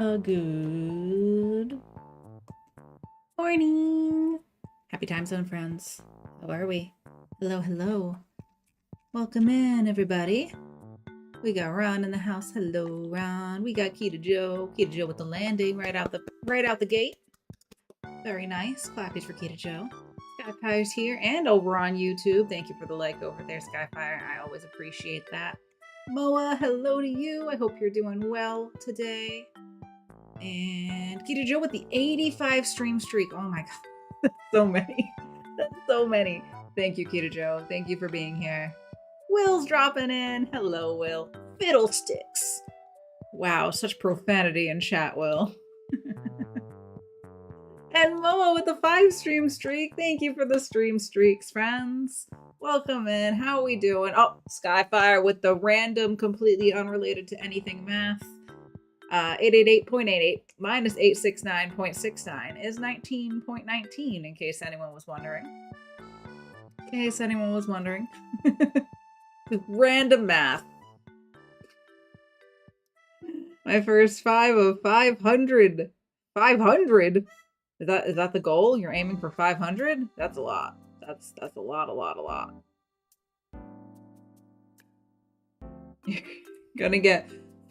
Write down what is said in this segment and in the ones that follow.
A good morning. Happy time zone, friends. How are we? Hello, hello. Welcome in, everybody. We got Ron in the house. Hello, Ron. We got Kita Joe. Kita Joe with the landing right out the gate. Very nice. Clappies for Kita Joe. Skyfire's here and over on YouTube. Thank you for the like over there, Skyfire. I always appreciate that. Moa, hello to you. I hope you're doing well today. And Kita Joe with the 85 stream streak. Oh my god. That's so many. That's so many. Thank you, Kita Joe. Thank you for being here. Will's dropping in. Hello, Will. Fiddlesticks. Wow, such profanity in chat, Will. And Moa with the 5 stream streak. Thank you for the stream streaks, friends. Welcome in. How are we doing? Oh, Skyfire with the random, completely unrelated to anything math. 888.88 minus 869.69 is 19.19, in case anyone was wondering. Random math. My first 5 of 500. 500? Is that the goal? You're aiming for 500? That's a lot. That's a lot. You're gonna get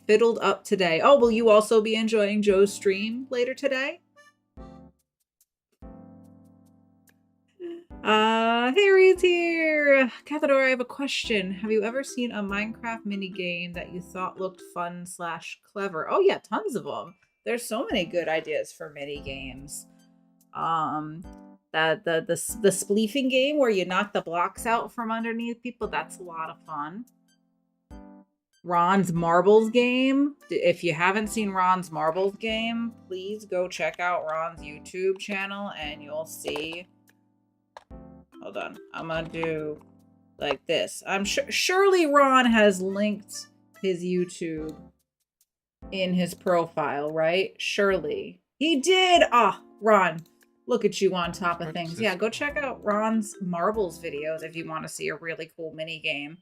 fiddled up today. Oh, will you also be enjoying Joe's stream later today? Harry's here. Kathadora, I have a question. Have you ever seen a Minecraft minigame that you thought looked fun / clever? Oh yeah, tons of them. There's so many good ideas for minigames. The spleefing game where you knock the blocks out from underneath people, that's a lot of fun. Ron's Marbles game. If you haven't seen Ron's Marbles game, please go check out Ron's YouTube channel and you'll see. Hold on. I'm gonna do like this. I'm surely Ron has linked his YouTube in his profile, right? Surely. He did! Ah, Ron. Look at you on top of things. Yeah, go check out Ron's Marbles videos if you want to see a really cool mini game.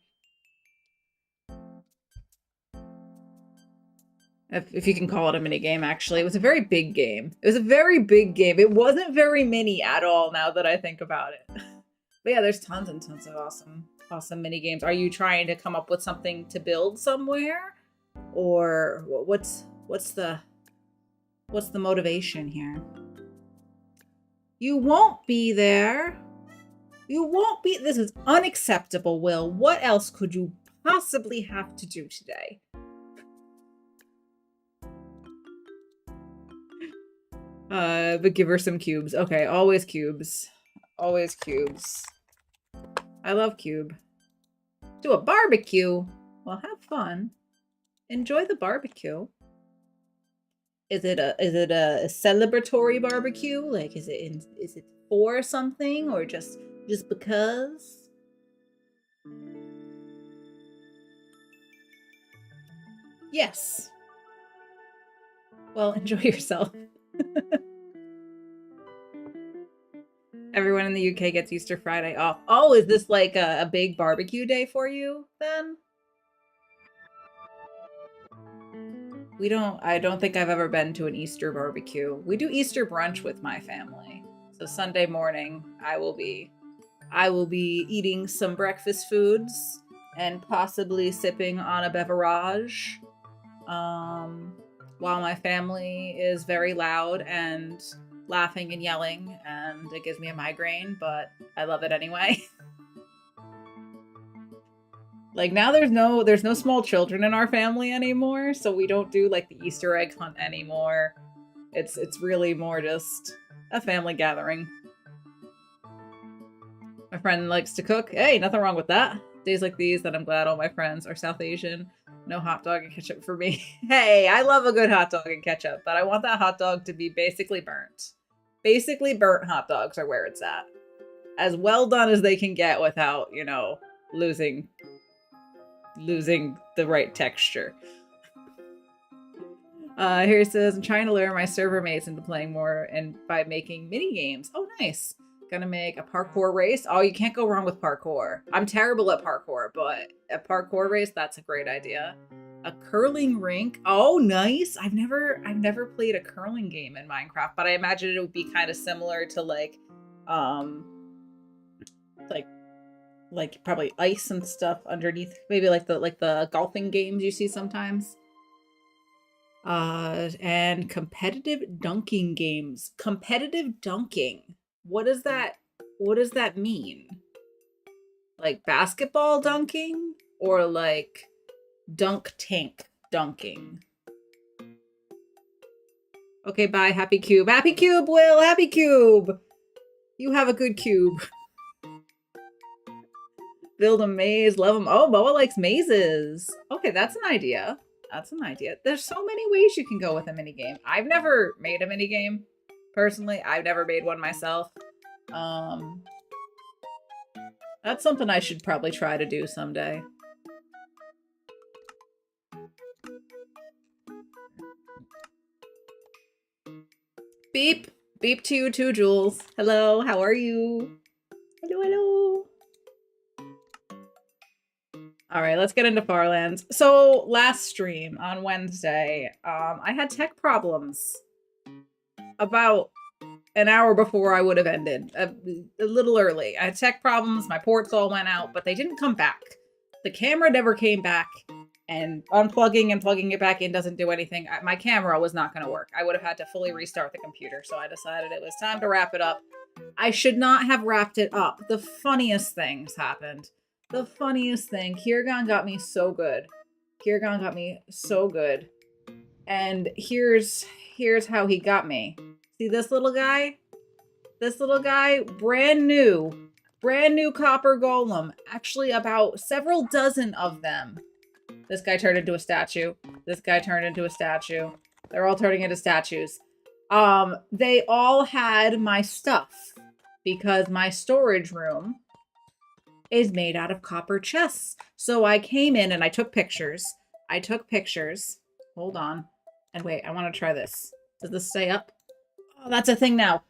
If you can call it a mini game, actually. It was a very big game. It wasn't very mini at all now that I think about it. But yeah, there's tons and tons of awesome mini games. Are you trying to come up with something to build somewhere? Or what's the motivation here? You won't be there. You won't be. This is unacceptable, Will. What else could you possibly have to do today? But give her some cubes. Okay, always cubes. Always cubes. I love cube. Do a barbecue. Well, have fun. Enjoy the barbecue. Is it a celebratory barbecue? Like, is it for something or just because? Yes. Well, enjoy yourself. Everyone in the UK gets Easter Friday off. Oh, is this like a big barbecue day for you then? I don't think I've ever been to an Easter barbecue. We do Easter brunch with my family. So Sunday morning, I will be eating some breakfast foods and possibly sipping on a beverage. While my family is very loud and laughing and yelling, and it gives me a migraine, but I love it anyway. Like, now there's no small children in our family anymore, so we don't do like the Easter egg hunt anymore. It's really more just a family gathering. My friend likes to cook. Hey, nothing wrong with that. Days like these that I'm glad all my friends are South Asian. No hot dog and ketchup for me. Hey, I love a good hot dog and ketchup, but I want that hot dog to be basically burnt. Basically burnt hot dogs are where it's at. As well done as they can get without, you know, losing the right texture. Here it says, I'm trying to lure my server mates into playing more and by making mini games. Oh, nice. Gonna make a parkour race. Oh, you can't go wrong with parkour. I'm terrible at parkour, but a parkour race, that's a great idea. A curling rink. Oh, nice. I've never played a curling game in Minecraft, but I imagine it would be kind of similar to like probably ice and stuff underneath. Maybe like the golfing games you see sometimes. And competitive dunking games. Competitive dunking. What does that mean? Like basketball dunking or like dunk tank dunking? Okay, bye, Happy Cube. Happy Cube, Will! Happy Cube! You have a good cube. Build a maze, love them. Oh, Boa likes mazes. Okay, that's an idea. That's an idea. There's so many ways you can go with a minigame. I've never made a minigame. Personally, I've never made one myself. That's something I should probably try to do someday. Beep. Beep to you too, Jules. Hello, how are you? Hello, hello. All right, let's get into Farlands. So last stream on Wednesday, I had tech problems about an hour before I would have ended, a little early. I had tech problems, my ports all went out, but they didn't come back. The camera never came back, and unplugging and plugging it back in doesn't do anything. My camera was not going to work. I would have had to fully restart the computer, so I decided it was time to wrap it up. I should not have wrapped it up. The funniest things happened. The funniest thing. Kirgan got me so good. Kirgan got me so good. And here's how he got me. See this little guy? This little guy, brand new copper golem. Actually, about several dozen of them. This guy turned into a statue. This guy turned into a statue. They're all turning into statues. They all had my stuff because my storage room is made out of copper chests. So I came in and I took pictures. Hold on. And wait, I want to try this. Does this stay up? Oh, that's a thing now.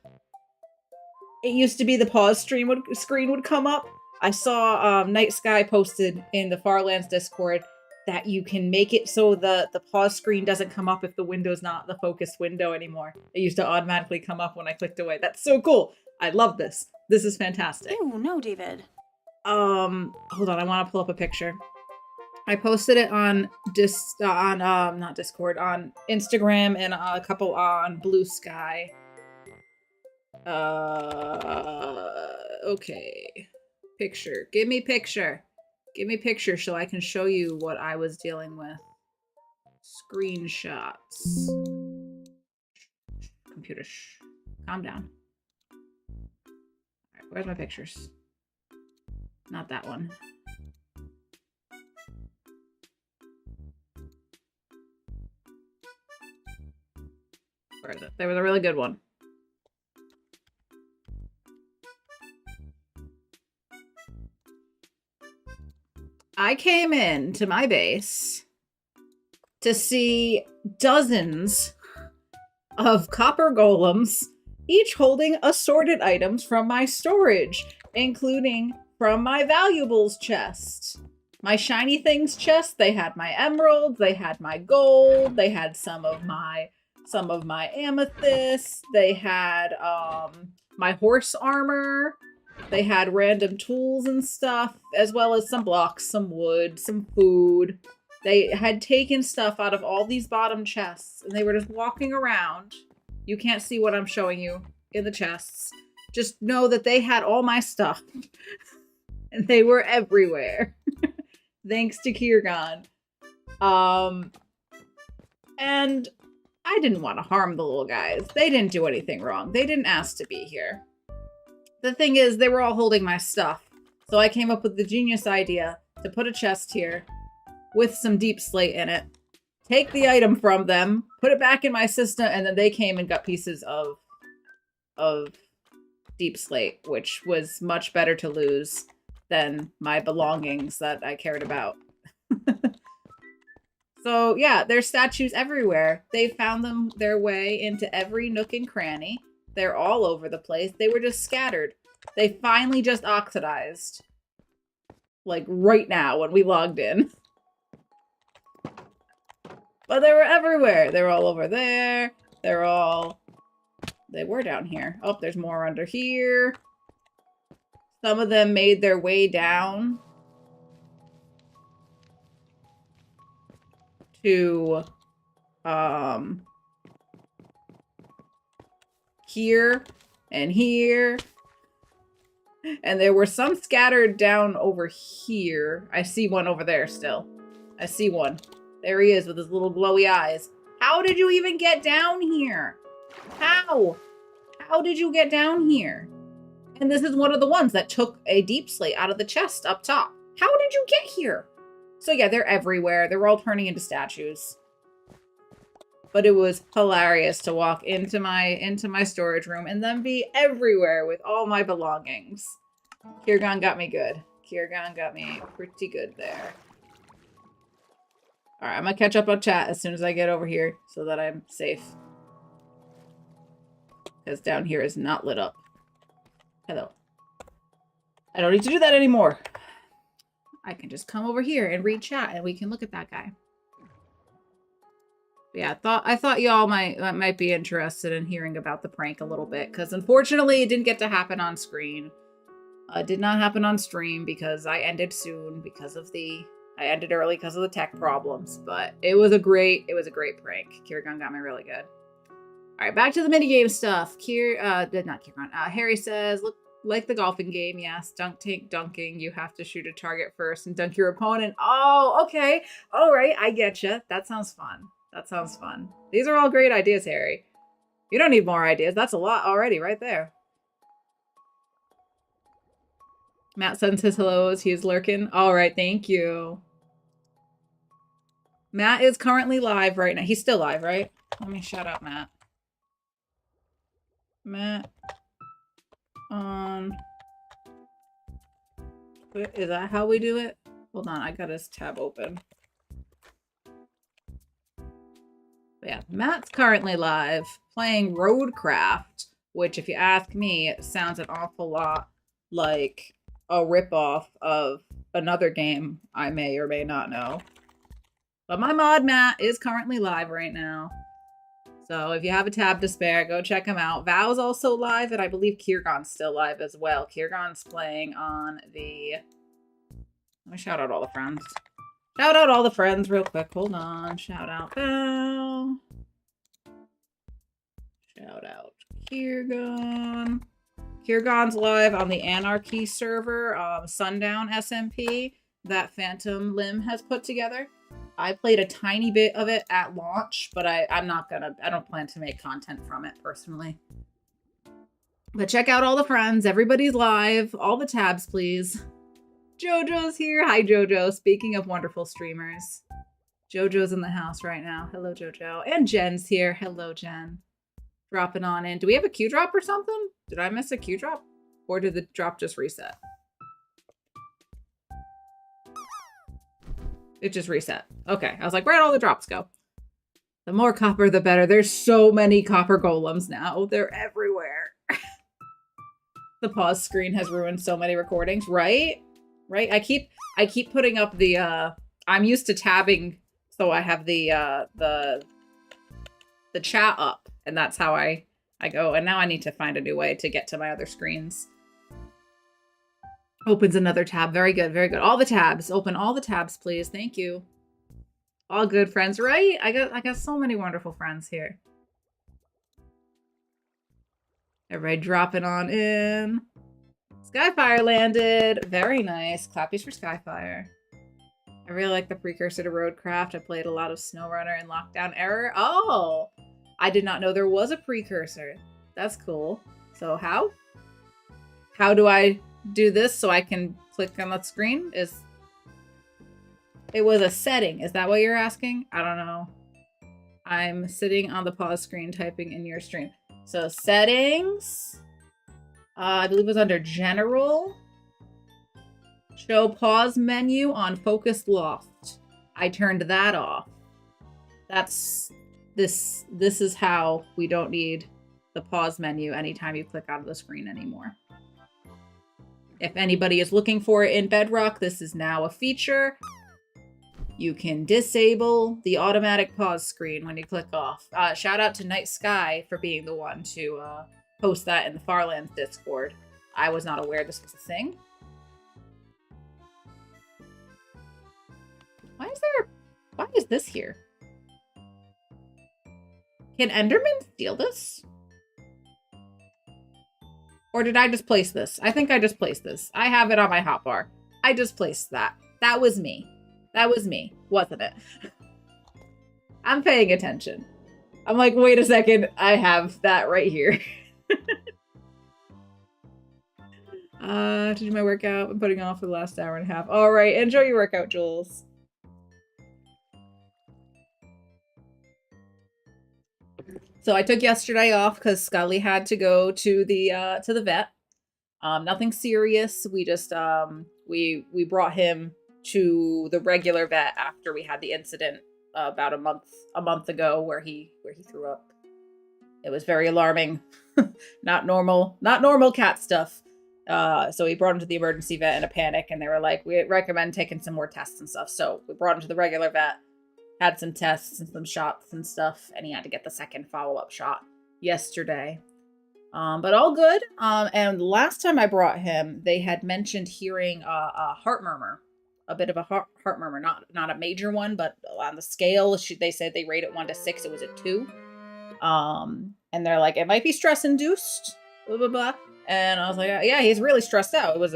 It used to be the pause screen would come up. I saw Night Sky posted in the Farlands Discord that you can make it so the pause screen doesn't come up if the window's not the focused window anymore. It used to automatically come up when I clicked away. That's so cool. I love this. This is fantastic. Oh, no, David. Hold on, I want to pull up a picture. I posted it on not Discord, on Instagram and a couple on Blue Sky. Okay. Picture. Give me picture. Give me picture so I can show you what I was dealing with. Screenshots. Computer, shh. Calm down. Alright, where's my pictures? Not that one. Where is it? There was a really good one. I came into my base to see dozens of copper golems, each holding assorted items from my storage, including from my valuables chest. My shiny things chest, they had my emeralds, they had my gold, they had some of my amethyst, they had my horse armor, they had random tools and stuff, as well as some blocks, some wood, some food. They had taken stuff out of all these bottom chests, and they were just walking around. You can't see what I'm showing you in the chests. Just know that they had all my stuff. And they were everywhere. Thanks to Kirgan. And I didn't want to harm the little guys. They didn't do anything wrong. They didn't ask to be here. The thing is, they were all holding my stuff. So I came up with the genius idea to put a chest here with some deep slate in it, take the item from them, put it back in my system, and then they came and got pieces of deep slate, which was much better to lose than my belongings that I cared about. So yeah, there's statues everywhere. They found their way into every nook and cranny. They're all over the place. They were just scattered. They finally just oxidized. Like right now when we logged in. But they were everywhere. They were all over there. They were down here. Oh, there's more under here. Some of them made their way down to here and here. And there were some scattered down over here. I see one over there still. I see one. There he is with his little glowy eyes. How did you even get down here? How? How did you get down here? And this is one of the ones that took a deep slate out of the chest up top. How did you get here? So yeah, they're everywhere. They're all turning into statues. But it was hilarious to walk into my storage room and then be everywhere with all my belongings. Kirgon got me good. Kirgon got me pretty good there. Alright, I'm gonna catch up on chat as soon as I get over here so that I'm safe. Because down here is not lit up. Hello. I don't need to do that anymore. I can just come over here and read chat and we can look at that guy. Yeah, I thought y'all might be interested in hearing about the prank a little bit, because unfortunately it didn't get to happen on screen. It did not happen on stream because I ended soon I ended early because of the tech problems, but it was a great prank. Kirgon got me really good. All right, back to the minigame stuff. Harry says, look like the golfing game. Yes, dunk tank dunking. You have to shoot a target first and dunk your opponent. Oh, okay. All right, I getcha. That sounds fun. That sounds fun. These are all great ideas, Harry. You don't need more ideas. That's a lot already right there. Matt sends his hellos. He is lurking. All right, thank you. Matt is currently live right now. He's still live, right? Let me shout out Matt. Matt on... Is that how we do it? Hold on, I got his tab open. But yeah, Matt's currently live playing Roadcraft, which, if you ask me, sounds an awful lot like a ripoff of another game I may or may not know. But my mod Matt is currently live right now. So if you have a tab to spare, go check him out. Val's also live, and I believe Kirgon's still live as well. Kirgon's playing on the... Let me shout out all the friends. Shout out all the friends real quick. Hold on. Shout out Val. Shout out Kirgon. Kirgon's live on the Anarchy server, Sundown SMP, that Phantom Limb has put together. I played a tiny bit of it at launch, but I don't plan to make content from it personally. But check out all the friends. Everybody's live. All the tabs, please. Jojo's here. Hi, Jojo. Speaking of wonderful streamers, Jojo's in the house right now. Hello, Jojo. And Jen's here. Hello, Jen. Dropping on in. Do we have a Q drop or something? Did I miss a Q drop? Or did the drop just reset? It just reset. Okay. I was like, where'd all the drops go? The more copper, the better. There's so many copper golems now. They're everywhere. The pause screen has ruined so many recordings, right? Right? I keep putting up the I'm used to tabbing, so I have the chat up, and that's how I go. And now I need to find a new way to get to my other screens. Opens another tab. Very good, very good. All the tabs. Open all the tabs, please. Thank you. All good friends, right? I got so many wonderful friends here. Everybody dropping on in. Skyfire landed. Very nice. Clappies for Skyfire. I really like the precursor to Roadcraft. I played a lot of SnowRunner and Lockdown Error. Oh! I did not know there was a precursor. That's cool. So how? How do I do this so I can click on the screen? It was a setting. Is that what you're asking? I don't know. I'm sitting on the pause screen typing in your stream. So settings, I believe it was under general. Show pause menu on focused loft. I turned that off. This is how we don't need the pause menu anytime you click out of the screen anymore. If anybody is looking for it in Bedrock, this is now a feature. You can disable the automatic pause screen when you click off. Shout out to Night Sky for being the one to post that in the Farlands Discord. I was not aware this was a thing. Why is this here? Can Enderman steal this? Or did I just place this? I think I just placed this. I have it on my hotbar. I just placed that. That was me. That was me, wasn't it? I'm paying attention. I'm like, wait a second, I have that right here. To do my workout, I'm putting off for the last hour and a half. All right, enjoy your workout, Jules. So I took yesterday off because Scully had to go to the vet. Nothing serious. We just we brought him to the regular vet after we had the incident about a month ago where he threw up. It was very alarming. Not normal cat stuff. So we brought him to the emergency vet in a panic, and they were like, we recommend taking some more tests and stuff. So we brought him to the regular vet, had some tests and some shots and stuff, and he had to get the second follow-up shot yesterday. But all good. And last time I brought him, they had mentioned hearing a heart murmur, a bit of a heart murmur, not a major one, but on the scale, they said they rate it 1 to 6. It was a 2. And they're like, it might be stress induced, blah, blah, blah. And I was like, yeah, he's really stressed out. It was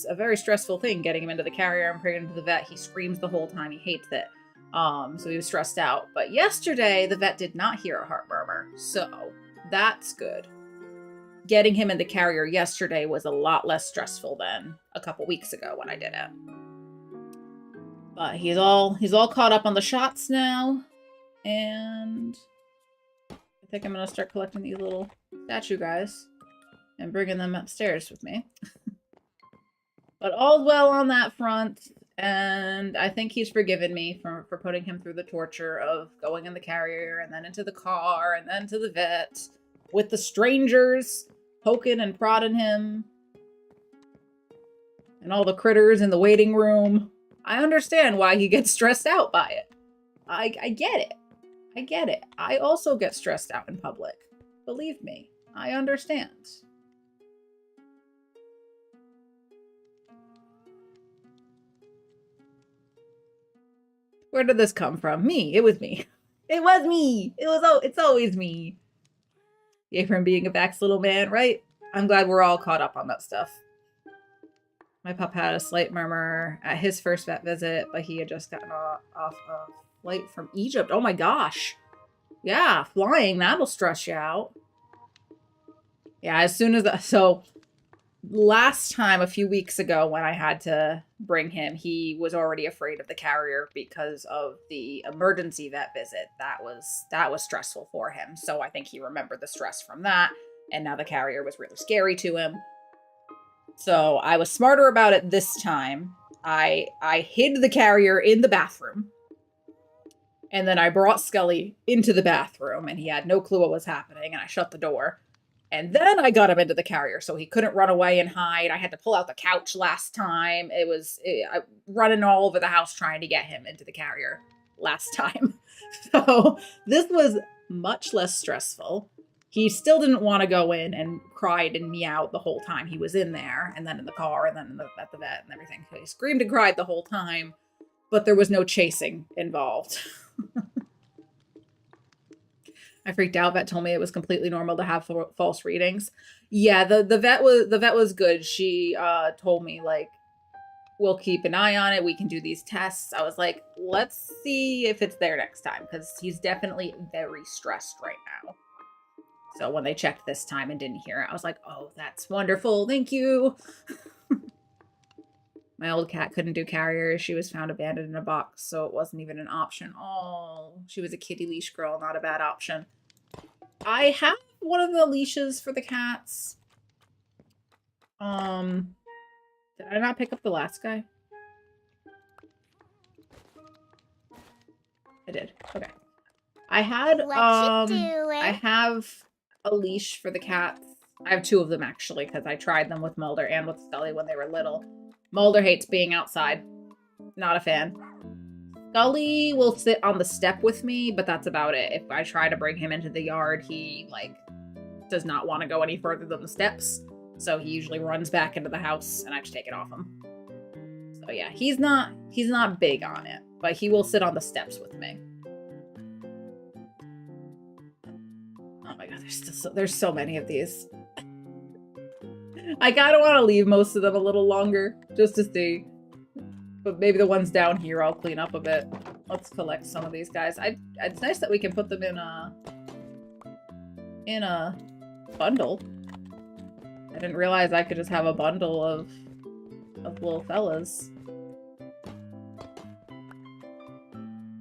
a very stressful thing getting him into the carrier and bringing him to the vet. He screams the whole time. He hates it. So he was stressed out. But yesterday, the vet did not hear a heart murmur. So that's good. Getting him in the carrier yesterday was a lot less stressful than a couple weeks ago when I did it. But he's all caught up on the shots now. And I think I'm going to start collecting these little statue guys and bringing them upstairs with me. But all's well on that front. And I think he's forgiven me for putting him through the torture of going in the carrier and then into the car and then to the vet with the strangers poking and prodding him and all the critters in the waiting room. I understand why he gets stressed out by it. I get it. I get it. I also get stressed out in public. Believe me, I understand. Where did this come from? Me. It was me. It was me. It's always me. Yay from being a Vax little man, right? I'm glad we're all caught up on that stuff. My pup had a slight murmur at his first vet visit, but he had just gotten off a flight from Egypt. Oh my gosh. Yeah, flying, that'll stress you out. Yeah, as soon as so last time, a few weeks ago, when I had to bring him, he was already afraid of the carrier because of the emergency vet visit. That was stressful for him. So I think he remembered the stress from that. And now the carrier was really scary to him. So I was smarter about it this time. I hid the carrier in the bathroom. And then I brought Scully into the bathroom, and he had no clue what was happening, and I shut the door. And then I got him into the carrier, so he couldn't run away and hide. I had to pull out the couch last time. I running all over the house trying to get him into the carrier last time. So this was much less stressful. He still didn't want to go in and cried and meowed the whole time he was in there, and then in the car, and then at the vet and everything. He screamed and cried the whole time, but there was no chasing involved. I freaked out. Vet told me it was completely normal to have false readings. Yeah, the vet was good. She told me, like, we'll keep an eye on it. We can do these tests. I was like, let's see if it's there next time, because he's definitely very stressed right now. So when they checked this time and didn't hear it, I was like, oh, that's wonderful. Thank you. My old cat couldn't do carriers. She was found abandoned in a box, so it wasn't even an option. Oh, she was a kitty leash girl. Not a bad option. I have one of the leashes for the cats. Did I not pick up the last guy? I did. Okay. I had, I have a leash for the cats. I have 2 of them, actually, because I tried them with Mulder and with Scully when they were little. Mulder hates being outside. Not a fan. Scully will sit on the step with me, but that's about it. If I try to bring him into the yard, he, like, does not want to go any further than the steps. So he usually runs back into the house, and I have to take it off him. So yeah, he's not big on it, but he will sit on the steps with me. Oh my god, there's so many of these. I kind of want to leave most of them a little longer, just to see. But maybe the ones down here I'll clean up a bit. Let's collect some of these guys. It's nice that we can put them in a bundle. I didn't realize I could just have a bundle of little fellas.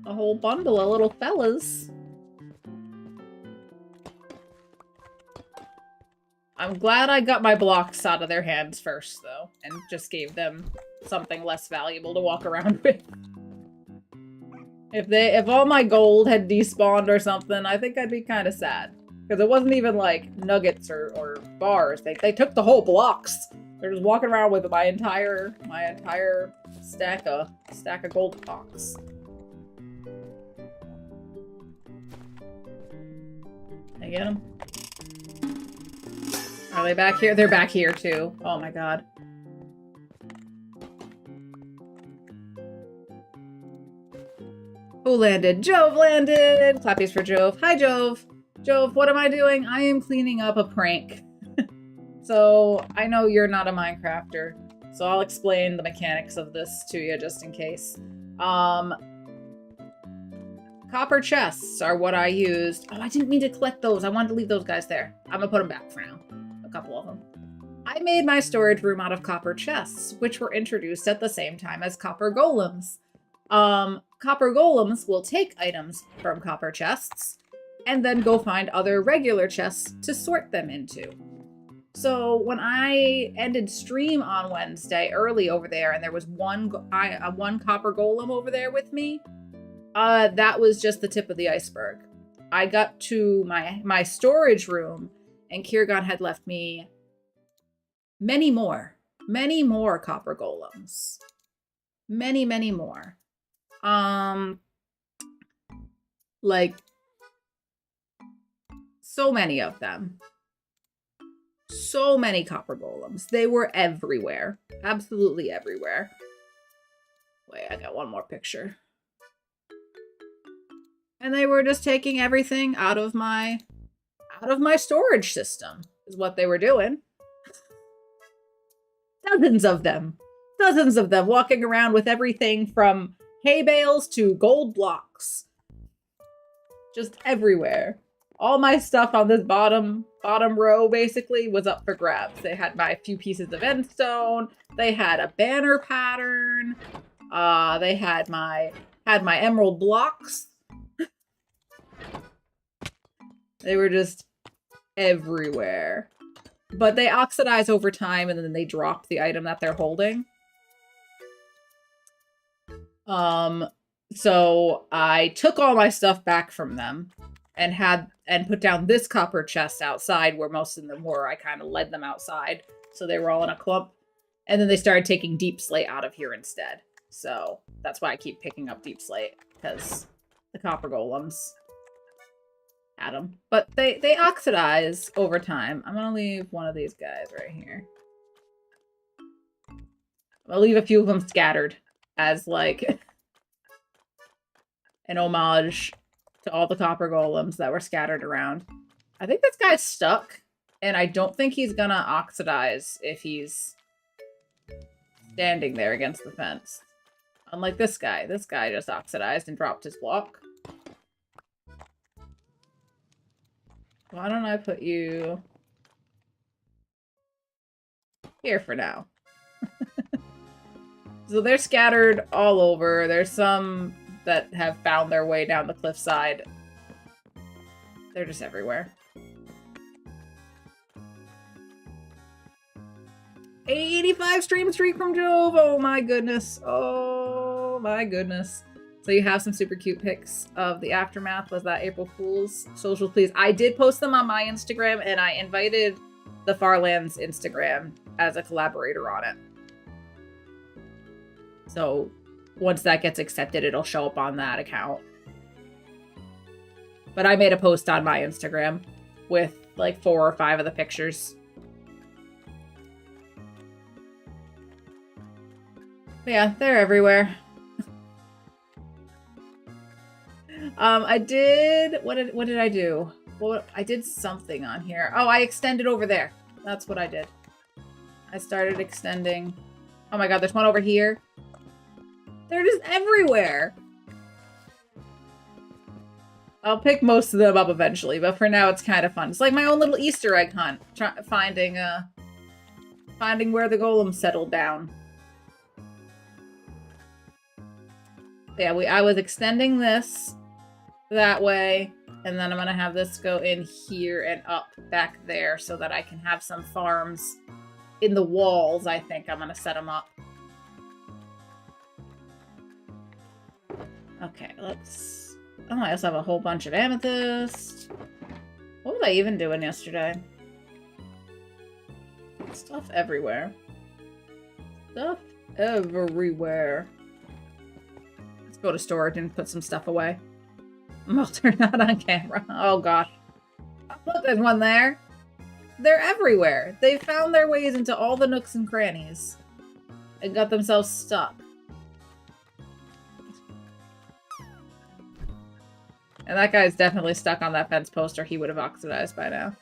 A whole bundle of little fellas. I'm glad I got my blocks out of their hands first, though, and just gave them something less valuable to walk around with. If all my gold had despawned or something, I think I'd be kind of sad. Because it wasn't even like nuggets or bars. They took the whole blocks. They're just walking around with my entire stack of gold blocks. I get them. Are they back here? They're back here too. Oh my god. Who landed? Jove landed! Clappies for Jove. Hi, Jove. Jove, what am I doing? I am cleaning up a prank. So, I know you're not a Minecrafter, so I'll explain the mechanics of this to you just in case. Copper chests are what I used. Oh, I didn't mean to collect those. I wanted to leave those guys there. I'm gonna put them back for now. A couple of them. I made my storage room out of copper chests, which were introduced at the same time as copper golems. Copper golems will take items from copper chests and then go find other regular chests to sort them into. So when I ended stream on Wednesday early over there and there was one copper golem over there with me, that was just the tip of the iceberg. I got to my storage room and Kirgon had left me many more copper golems. Many more. Like, so many of them. So many copper golems. They were everywhere. Absolutely everywhere. Wait, I got one more picture. And they were just taking everything out of my storage system, is what they were doing. Dozens of them walking around with everything from hay bales to gold blocks. Just everywhere. All my stuff on this bottom row basically was up for grabs. They had my few pieces of endstone. They had a banner pattern. They had my emerald blocks. They were just everywhere. But they oxidize over time and then they drop the item that they're holding. So I took all my stuff back from them and put down this copper chest outside where most of them were. I kind of led them outside. So they were all in a clump. And then they started taking deep slate out of here instead. So that's why I keep picking up deep slate, because the copper golems had them. But they oxidize over time. I'm going to leave one of these guys right here. I'll leave a few of them scattered as like an homage to all the copper golems that were scattered around. I think this guy's stuck, and I don't think he's gonna oxidize if he's standing there against the fence. Unlike this guy. This guy just oxidized and dropped his block. Why don't I put you here for now? So they're scattered all over. There's some that have found their way down the cliffside. They're just everywhere. 85 stream streak from Jove! Oh my goodness. Oh my goodness. So you have some super cute pics of the aftermath. Was that April Fool's? Socials, please. I did post them on my Instagram, and I invited the Farlands Instagram as a collaborator on it. So once that gets accepted, it'll show up on that account. But I made a post on my Instagram with like 4 or 5 of the pictures. But yeah, they're everywhere. I did, what did I do? Well, I did something on here. Oh, I extended over there. That's what I did. I started extending. Oh my god, there's one over here. They're just everywhere. I'll pick most of them up eventually, but for now it's kind of fun. It's like my own little Easter egg hunt, finding where the golem settled down. Yeah, I was extending this that way, and then I'm gonna have this go in here and up back there so that I can have some farms in the walls. I think I'm gonna set them up. Okay, let's... Oh, I also have a whole bunch of amethyst. What was I even doing yesterday? Stuff everywhere. Stuff everywhere. Let's go to storage and put some stuff away. I'll turn that on camera. Oh gosh. Look, there's one there. They're everywhere. They found their ways into all the nooks and crannies and got themselves stuck. And that guy's definitely stuck on that fence post or he would have oxidized by now.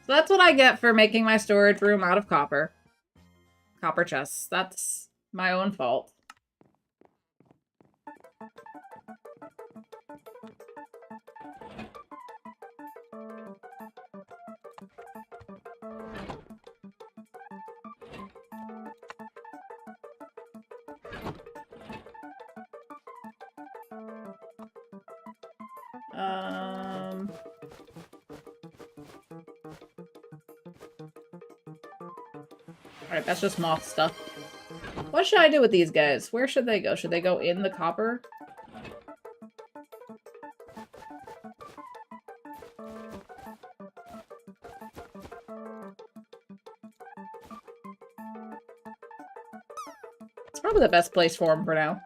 So that's what I get for making my storage room out of copper. Copper chests. That's my own fault. Alright, that's just moth stuff. What should I do with these guys? Where should they go? Should they go in the copper? It's probably the best place for them for now.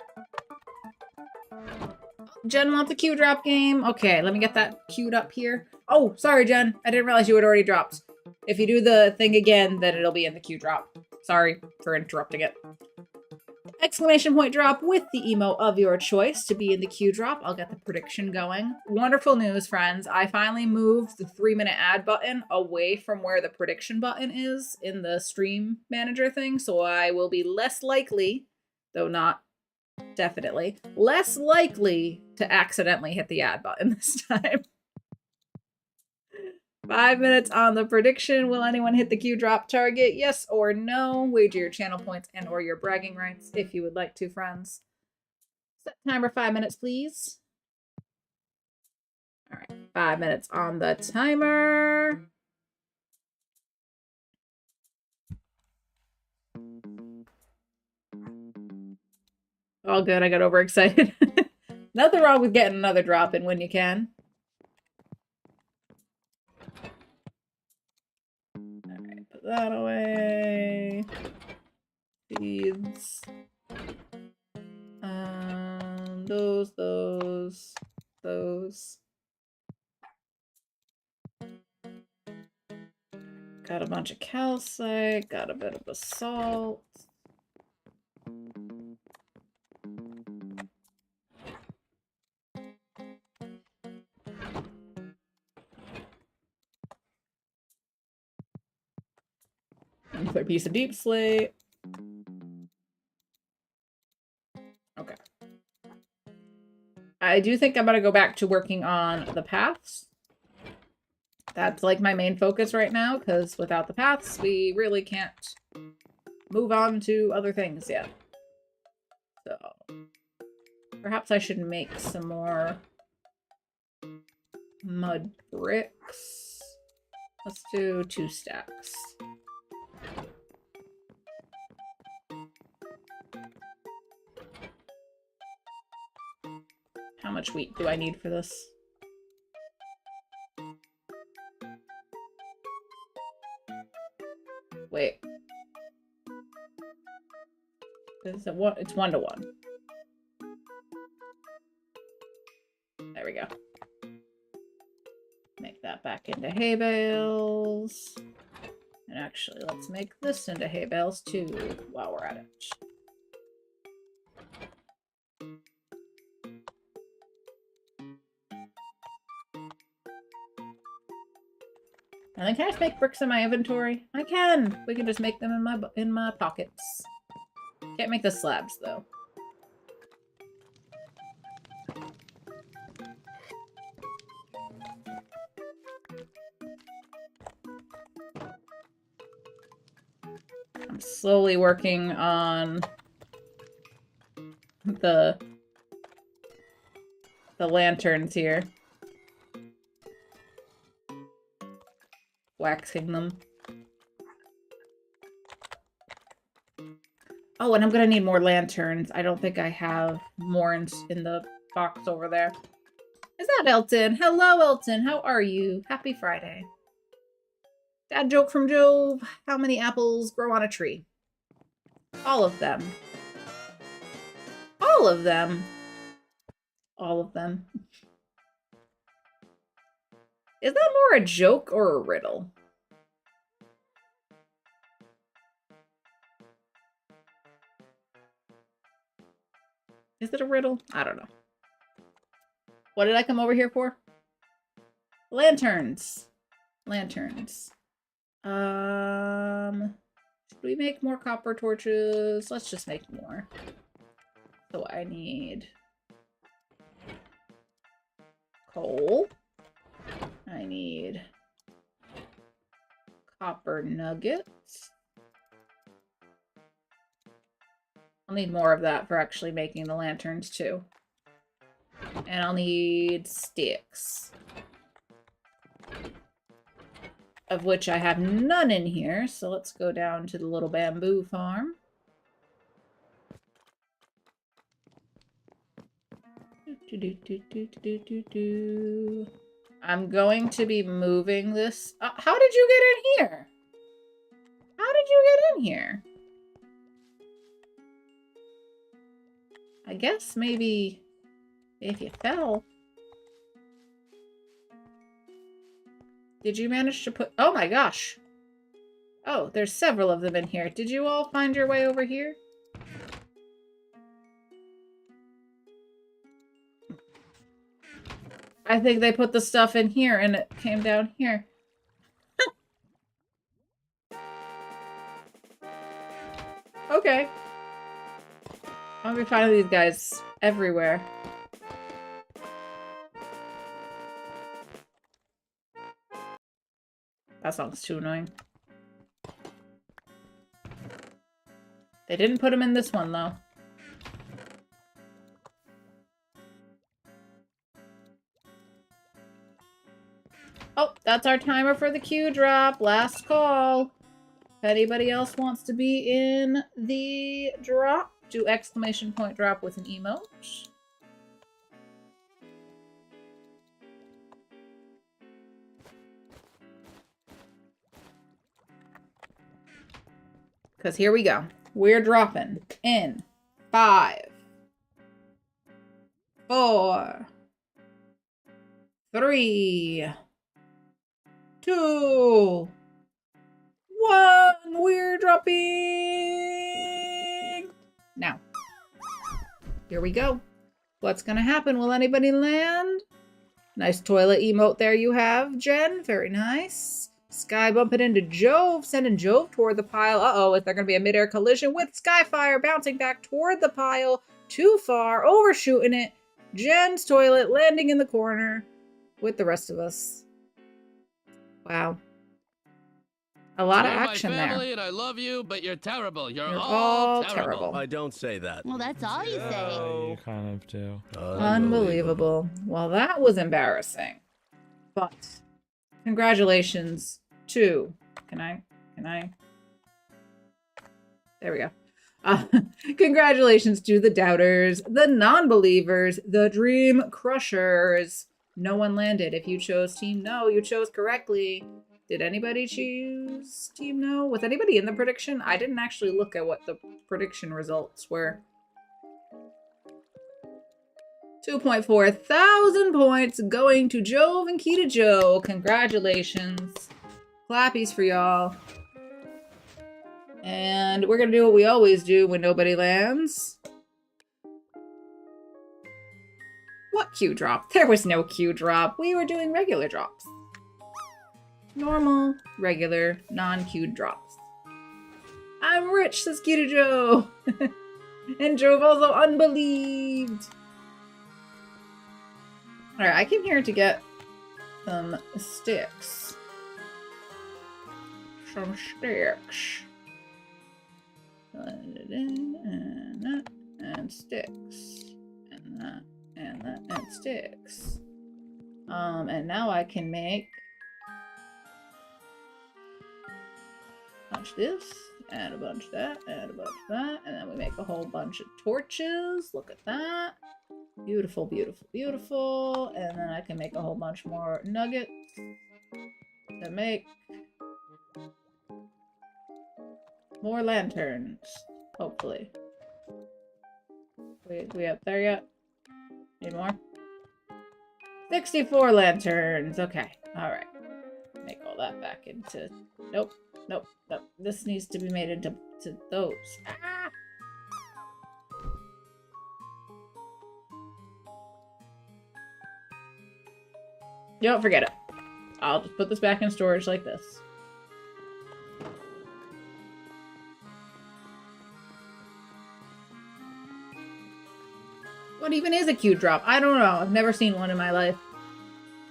Jen wants a Q drop game. Okay, let me get that queued up here. Oh, sorry, Jen. I didn't realize you had already dropped. If you do the thing again, then it'll be in the queue drop. Sorry for interrupting it. Exclamation point drop with the emo of your choice to be in the queue drop. I'll get the prediction going. Wonderful news, friends. I finally moved the 3-minute ad button away from where the prediction button is in the stream manager thing, so I will be less likely, though not definitely, less likely to accidentally hit the ad button this time. 5 minutes on the prediction. Will anyone hit the Q drop target? Yes or no? Wager your channel points and or your bragging rights if you would like to, friends. Set timer 5 minutes, please. All right, 5 minutes on the timer. All good, I got overexcited. Nothing wrong with getting another drop in when you can. That away. Seeds. Those. Got a bunch of calcite, got a bit of basalt. Another piece of deep slate. Okay. I do think I'm gonna go back to working on the paths. That's like my main focus right now, because without the paths, we really can't move on to other things yet. So perhaps I should make some more mud bricks. Let's do 2 stacks. How much wheat do I need for this? Wait. It's 1-to-1. There we go. Make that back into hay bales. And actually, let's make this into hay bales too while we're at it. And then can I just make bricks in my inventory? I can! We can just make them in my pockets. Can't make the slabs though. I'm slowly working on the lanterns here. Waxing them. Oh, and I'm gonna need more lanterns. I don't think I have more in the box over there. Is that Elton? Hello, Elton. How are you? Happy Friday. Dad joke from Job. How many apples grow on a tree? All of them. All of them. All of them. Is that more a joke or a riddle? Is it a riddle? I don't know. What did I come over here for? Lanterns. Lanterns. Should we make more copper torches? Let's just make more. So I need coal. I need copper nuggets. I'll need more of that for actually making the lanterns too. And I'll need sticks. Of which I have none in here, so let's go down to the little bamboo farm. I'm going to be moving this. How did you get in here? How did you get in here? I guess maybe if you fell. Did you manage to put... Oh my gosh. Oh, there's several of them in here. Did you all find your way over here? I think they put the stuff in here and it came down here. Okay. I'm gonna be finding these guys everywhere. That sounds too annoying. They didn't put them in this one, though. Oh, that's our timer for the Q drop. Last call. If anybody else wants to be in the drop, do exclamation point drop with an emote. Because here we go. We're dropping in 5, 4, 3, 2, 1. We're dropping now. Here we go. What's gonna happen? Will anybody land? Nice toilet emote there you have, Jen. Very nice. Sky bumping into Jove, sending Jove toward the pile. Uh-oh, is there going to be a midair collision with Skyfire bouncing back toward the pile? Too far, overshooting it. Jen's toilet landing in the corner with the rest of us. Wow. A lot of action there. Family and I love you, but you're terrible. You're all terrible. terrible. I don't say that. Well, that's all you say. You kind of do. Unbelievable. Well, that was embarrassing. But congratulations to... Can I? There we go. Congratulations to the doubters, the non-believers, the dream crushers. No one landed. If you chose team no, you chose correctly. Did anybody choose Team No? Was anybody in the prediction? I didn't actually look at what the prediction results were. 2.4 thousand points going to Jove and Kita Joe. Congratulations. Clappies for y'all. And we're gonna do what we always do when nobody lands. What Q drop? There was no Q drop. We were doing regular drops. Normal, regular, non-Q drops. I'm rich, says Kita Joe. And Jove also unbelieved. Alright, I came here to get some sticks. Some sticks. And that, and sticks. And that, and that, and sticks. And now I can make a bunch of this, and a bunch of that, and a bunch of that, and then we make a whole bunch of torches. Look at that. Beautiful, beautiful, beautiful. And then I can make a whole bunch more nuggets to make more lanterns, hopefully. We up there yet? Need more? 64 lanterns. Okay, alright. Make all that back into... Nope, nope, nope. This needs to be made into those. Ah! Don't forget it. I'll just put this back in storage like this. What even is a Q drop? I don't know. I've never seen one in my life.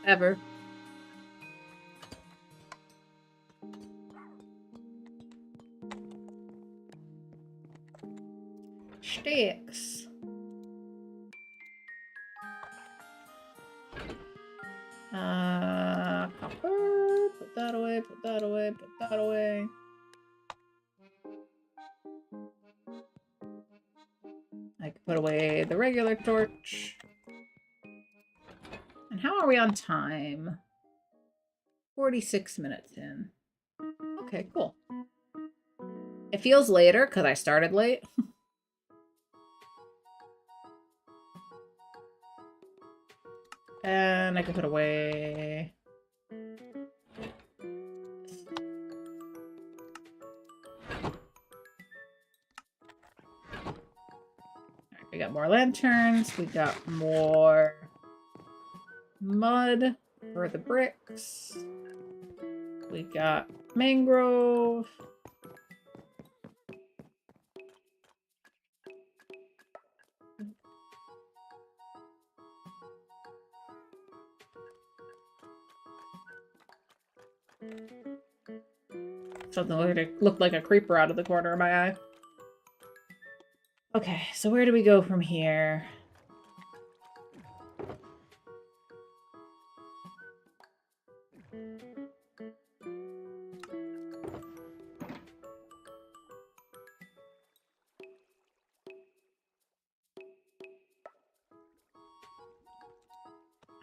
Ever. Sticks. Copper. Put that away, put that away, put that away. I can put away the regular torch. And how are we on time? 46 minutes in. Okay, cool. It feels later because I started late. And I can put away... Alright, we got more lanterns. We got more mud for the bricks. We got mangrove. Something looked like a creeper out of the corner of my eye. Okay, so where do we go from here?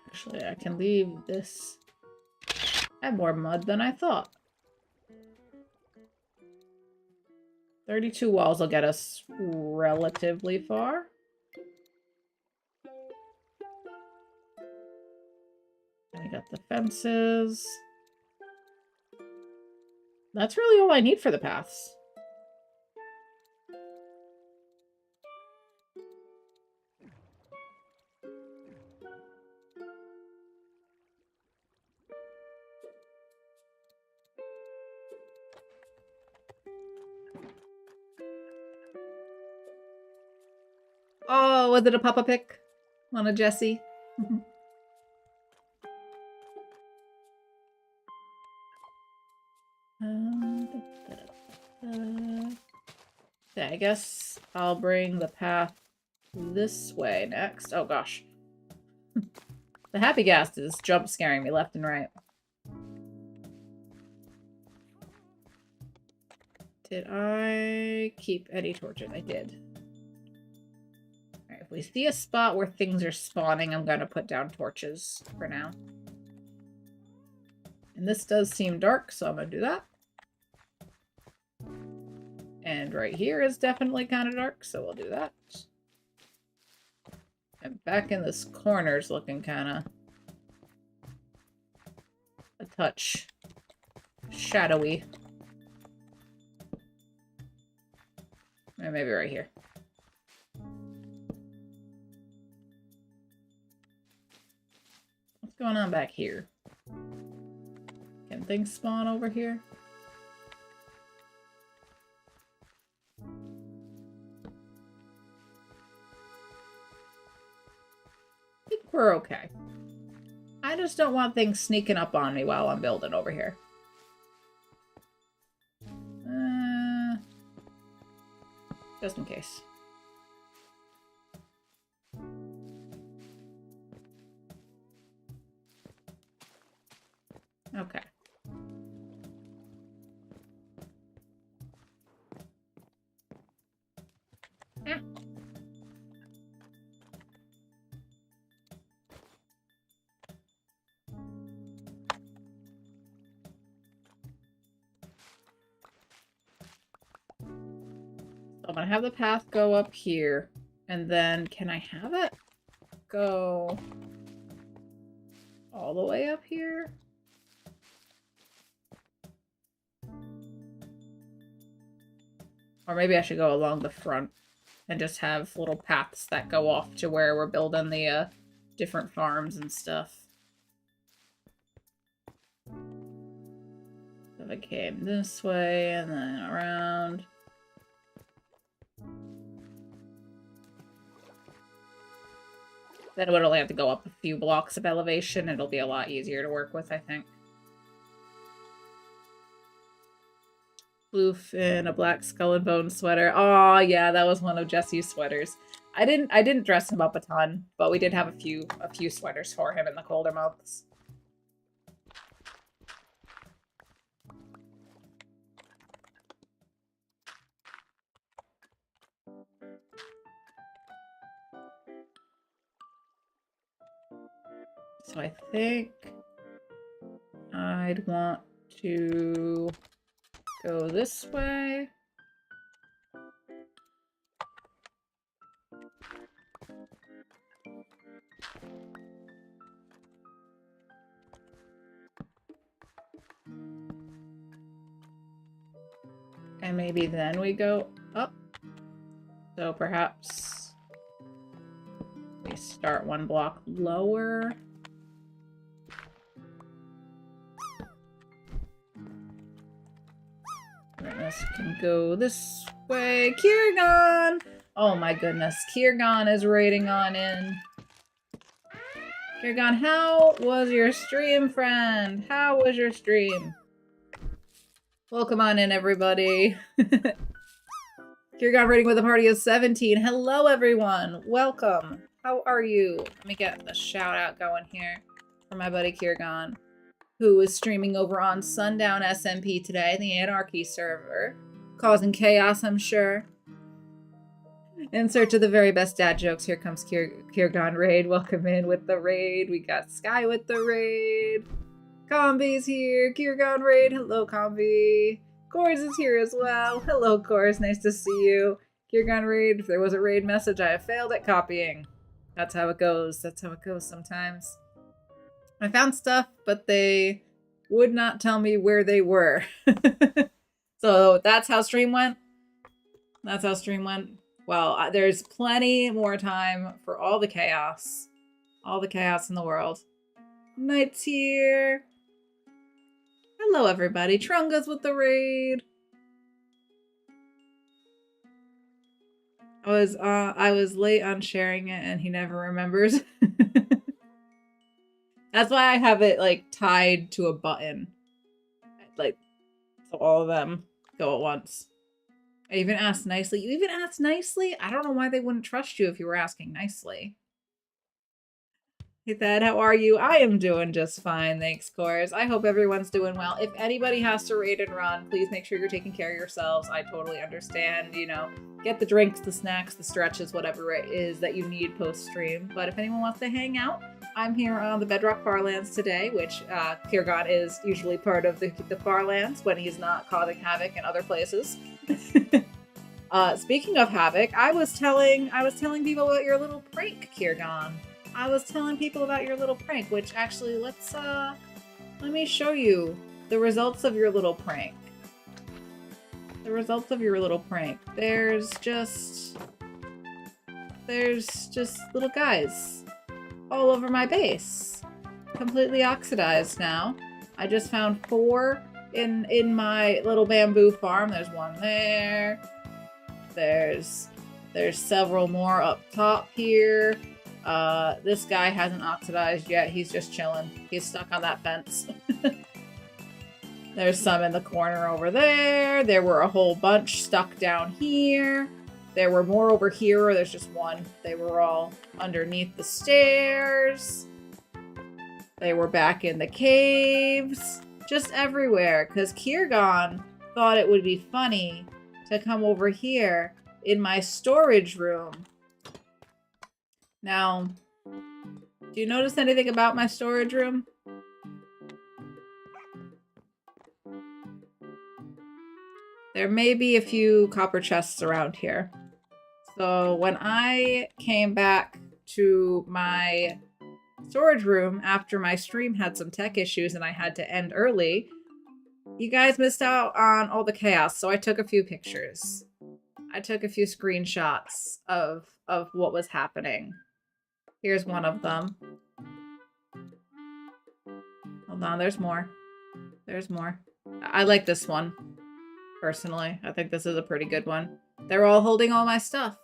Actually, I can leave this. I have more mud than I thought. 32 walls will get us relatively far. And we got the fences. That's really all I need for the paths. Oh, was it a Papa pick on a Jessie? Yeah, I guess I'll bring the path this way next. Oh gosh. The happy gas is jump scaring me left and right. Did I keep any torches? I did. Alright, if we see a spot where things are spawning, I'm gonna put down torches for now. And this does seem dark, so I'm gonna do that. And right here is definitely kind of dark, so we'll do that. And back in this corner's looking kind of a touch shadowy. And maybe right here. What's going on back here? Can things spawn over here? I think we're okay. I just don't want things sneaking up on me while I'm building over here. Just in case. Okay. Ah. So I'm gonna have the path go up here, and then can I have it go all the way up here? Or maybe I should go along the front and just have little paths that go off to where we're building the different farms and stuff. So if I came this way and then around. Then it would only have to go up a few blocks of elevation. It'll be a lot easier to work with, I think. Floof in a black skull and bone sweater. Oh yeah, that was one of Jesse's sweaters. I didn't dress him up a ton, but we did have a few sweaters for him in the colder months. So I think I'd want to go this way. And maybe then we go up. So perhaps we start one block lower. And this can go this way. Kiergon! Oh my goodness, Kiergon is raiding on in. Kiergon, how was your stream, friend? How was your stream? Welcome on in, everybody. Kiergon raiding with a party of 17. Hello, everyone. Welcome. How are you? Let me get the shout out going here for my buddy Kiergon, who is streaming over on Sundown SMP today, the Anarchy server, causing chaos, I'm sure. In search of the very best dad jokes, here comes Kiergon raid. Welcome in with the raid. We got Sky with the raid. Combi's here. Kiergon raid. Hello, Combi. Kors is here as well. Hello, Kors. Nice to see you. Kiergon raid. If there was a raid message, I have failed at copying. That's how it goes. That's how it goes sometimes. I found stuff, but they would not tell me where they were. So that's how stream went. That's how stream went. Well, there's plenty more time for all the chaos. All the chaos in the world. Night's here. Hello, everybody. Trunga's with the raid. I was late on sharing it, and he never remembers. That's why I have it like tied to a button, like so all of them go at once. I even asked nicely. You even asked nicely? I don't know why they wouldn't trust you if you were asking nicely. Hey Thad, how are you? I am doing just fine, thanks, Cores. I hope everyone's doing well. If anybody has to raid and run, please make sure you're taking care of yourselves. I totally understand, you know, get the drinks, the snacks, the stretches, whatever it is that you need post-stream. But if anyone wants to hang out, I'm here on the Bedrock Farlands today, which Kirgon is usually part of the Farlands when he's not causing havoc in other places. Speaking of havoc, I was telling people about your little prank, Kirgon. I was telling people about your little prank, which actually let me show you the results of your little prank. The results of your little prank. There's just little guys all over my base. Completely oxidized now. I just found 4 in my little bamboo farm. There's one there. There's several more up top here. This guy hasn't oxidized yet. He's just chilling. He's stuck on that fence. There's some in the corner over there. There were a whole bunch stuck down here. There were more over here. There's just one. They were all underneath the stairs. They were back in the caves. Just everywhere. Because Kirgon thought it would be funny to come over here in my storage room. Now, do you notice anything about my storage room? There may be a few copper chests around here. So when I came back to my storage room after my stream had some tech issues and I had to end early, you guys missed out on all the chaos, so I took a few pictures. I took a few screenshots of what was happening. Here's one of them. Hold on, there's more. There's more. I like this one, personally. I think this is a pretty good one. They're all holding all my stuff.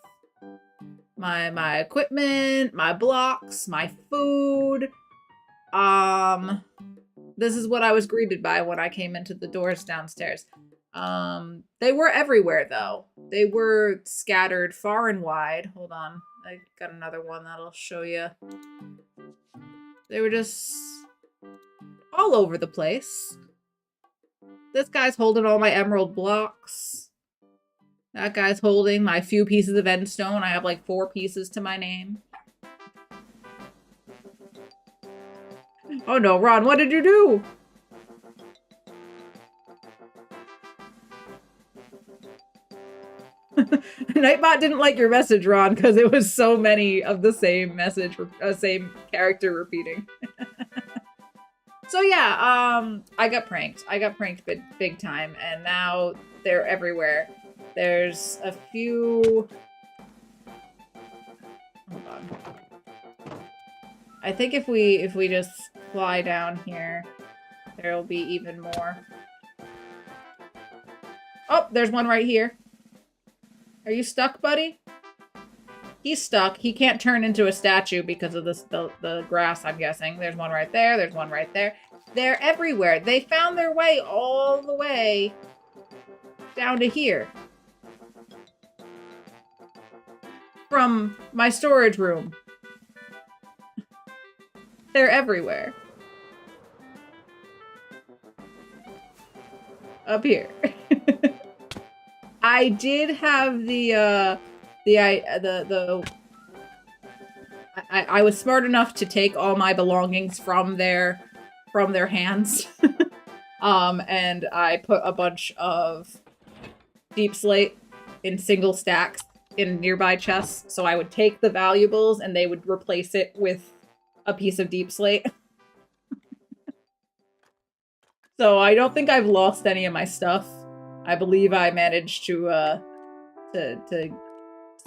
My equipment, my blocks, my food. This is what I was greeted by when I came into the doors downstairs. They were everywhere, though. They were scattered far and wide. Hold on. I got another one that'll show you. They were just all over the place. This guy's holding all my emerald blocks. That guy's holding my few pieces of endstone. I have like 4 pieces to my name. Oh no, Ron, what did you do? Nightbot didn't like your message, Ron, because it was so many of the same message, same character repeating. So yeah, I got pranked. I got pranked big time, and now they're everywhere. There's a few... Hold on. I think if we just fly down here, there'll be even more. Oh, there's one right here. Are you stuck, buddy? He's stuck. He can't turn into a statue because of the grass, I'm guessing. There's one right there. There's one right there. They're everywhere. They found their way all the way down to here. From my storage room. They're everywhere. Up here. I did have I was smart enough to take all my belongings from their hands. And I put a bunch of deep slate in single stacks in nearby chests. So I would take the valuables and they would replace it with a piece of deep slate. So I don't think I've lost any of my stuff. I believe I managed to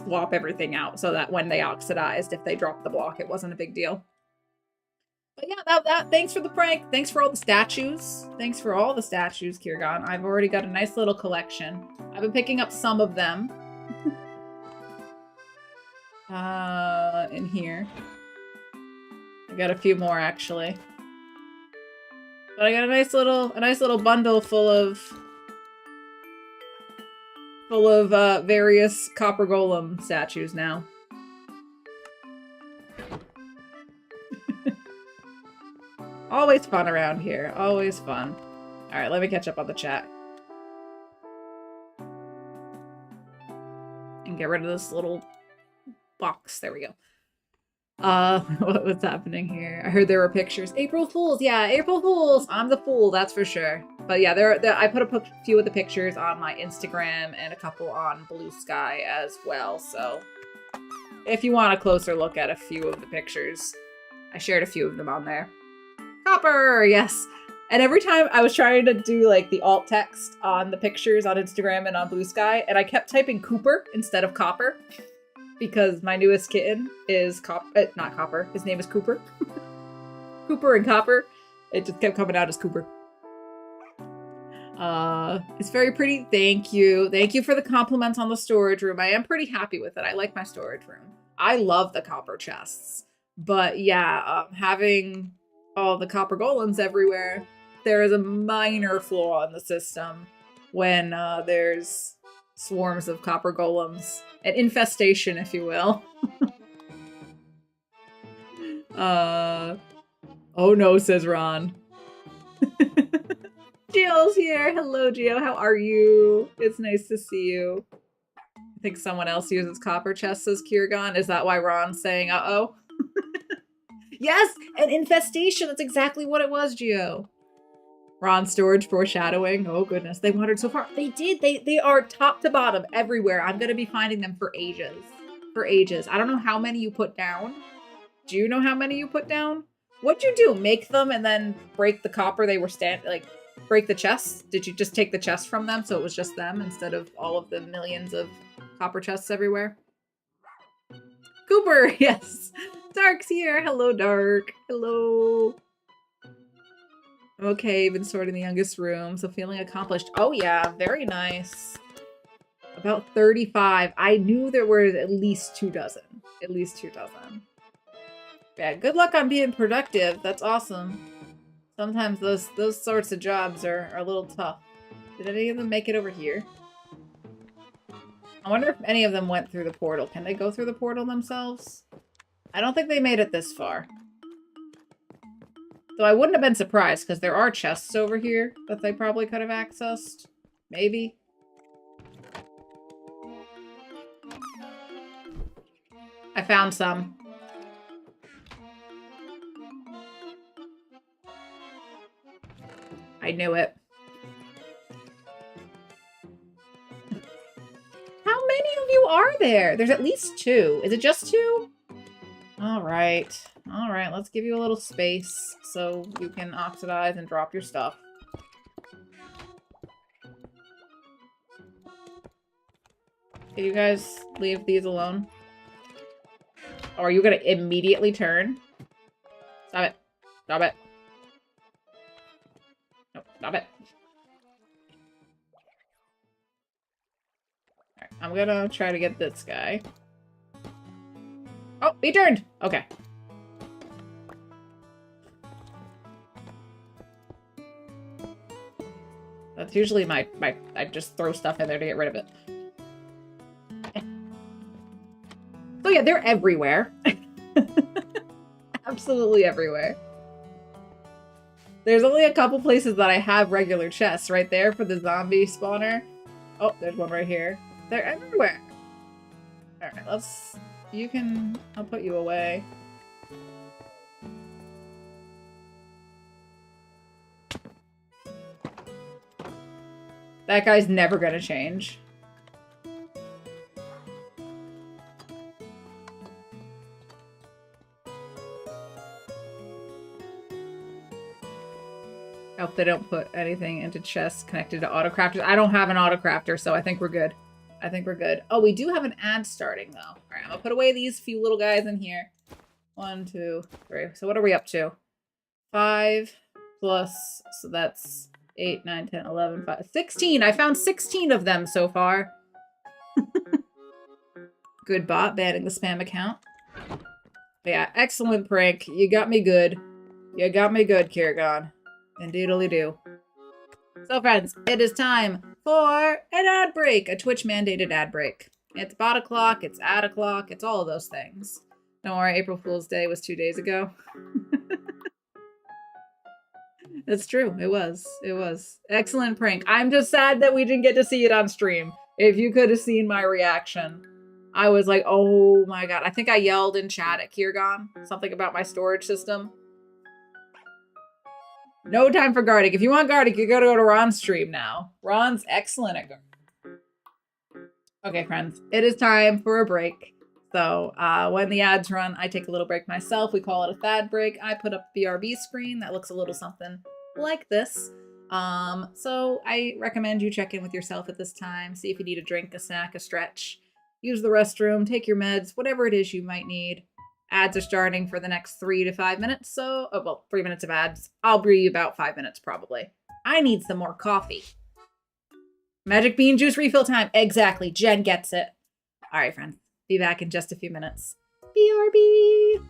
swap everything out so that when they oxidized, if they dropped the block, it wasn't a big deal. But yeah, thanks for the prank. Thanks for all the statues. Thanks for all the statues, Kirgon. I've already got a nice little collection. I've been picking up some of them. In here. I got a few more, actually. But I got a nice little bundle full of various copper golem statues now. Always fun around here. Always fun. All right, let me catch up on the chat. And get rid of this little box. There we go. What's happening here? I heard there were pictures. April Fools. Yeah, April Fools. I'm the fool, that's for sure. But yeah, I put a few of the pictures on my Instagram and a couple on Blue Sky as well. So if you want a closer look at a few of the pictures, I shared a few of them on there. Copper, yes. And every time I was trying to do like the alt text on the pictures on Instagram and on Blue Sky, and I kept typing Cooper instead of Copper. Because my newest kitten is not Copper. His name is Cooper. Cooper and Copper. It just kept coming out as Cooper. It's very pretty. Thank you. Thank you for the compliments on the storage room. I am pretty happy with it. I like my storage room. I love the copper chests. But yeah, having all the copper golems everywhere, there is a minor flaw in the system when there's swarms of copper golems. An infestation, if you will. Oh no, says Ron. Gio's here. Hello, Gio. How are you? It's nice to see you. I think someone else uses copper chests, says Kiergon. Is that why Ron's saying uh-oh? Yes, an infestation. That's exactly what it was, Gio. Ron storage foreshadowing. Oh goodness, they wandered so far. They did. They are top to bottom everywhere. I'm gonna be finding them for ages. For ages. I don't know how many you put down. Do you know how many you put down? What'd you do? Make them and then break the copper they were break the chests? Did you just take the chest from them so it was just them instead of all of the millions of copper chests everywhere? Cooper, yes. Dark's here. Hello, Dark. Hello. Okay, been sorting the youngest room, so feeling accomplished. Oh yeah, very nice. About 35. I knew there were at least 2 dozen. At least 2 dozen. Yeah, good luck on being productive. That's awesome. Sometimes those sorts of jobs are a little tough. Did any of them make it over here? I wonder if any of them went through the portal. Can they go through the portal themselves? I don't think they made it this far. So I wouldn't have been surprised, because there are chests over here that they probably could have accessed. Maybe. I found some. I knew it. How many of you are there? There's at least 2. Is it just 2? All right. All right, let's give you a little space so you can oxidize and drop your stuff. Can you guys leave these alone? Or are you gonna immediately turn? Stop it. Stop it. No, stop it. Alright, I'm gonna try to get this guy. Oh, he turned! Okay. That's usually my I just throw stuff in there to get rid of it. So yeah, they're everywhere. Absolutely everywhere. There's only a couple places that I have regular chests. Right there for the zombie spawner. Oh, there's one right here. They're everywhere. Alright, let's... You can... I'll put you away. That guy's never gonna change. I hope they don't put anything into chests connected to autocrafters. I don't have an autocrafter, so I think we're good. I think we're good. Oh, we do have an ad starting, though. All right, I'm gonna put away these few little guys in here. 1, 2, 3. So what are we up to? 5 plus, so that's 8, 9, 10, 11, 5, 16. I found 16 of them so far. Good bot, banning the spam account. But yeah, excellent prank. You got me good. You got me good, Kiergon. Indeedly-do. So, friends, it is time for an ad break. A Twitch-mandated ad break. It's bot o'clock, it's ad o'clock, it's all of those things. Don't worry, April Fool's Day was 2 days ago. It's true. It was. It was. Excellent prank. I'm just sad that we didn't get to see it on stream. If you could have seen my reaction, I was like, oh my god. I think I yelled in chat at Kirgon something about my storage system. No time for Gardic. If you want Gardic, you gotta go to Ron's stream now. Ron's excellent at Gardic. Okay, friends. It is time for a break. So when the ads run, I take a little break myself. We call it a Thad break. I put up the RB screen that looks a little something like this. So I recommend you check in with yourself at this time. See if you need a drink, a snack, a stretch. Use the restroom, take your meds, whatever it is you might need. Ads are starting for the next 3 to 5 minutes. So, 3 minutes of ads. I'll brew you about 5 minutes probably. I need some more coffee. Magic bean juice refill time. Exactly. Jen gets it. All right, friends. Be back in just a few minutes. BRB!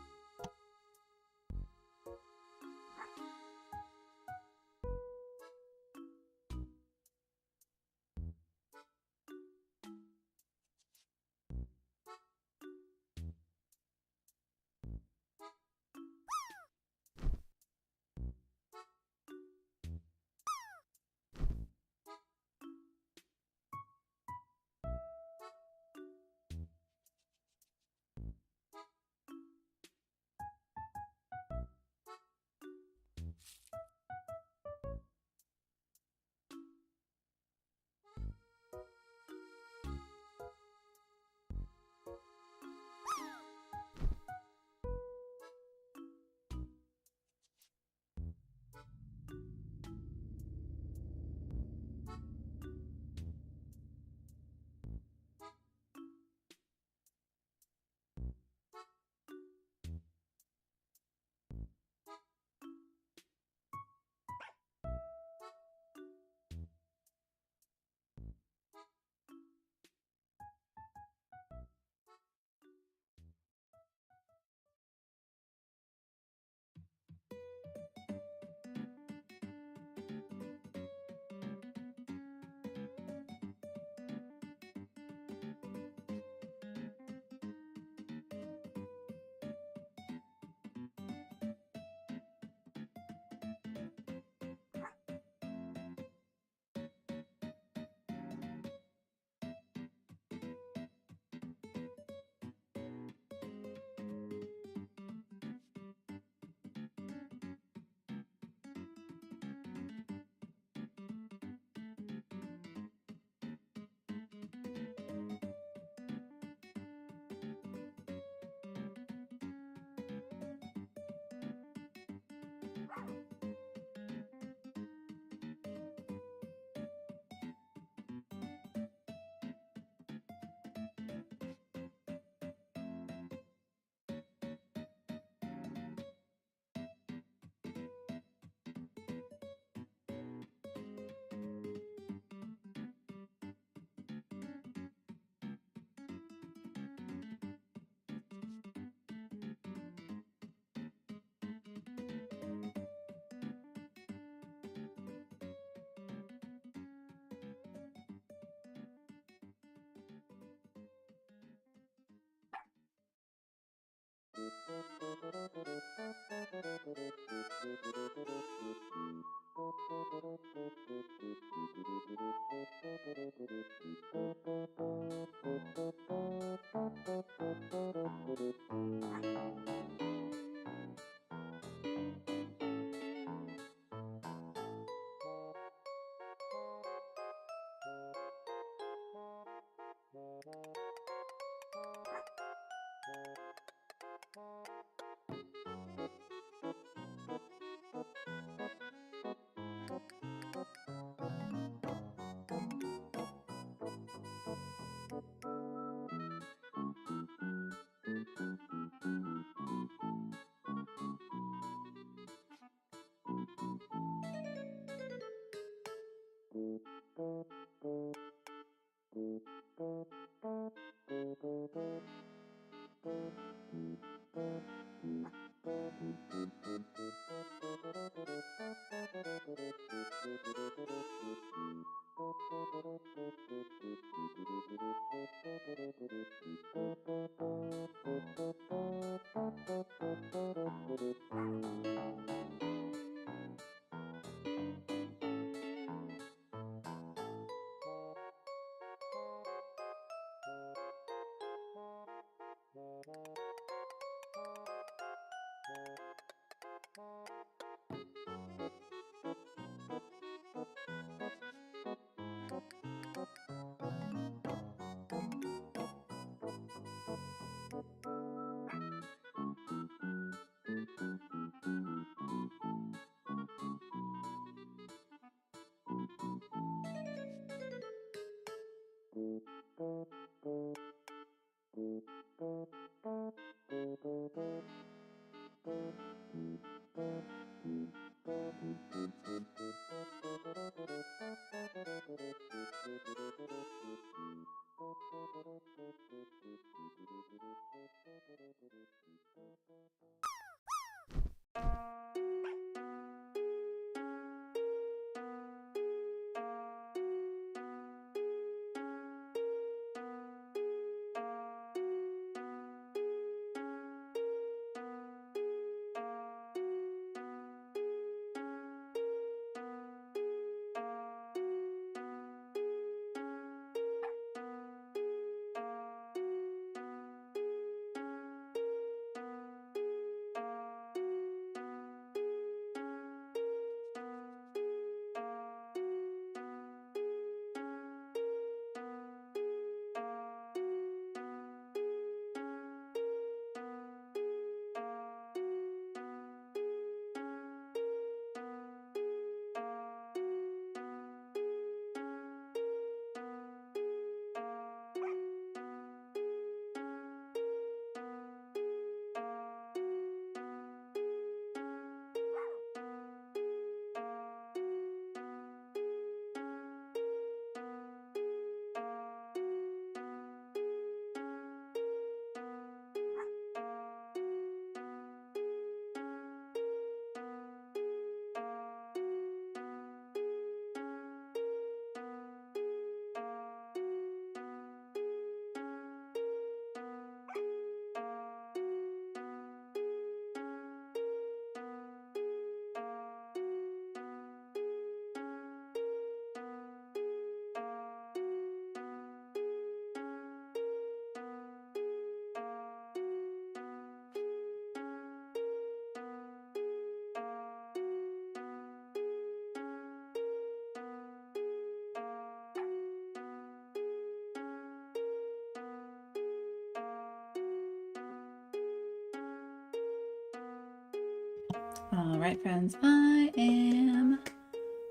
Alright, friends, I am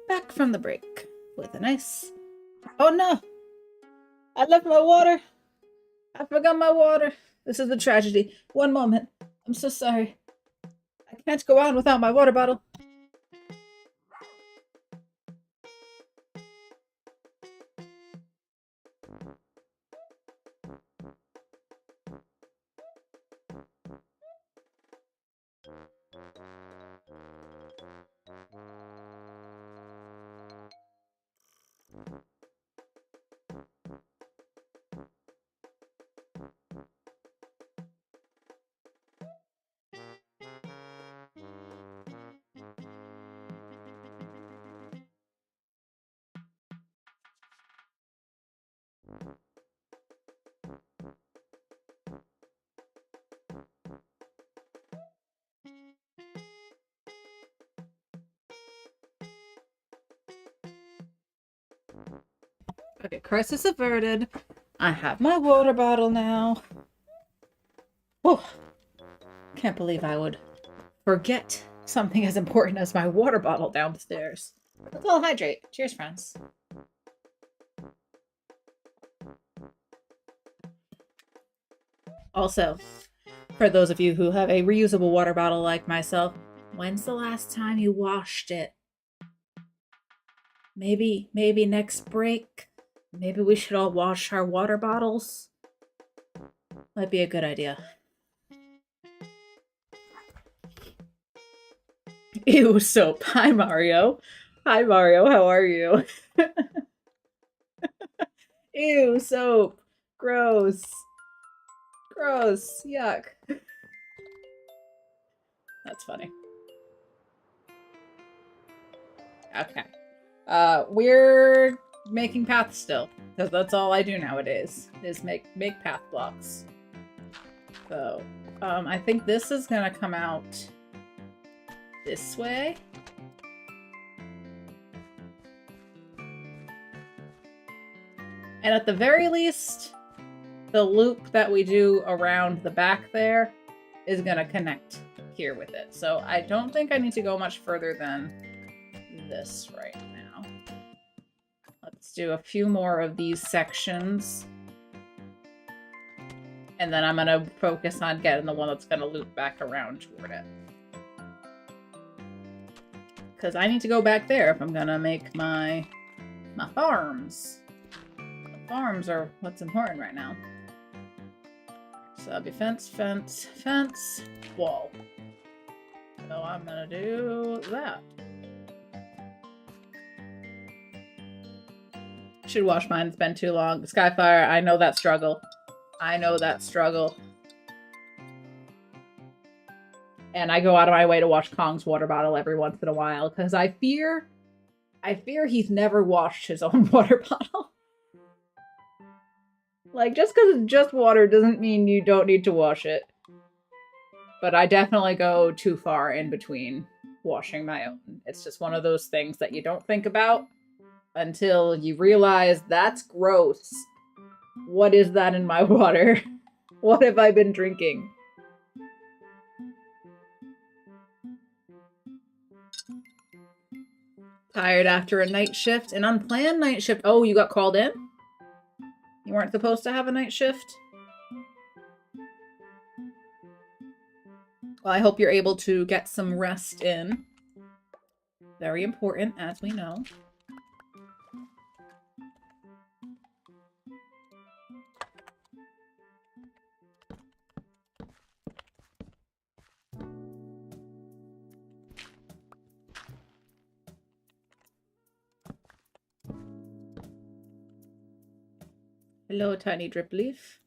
back from the break with a nice... Oh no! I left my water! I forgot my water! This is a tragedy. One moment. I'm so sorry. I can't go on without my water bottle. Okay, crisis averted. I have my water bottle now. Whew. Can't believe I would forget something as important as my water bottle downstairs. Let's all hydrate. Cheers, friends. Also, for those of you who have a reusable water bottle like myself, when's the last time you washed it? Maybe next break? Maybe we should all wash our water bottles? Might be a good idea. Ew, soap. Hi, Mario. Hi, Mario. How are you? Ew, soap. Gross. Gross. Yuck. That's funny. Okay. We're making paths still, because that's all I do nowadays, is make path blocks. So, I think this is gonna come out this way. And at the very least, the loop that we do around the back there is gonna connect here with it. So I don't think I need to go much further than this right now. Let's do a few more of these sections. And then I'm gonna focus on getting the one that's gonna loop back around toward it. Because I need to go back there if I'm gonna make my farms. The farms are what's important right now. So that'll be fence, fence, fence, wall. So I'm gonna do that. Should wash mine, it's been too long. Skyfire, I know that struggle. I know that struggle. And I go out of my way to wash Kong's water bottle every once in a while, because I fear he's never washed his own water bottle. Like, just because it's just water doesn't mean you don't need to wash it. But I definitely go too far in between washing my own. It's just one of those things that you don't think about until you realize that's gross. What is that in my water? What have I been drinking? Tired after a night shift, an unplanned night shift. Oh, you got called in? You weren't supposed to have a night shift? Well, I hope you're able to get some rest in. Very important, as we know. Hello, tiny drip leaf.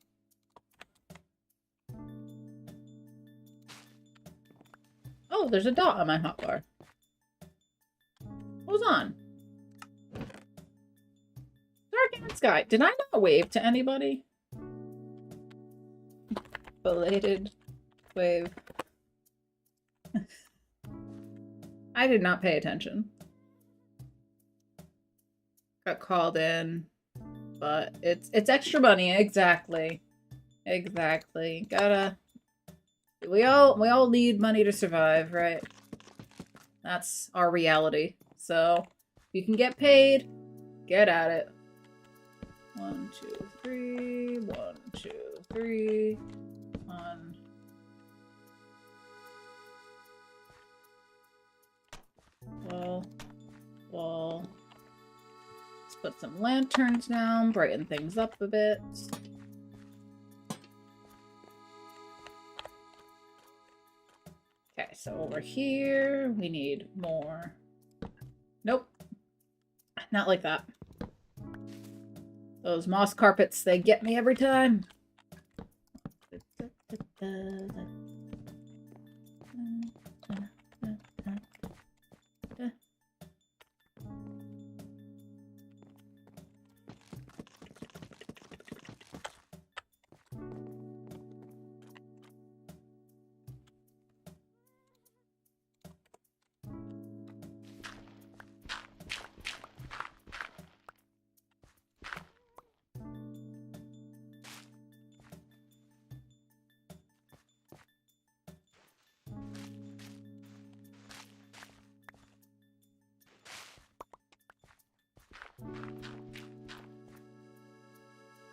Oh, there's a dot on my hotbar. What was on? Dark and sky. Did I not wave to anybody? Belated wave. I did not pay attention. Got called in. But it's extra money, exactly. Exactly. We all need money to survive, right? That's our reality. So, if you can get paid, get at it. 1, 2, 3. 1, 2, 3. 1. Wall. Let's put some lanterns down, brighten things up a bit. Okay, so over here, we need more. Nope. Not like that. Those moss carpets, they get me every time.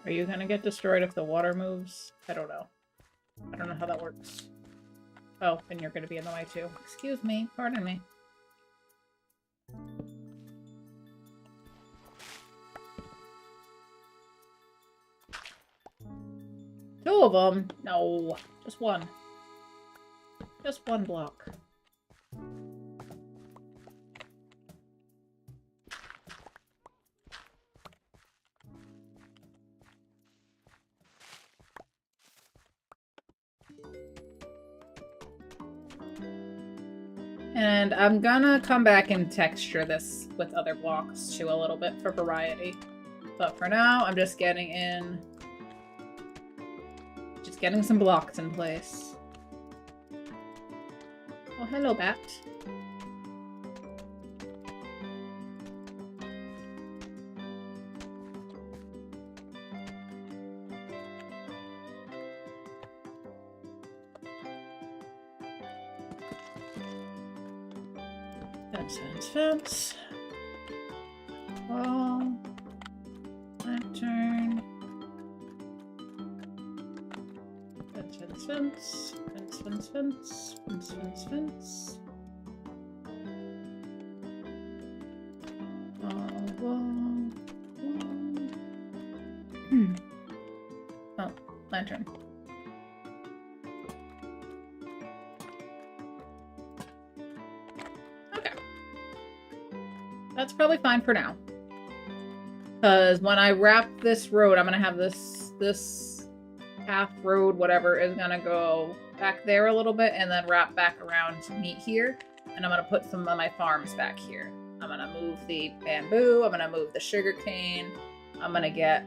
Are you gonna get destroyed if the water moves? I don't know. I don't know how that works. Oh, and you're gonna be in the way too. Excuse me. Pardon me. Two of them? No. Just one. Just one block. And I'm gonna come back and texture this with other blocks too a little bit for variety. But for now, I'm just getting some blocks in place. Oh, hello, bat. Fence. Wall. Lantern. Fence. Wall. Oh, lantern. That's probably fine for now. Because when I wrap this road, I'm going to have this half road, whatever, is going to go back there a little bit and then wrap back around to meet here. And I'm going to put some of my farms back here. I'm going to move the bamboo. I'm going to move the sugarcane. I'm going to get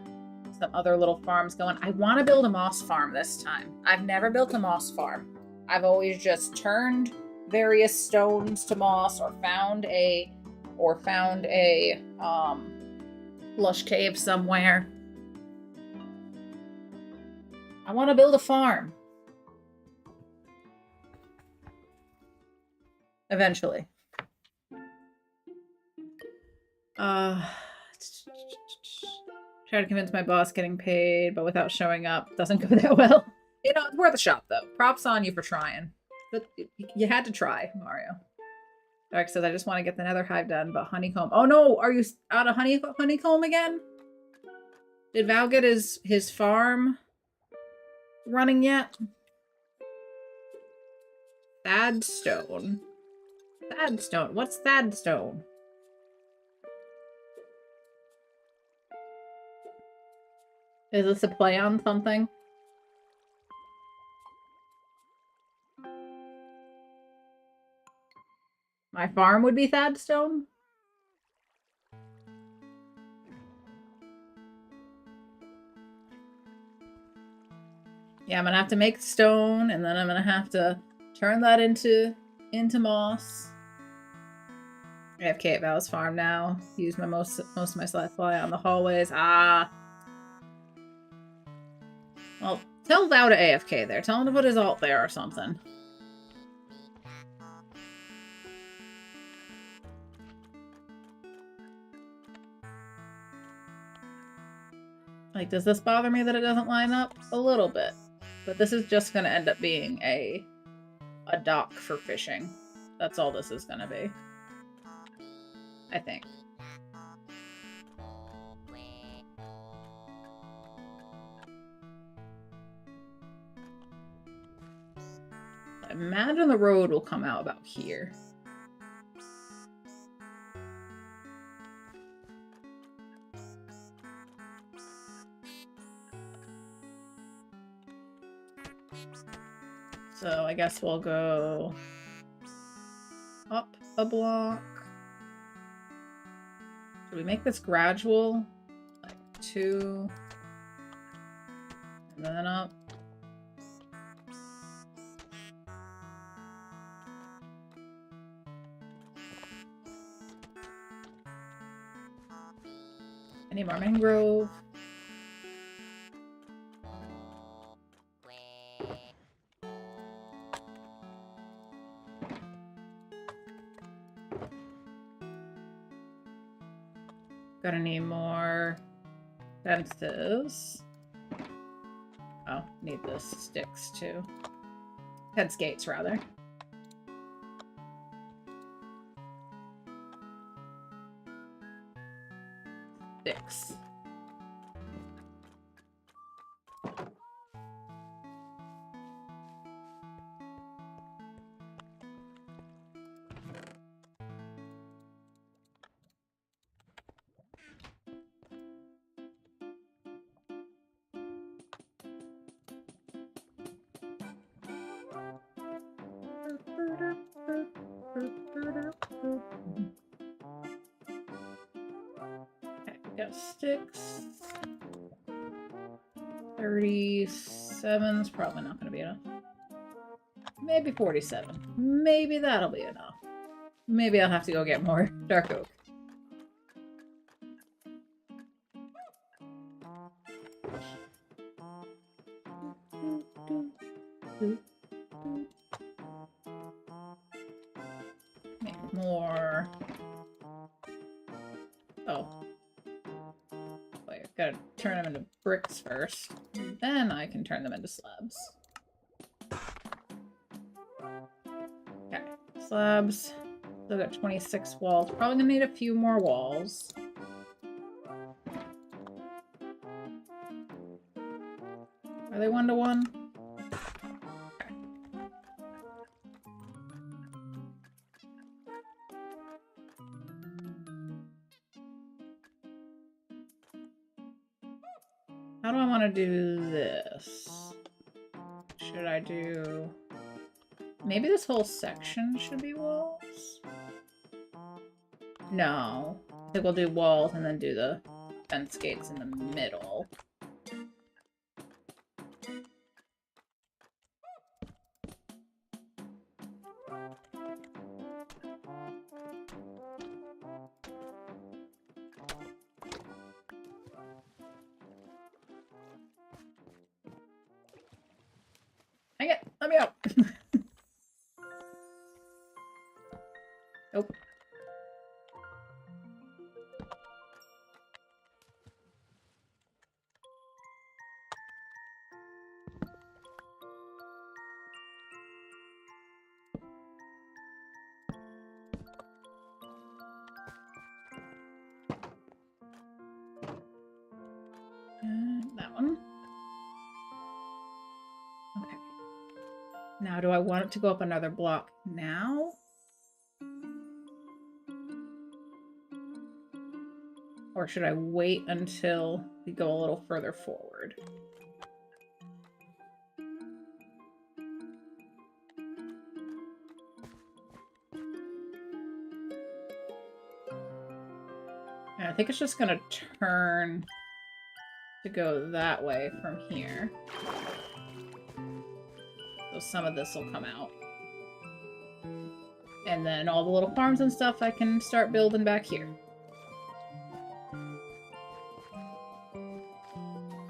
some other little farms going. I want to build a moss farm this time. I've never built a moss farm. I've always just turned various stones to moss or found a lush cave somewhere. I want to build a farm. Eventually. Try to convince my boss getting paid, but without showing up. Doesn't go that well. You know, it's worth a shot, though. Props on you for trying. But you had to try, Mario. Dark says, I just want to get the nether hive done, but honeycomb. Oh no, are you out of honeycomb again? Did Val get his farm running yet? Thadstone. Thadstone. What's Thadstone? Is this a play on something? My farm would be Thadstone? Yeah, I'm gonna have to make stone, and then I'm gonna have to turn that into moss. AFK at Val's farm now. Use my most of my slot fly on the hallways. Ah. Well, tell Val to AFK there. Tell him to put his alt there or something. Like, does this bother me that it doesn't line up? A little bit. But this is just going to end up being a dock for fishing. That's all this is going to be. I think. I imagine the road will come out about here. So I guess we'll go up a block. Should we make this gradual? Like 2. And then up. Any more mangrove? Gonna need more fences. Oh, need the sticks too. Fence gates, rather. Sticks. Okay, got sticks. 37's probably not going to be enough. Maybe 47. Maybe that'll be enough. Maybe I'll have to go get more dark oak. Make more. Oh. Wait, I've got to turn them into bricks first. Then I can turn them into slabs. Okay, slabs. Still got 26 walls. Probably gonna need a few more walls. Are they 1-to-1? Okay. How do I want to do this? Should I do... Maybe this whole section should be walls? No. I think we'll do walls and then do the fence gates in the middle. Hang it! Let me out! Nope. That one. Okay. Now, do I want it to go up another block now? Or should I wait until we go a little further forward? And I think it's just gonna turn to go that way from here. So some of this will come out. And then all the little farms and stuff I can start building back here.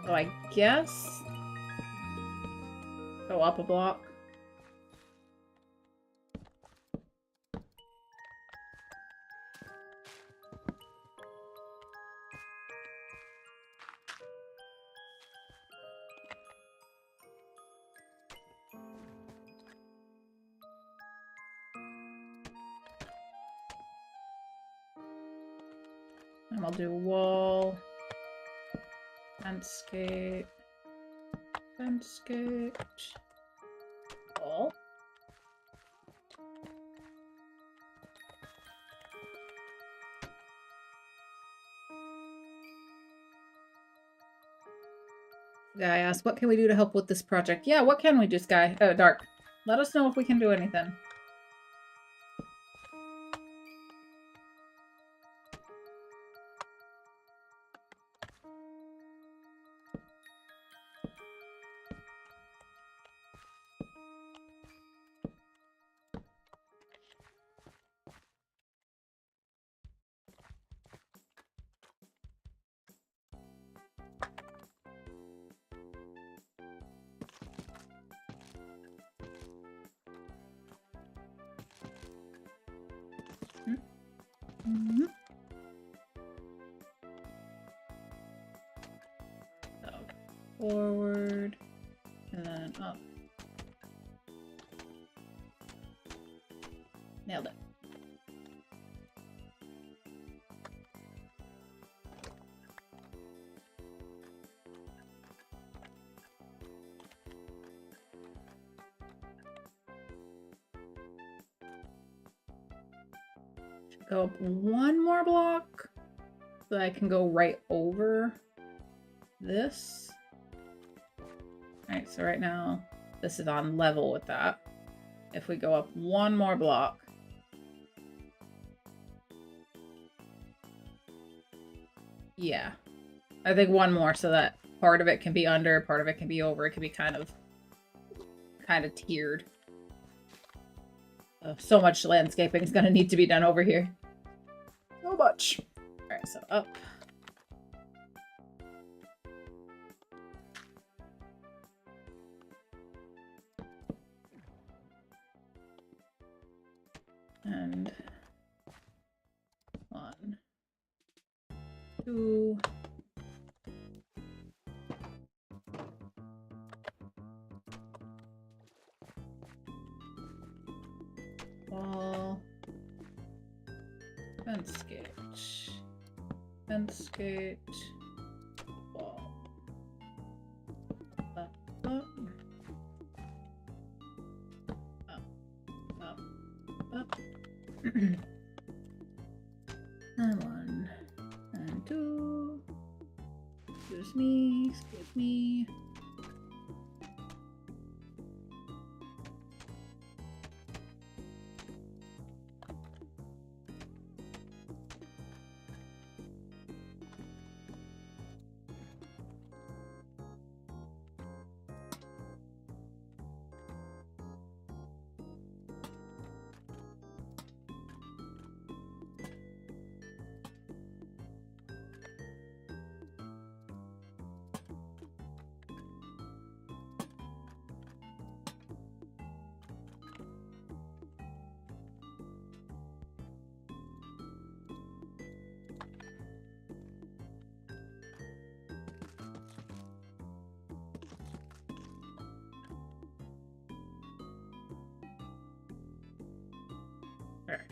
So I guess go up a block. And we'll do wall, landscape, landscape, wall. Guy asked, what can we do to help with this project? Yeah, what can we do, Sky? Oh, Dark. Let us know if we can do anything. Mm-hmm. So, forward, and then up. Nailed it. Go up one more block so I can go right over this. Alright, so right now this is on level with that. If we go up one more block, yeah, I think one more so that part of it can be under, part of it can be over. It can be kind of tiered. So much landscaping is going to need to be done over here. So much. Alright, so up. And 1, 2. Wall. Fence gate. Fence gate. Wall. Up, up. Up, up, up. And 1, and 2. Excuse me, excuse me.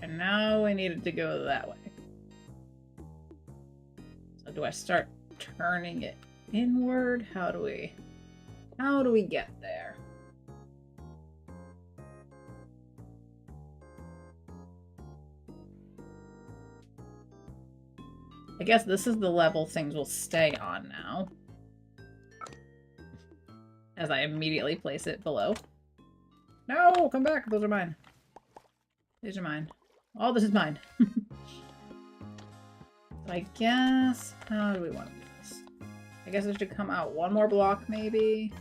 And now we need it to go that way. So do I start turning it inward? How do we get there? I guess this is the level things will stay on now. As I immediately place it below. No, come back. Those are mine. These are mine. All this is mine. So I guess, how do we want to do this? I guess I should come out one more block maybe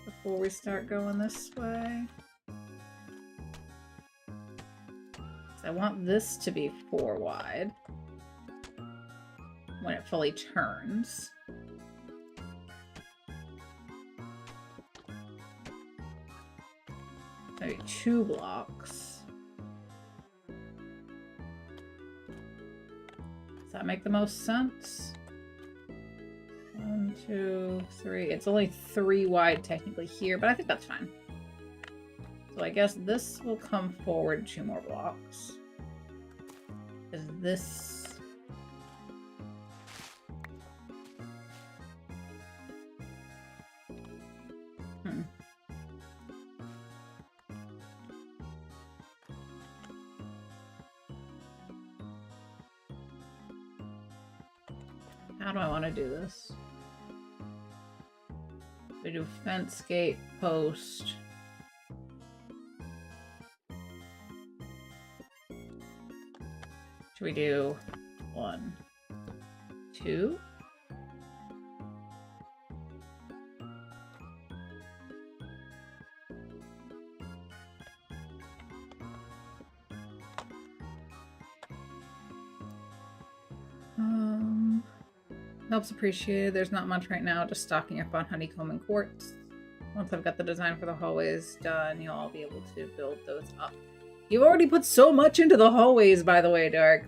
before we start going this way. So I want this to be 4 wide when it fully turns. Maybe 2 blocks. Does that make the most sense? 1, 2, 3. It's only 3 wide technically here, but I think that's fine. So I guess this will come forward 2 more blocks. Is this How do I want to do this? We do fence, gate, post. Should we do 1, 2? Helps appreciated. There's not much right now, just stocking up on honeycomb and quartz. Once I've got the design for the hallways done, you'll all be able to build those up. You've already put so much into the hallways, by the way, Dark.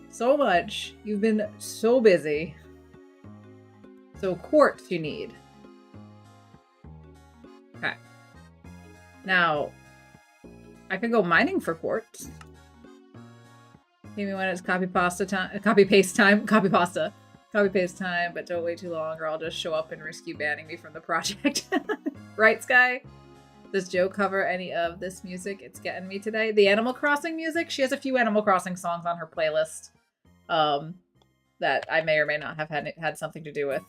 So much. You've been so busy. So quartz you need. Okay. Now, I could go mining for quartz. Maybe when it's copy paste time, but don't wait too long or I'll just show up and risk you banning me from the project. Right, Sky? Does Joe cover any of this music? It's getting me today. The Animal Crossing music? She has a few Animal Crossing songs on her playlist that I may or may not have had something to do with.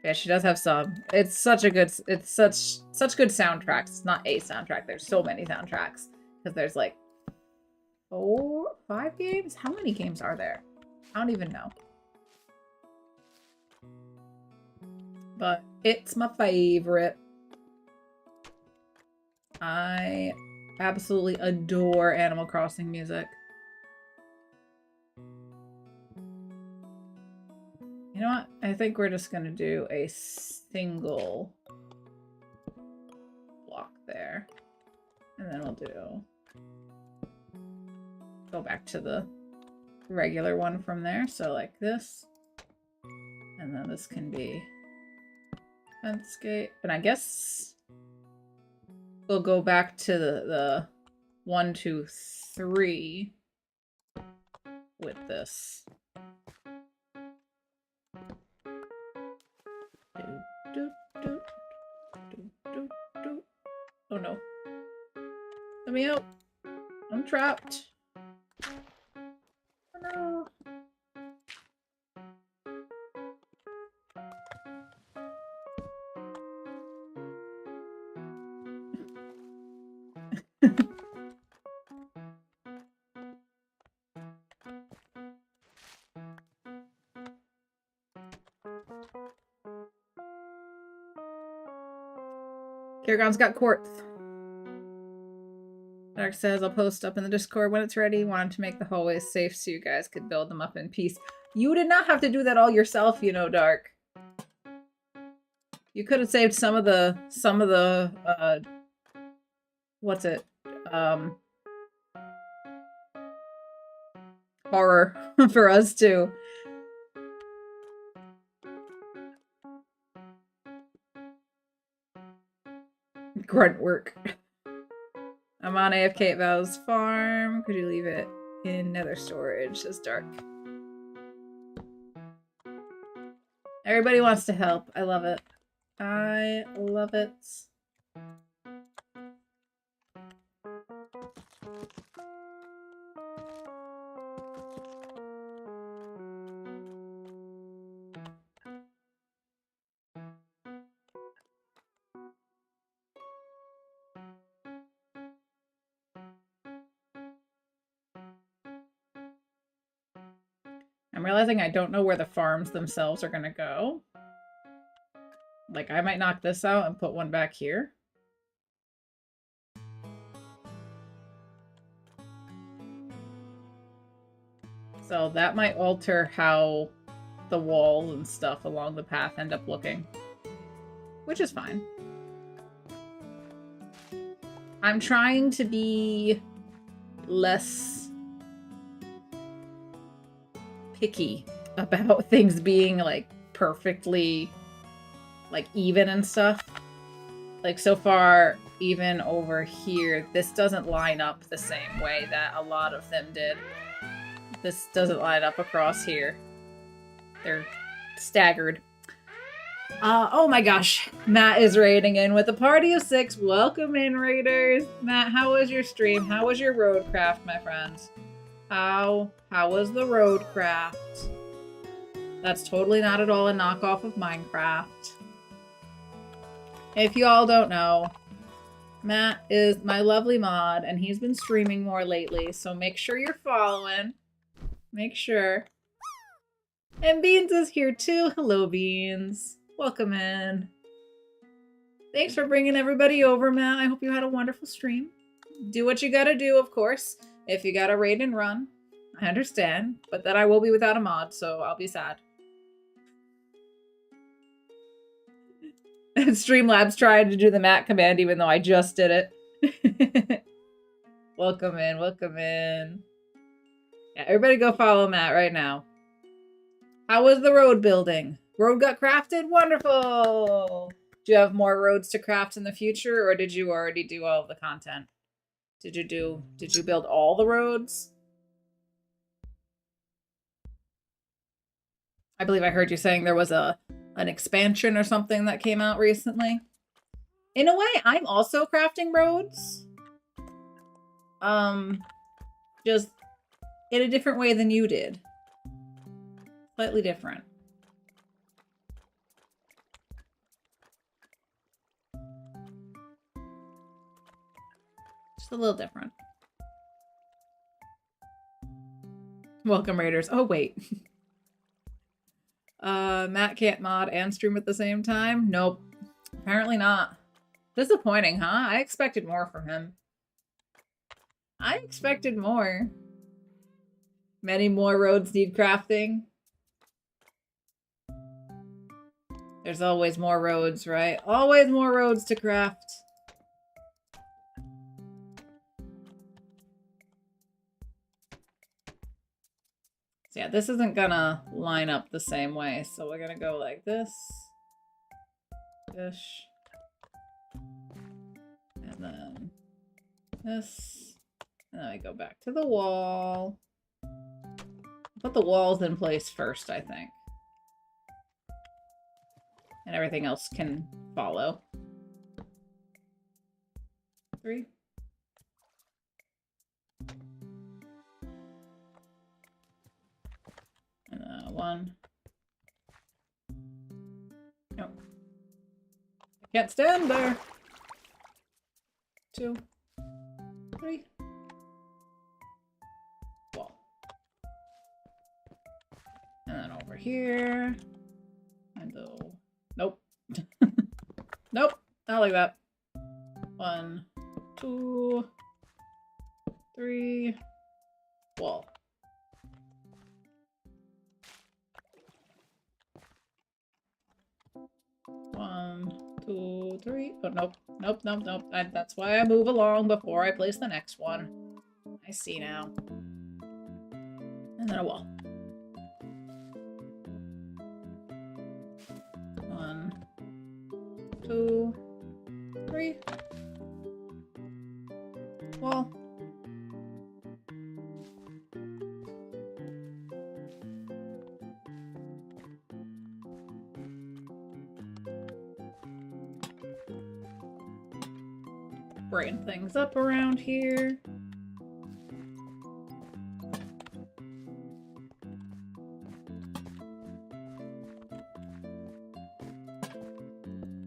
Yeah, she does have some. It's such good soundtracks. It's not a soundtrack. There's so many soundtracks because there's like 5 games. How many games are there? I don't even know. But it's my favorite. I absolutely adore Animal Crossing music. You know what? I think we're just gonna do a single block there. And then we'll go back to the regular one from there. So like this. And then this can be fence gate. And I guess we'll go back to the 1, 2, 3 with this. Oh no. Let me out. I'm trapped. Oh no. Kiragon's got quartz. Dark says, I'll post up in the Discord when it's ready. Wanted to make the hallways safe so you guys could build them up in peace. You did not have to do that all yourself, you know, Dark. You could have saved some of the what's it? Horror for us too. Grunt work. I'm on AFK at Val's farm. Could you leave it in nether storage? Says Dark. Everybody wants to help. I love it. I love it. I'm realizing I don't know where the farms themselves are gonna go. Like, I might knock this out and put one back here. So that might alter how the walls and stuff along the path end up looking. Which is fine. I'm trying to be less picky about things being like perfectly like even and stuff. Like so far, even over here, this doesn't line up the same way that a lot of them did. This doesn't line up across here. They're staggered. Oh my gosh. Matt is raiding in with a party of 6. Welcome in, raiders. Matt, how was your stream? How was your roadcraft, my friends? How was the roadcraft? That's totally not at all a knockoff of Minecraft. If you all don't know, Matt is my lovely mod, and he's been streaming more lately, so make sure you're following. Make sure. And Beans is here too. Hello, Beans. Welcome in. Thanks for bringing everybody over, Matt. I hope you had a wonderful stream. Do what you gotta do, of course. If you gotta raid and run, I understand. But then I will be without a mod, so I'll be sad. Streamlabs tried to do the Matt command even though I just did it. Welcome in, welcome in. Yeah, everybody go follow Matt right now. How was the road building? Road got crafted? Wonderful! Do you have more roads to craft in the future, or did you already do all of the content? Did you build all the roads? I believe I heard you saying there was an expansion or something that came out recently. In a way, I'm also crafting roads. Just in a different way than you did. Slightly different. Just a little different. Welcome, Raiders. Oh, wait. Matt can't mod and stream at the same time? Nope. Apparently not. Disappointing, huh? I expected more from him. I expected more. Many more roads need crafting. There's always more roads, right? Always more roads to craft. So yeah, this isn't gonna line up the same way. So we're gonna go like this. Fish. And then this. And then I go back to the wall. Put the walls in place first, I think. And everything else can follow. 3. And 1. Nope. I can't stand there. 2. 3. Wall. And then over here. And the... Nope. Nope. Not like that. 1, 2, 3. Wall. One, 2, 3. Oh, nope. Nope, nope, nope. That's why I move along before I place the next one. I see now. And then a wall. 1, 2, 3. Wall. Bring things up around here.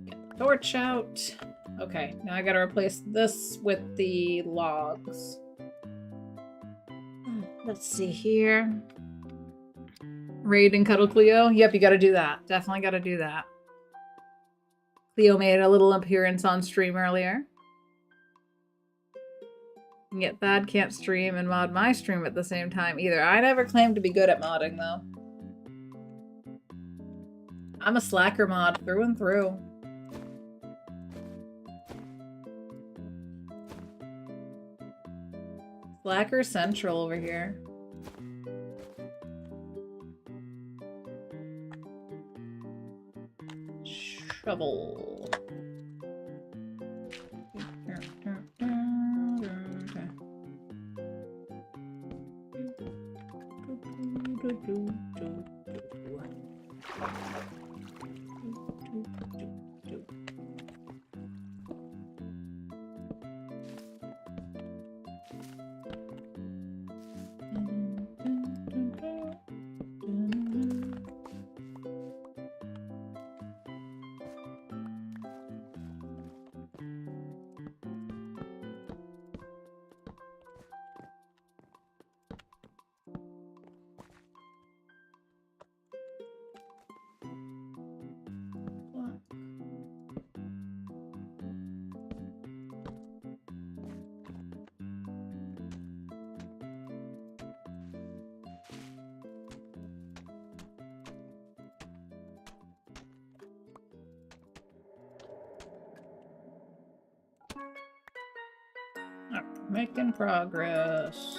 Get the torch out. Okay, now I gotta replace this with the logs. Let's see here. Raid and cuddle Cleo. Yep, you gotta do that. Definitely gotta do that. Cleo made a little appearance on stream earlier. Yet Thad can't stream and mod my stream at the same time either. I never claimed to be good at modding, though. I'm a slacker mod through and through. Slacker Central over here. Shovel. Making progress.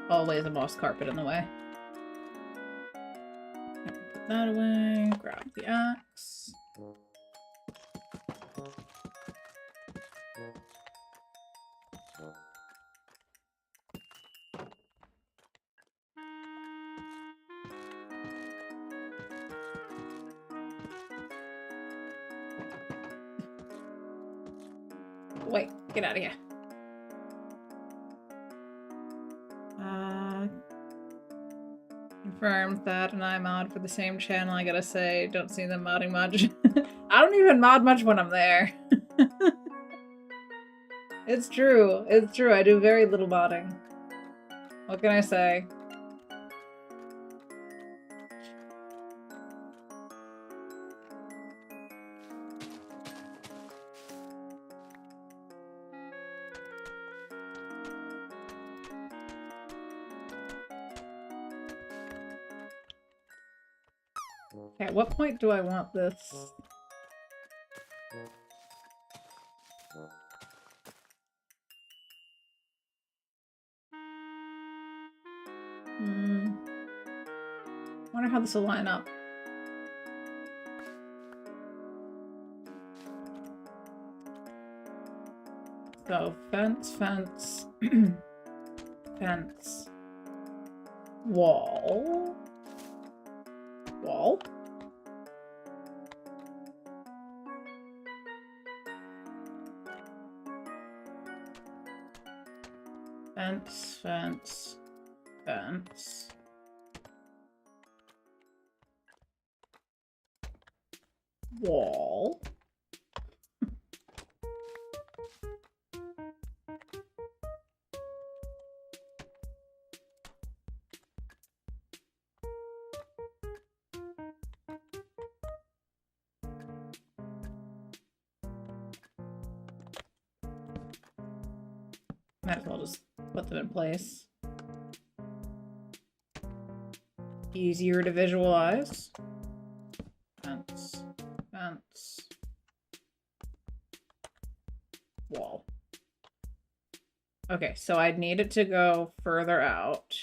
Always a moss carpet in the way. Put that away. Grab the axe. Wait, get out of here. Confirmed that and I mod for the same channel. I gotta say, don't see them modding much. I don't even mod much when I'm there. It's true. It's true. I do very little modding. What can I say? Okay, at what point do I want this? Wonder how this will line up. So, fence, fence, fence, wall, wall. Fence, fence, fence. Wall. Might as well just put them in place. Easier to visualize. Fence, fence, wall. Okay, so I'd need it to go further out.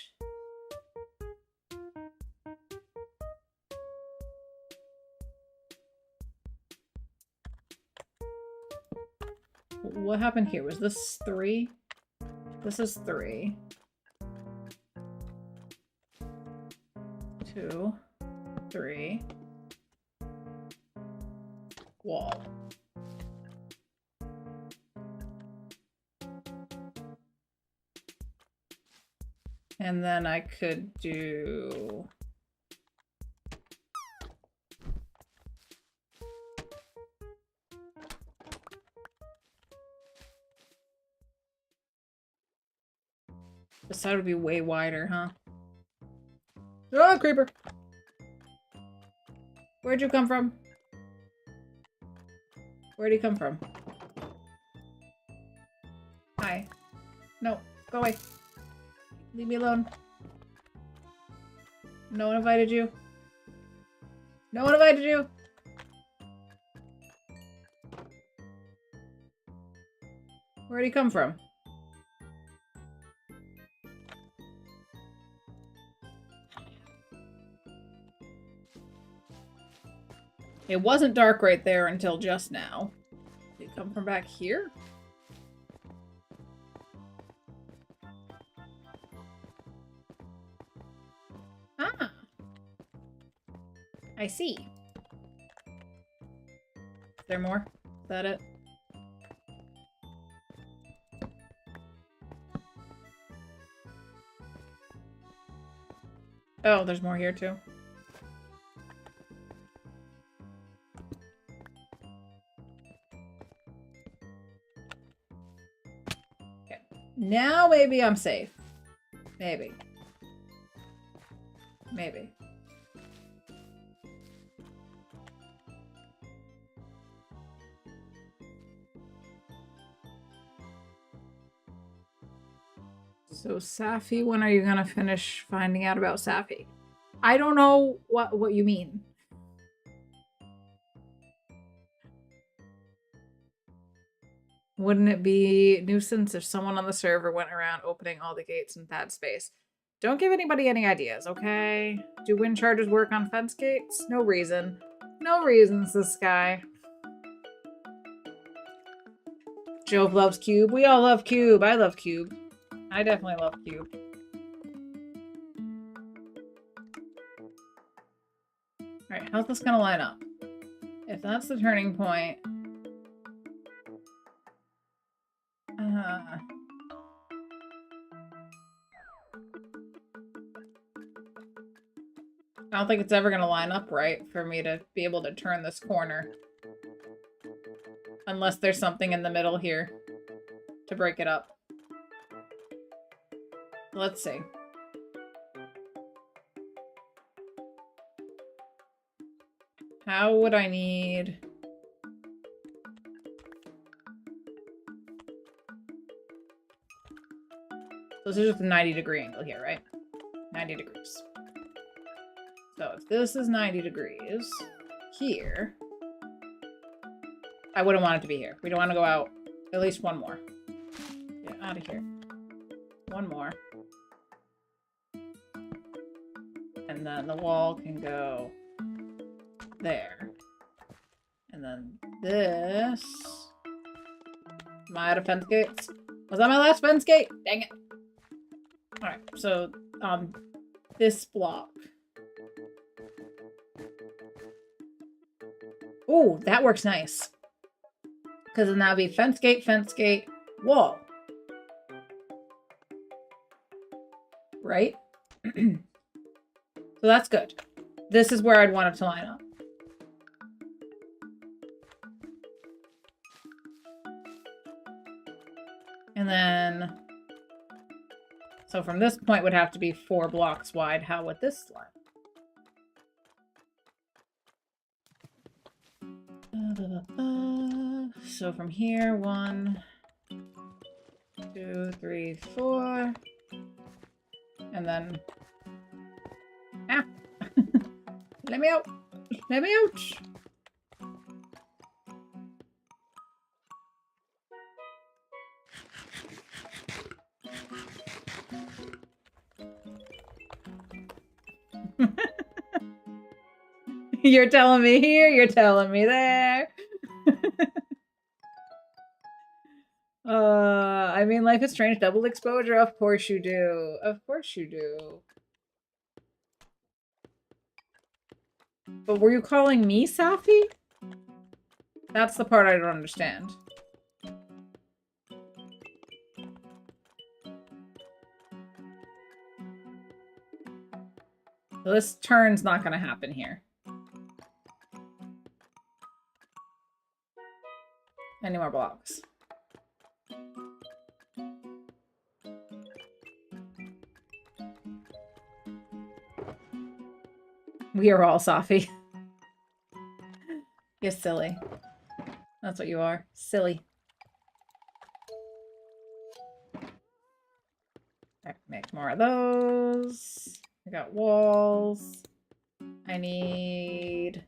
What happened here? Was this 3? This is 3. 2, 3. Wall. And then I could do... This side would be way wider, huh? Oh, creeper! Where'd you come from? Where'd he come from? Hi. No, go away. Leave me alone. No one invited you. No one invited you! Where'd he come from? It wasn't dark right there until just now. Did it come from back here? Ah. I see. Is there more? Is that it? Oh, there's more here too. Now maybe I'm safe. Maybe. Maybe. So Safi, when are you gonna finish finding out about Safi? I don't know what you mean. Wouldn't it be nuisance if someone on the server went around opening all the gates in that space? Don't give anybody any ideas, okay? Do wind charges work on fence gates? No reason. No reasons, this guy. Jove loves Cube. We all love Cube. I love Cube. I definitely love Cube. Alright, how's this gonna line up? If that's the turning point... I don't think it's ever gonna line up right for me to be able to turn this corner. Unless there's something in the middle here to break it up. Let's see. How would I need... This is just a 90-degree angle here, right? 90 degrees. So if this is 90 degrees here, I wouldn't want it to be here. We don't want to go out at least one more. Get out of here. One more. And then the wall can go there. And then this... Am I out of fence gates? Was that my last fence gate? Dang it. Alright, so, this block. Ooh, that works nice. Because then that'll be fence gate, wall. Right? So that's good. This is where I'd want it to line up. And then... So from this point would have to be 4 blocks wide. How would this line? So from here, 1, 2, 3, 4. And then... Ah! Let me out! Let me out! You're telling me here, you're telling me there. I mean, Life is Strange double exposure? Of course you do. Of course you do. But were you calling me Safi? That's the part I don't understand. So this turn's not gonna happen here. Any more blocks? We are all Safi. You're silly. That's what you are. Silly. Alright, make more of those. I got walls. I need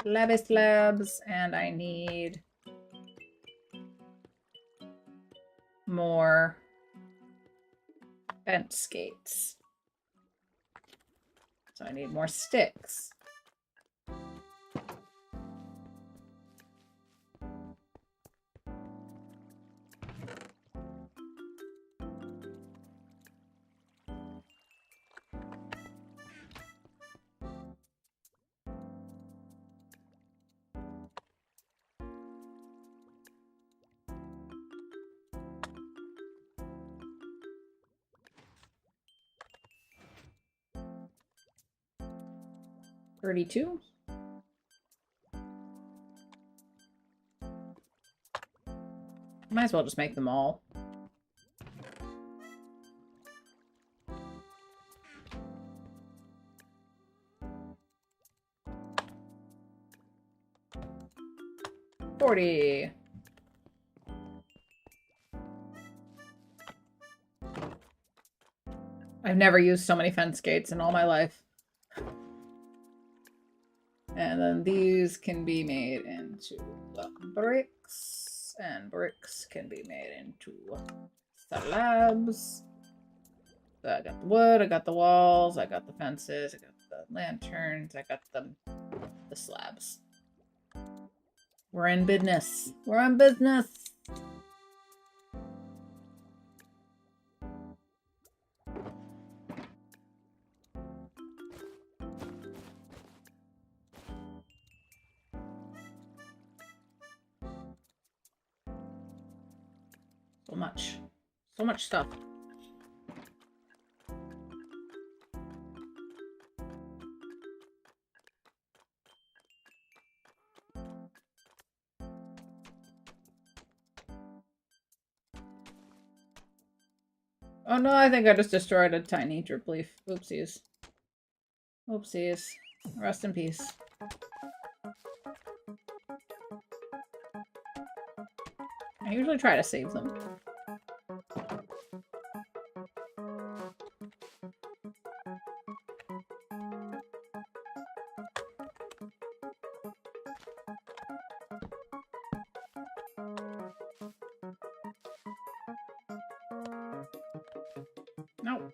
labby slabs, and I need more fence gates. So I need more sticks. $32. Might as well just make them all. $40. I've never used so many fence gates in all my life. And then these can be made into bricks, and bricks can be made into slabs. So I got the wood, I got the walls, I got the fences, I got the lanterns, I got the slabs. We're in business. We're on business. So much stuff. Oh no, I think I just destroyed a tiny drip leaf. Oopsies. Oopsies. Rest in peace. I usually try to save them. Nope.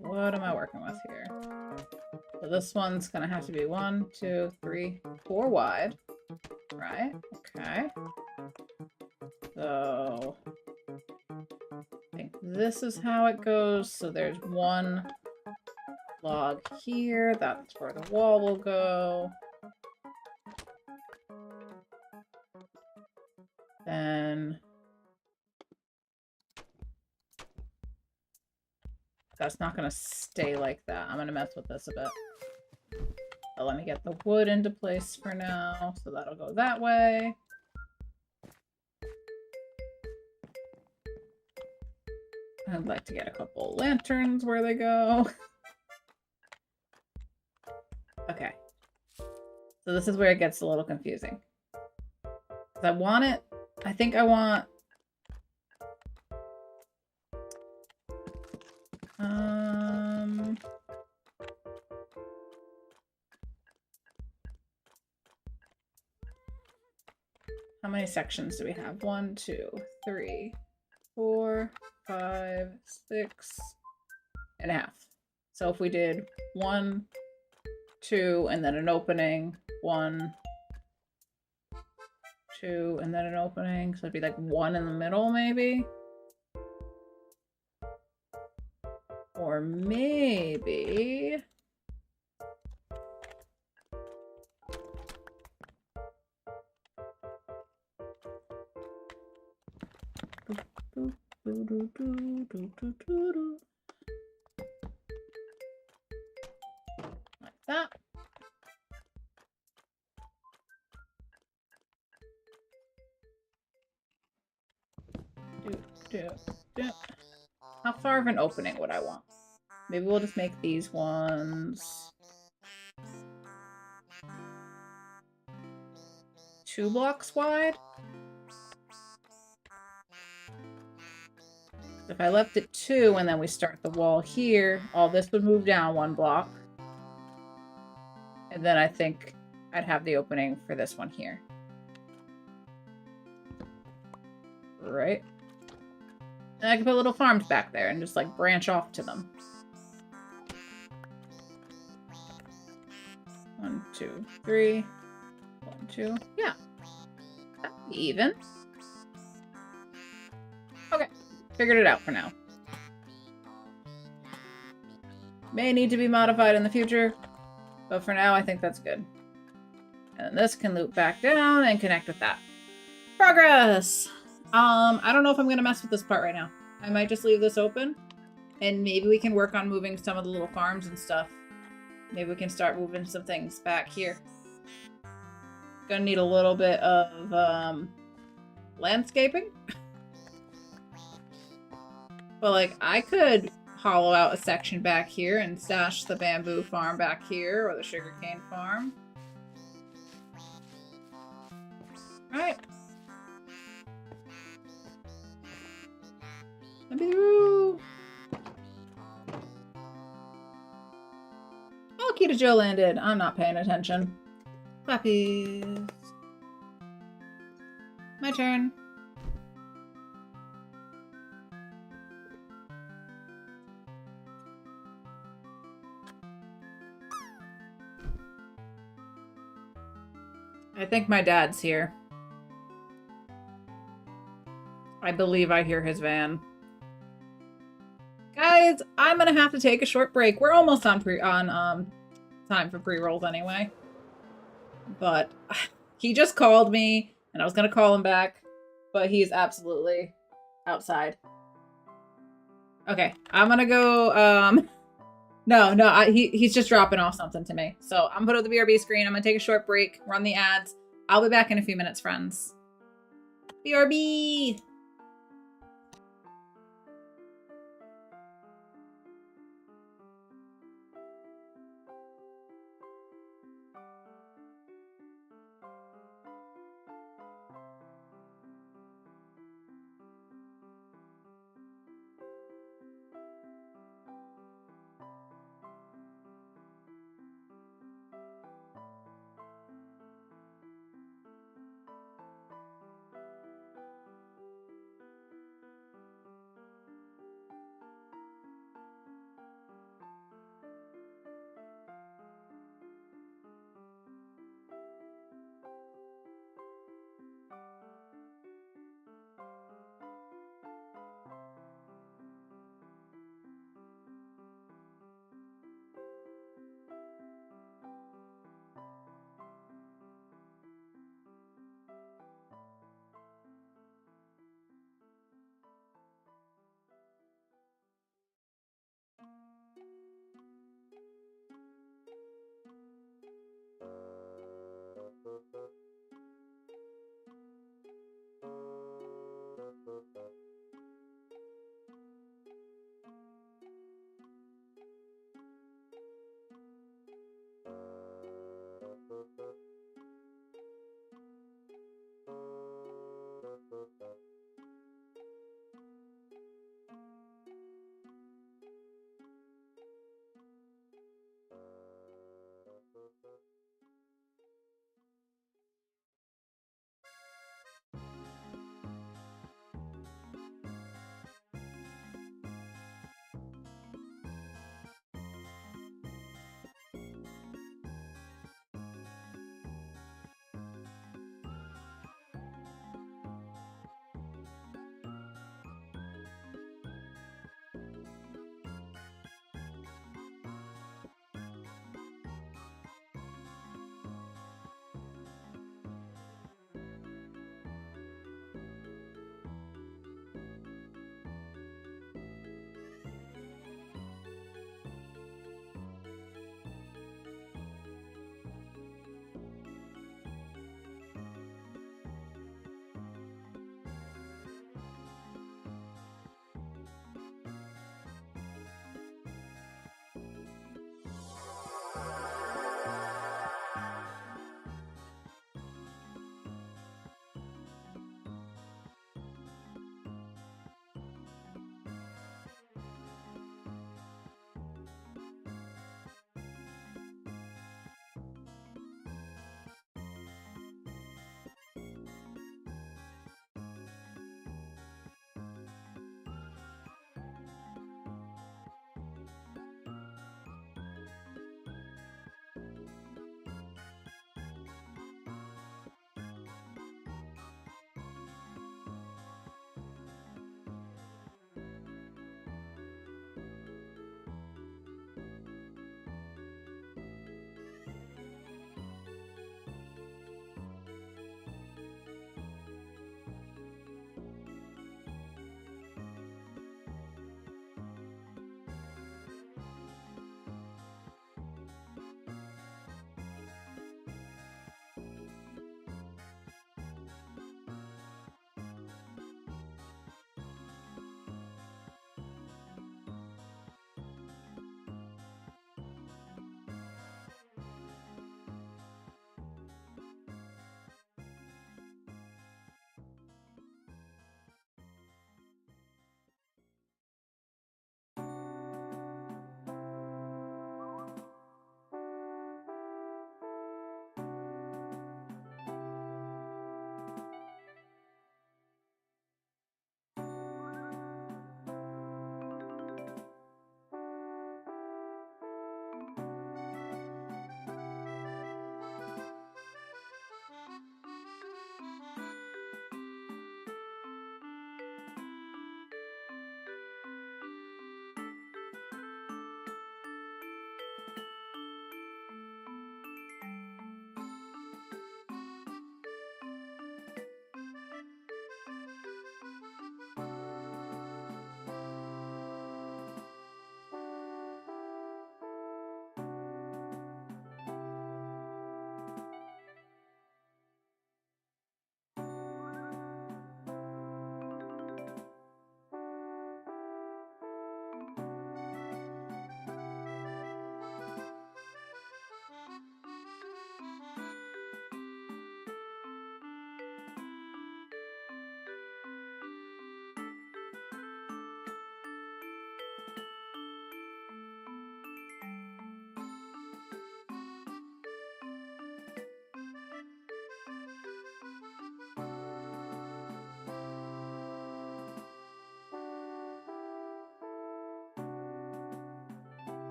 What am I working with here? So this one's gonna have to be 1, 2, 3, 4 wide. Right? Okay. So I think this is how it goes. So there's one log here. That's where the wall will go. Then that's not gonna stay like that. I'm gonna mess with this a bit. But let me get the wood into place for now. So that'll go that way. I'd like to get a couple lanterns where they go. Okay. So this is where it gets a little confusing. Because I want it, I think I want... How many sections do we have? 1, 2, 3, 4, 5, 6 and a half. So if we did 1, 2, and then an opening, 1, 2, and then an opening, so it'd be like 1 in the middle, maybe? Or maybe... Like that. How far of an opening would I want? Maybe we'll just make these ones 2 blocks wide. If I left it 2 and then we start the wall here, all this would move down 1 block. And then I think I'd have the opening for this one here. Right? And I can put little farms back there and just like branch off to them. 1, 2, 3. 1, 2. Yeah. That'd be even. Okay. Figured it out for now. May need to be modified in the future, but for now I think that's good. And this can loop back down and connect with that. Progress! I don't know if I'm gonna mess with this part right now. I might just leave this open. And maybe we can work on moving some of the little farms and stuff. Maybe we can start moving some things back here. Gonna need a little bit of landscaping. But like, I could hollow out a section back here and stash the bamboo farm back here, or the sugarcane farm. Alright. Let me through. Oh, Kita Joe landed. I'm not paying attention. Flappies. My turn. I think my dad's here. I believe I hear his van. Guys, I'm gonna have to take a short break. We're almost on time for pre-rolls anyway. But he just called me, and I was gonna call him back, but he's absolutely outside. Okay, I'm gonna go, he's just dropping off something to me. So I'm gonna put up the BRB screen. I'm gonna take a short break, run the ads. I'll be back in a few minutes, friends. BRB!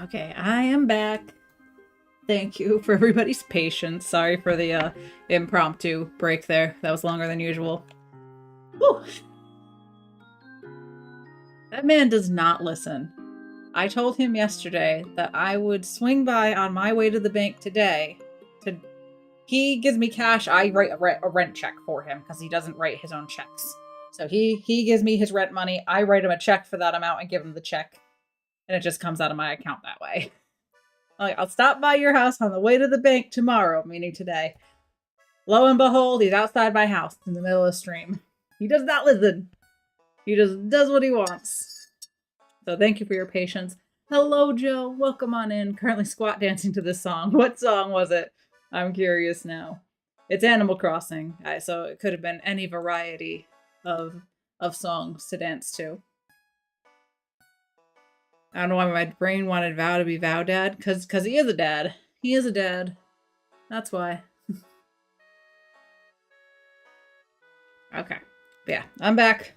Okay, I am back. Thank you for everybody's patience. Sorry for the impromptu break there. That was longer than usual. Whew. That man does not listen. I told him yesterday that I would swing by on my way to the bank today. He gives me cash. I write a rent check for him because he doesn't write his own checks. So he gives me his rent money. I write him a check for that amount and give him the check. And it just comes out of my account that way. Like, I'll stop by your house on the way to the bank tomorrow, meaning today. Lo and behold, he's outside my house in the middle of the stream. He does not listen. He just does what he wants. So thank you for your patience. Hello, Joe. Welcome on in. Currently squat dancing to this song. What song was it? I'm curious now. It's Animal Crossing, so it could have been any variety of songs to dance to. I don't know why my brain wanted Vow to be Vow Dad, because he is a dad. He is a dad. That's why. Okay. Yeah, I'm back.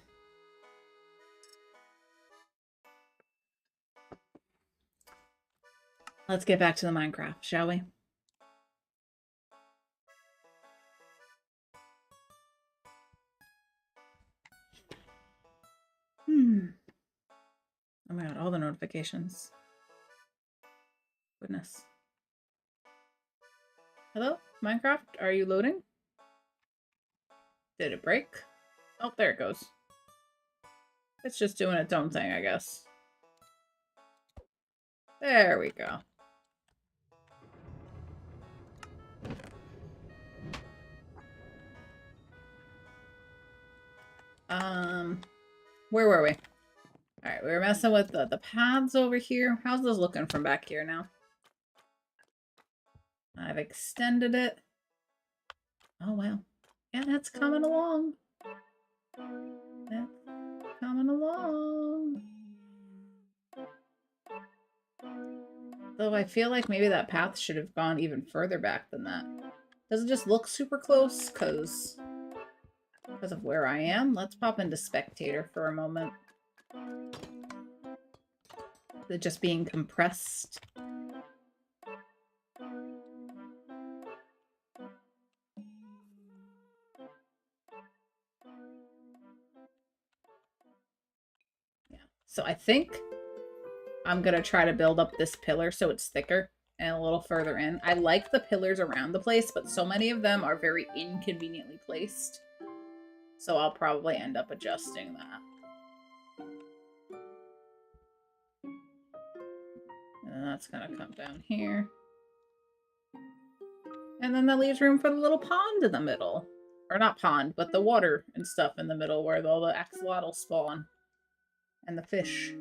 Let's get back to the Minecraft, shall we? Oh my god, all the notifications. Goodness. Hello? Minecraft? Are you loading? Did it break? Oh, there it goes. It's just doing its own thing, I guess. There we go. Where were we? Alright, we were messing with the paths over here. How's this looking from back here now? I've extended it. Oh, wow. Yeah, that's coming along. That's coming along. Though I feel like maybe that path should have gone even further back than that. Does it just look super close? Because of where I am? Let's pop into spectator for a moment. Is it just being compressed? Yeah. So I think I'm going to try to build up this pillar so it's thicker and a little further in. I like the pillars around the place, but so many of them are very inconveniently placed. So I'll probably end up adjusting that. And that's gonna come down here. And then that leaves room for the little pond in the middle. Or not pond, but the water and stuff in the middle where all the axolotl spawn. And the fish.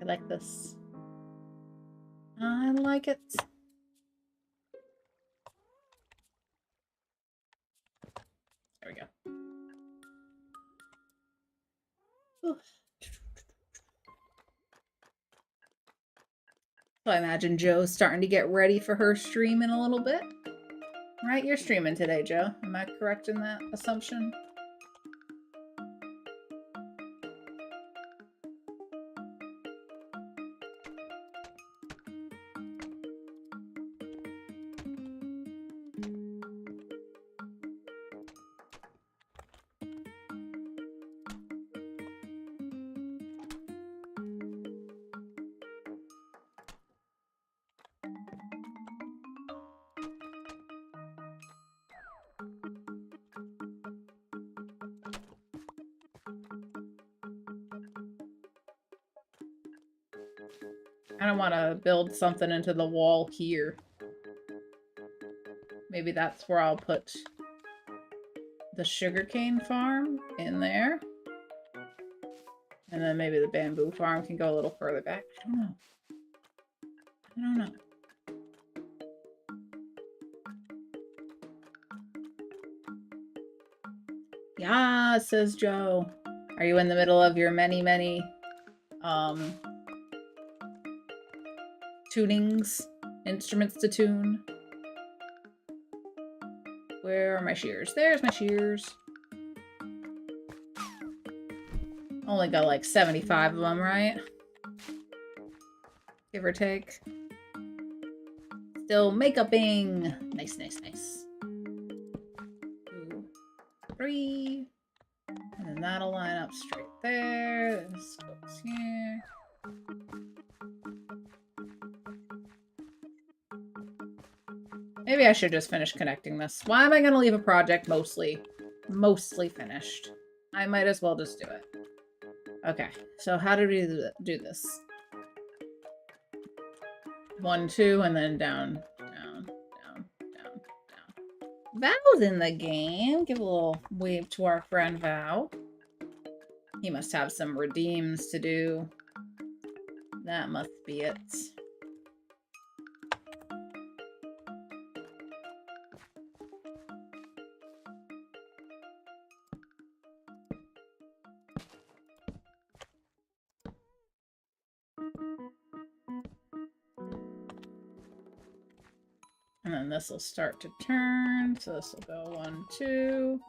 I like this. I like it. There we go. Ooh. So I imagine Joe's starting to get ready for her stream in a little bit. Right? You're streaming today, Joe. Am I correct in that assumption? I don't want to build something into the wall here. Maybe that's where I'll put the sugarcane farm in there. And then maybe the bamboo farm can go a little further back. I don't know. I don't know. Yeah, says Joe. Are you in the middle of your many, tunings? Instruments to tune? Where are my shears? There's my shears. Only got like 75 of them, right? Give or take. Still makeuping. Nice, nice, nice. 2, 3. And then that'll line up straight there. This goes here. Maybe I should just finish connecting this. Why am I going to leave a project mostly finished? I might as well just do it. Okay, so how do we do this? 1, 2, and then down, down, down, down, down. Val's in the game. Give a little wave to our friend Val. He must have some redeems to do. That must be it. And then this will start to turn. So this will go 1, 2.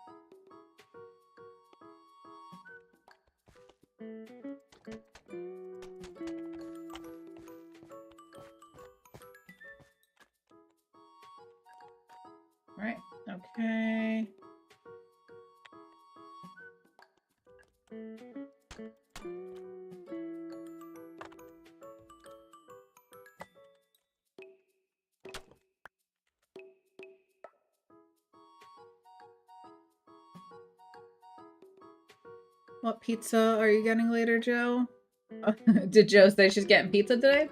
Right, okay. What pizza are you getting later, Joe? Did Joe say she's getting pizza today?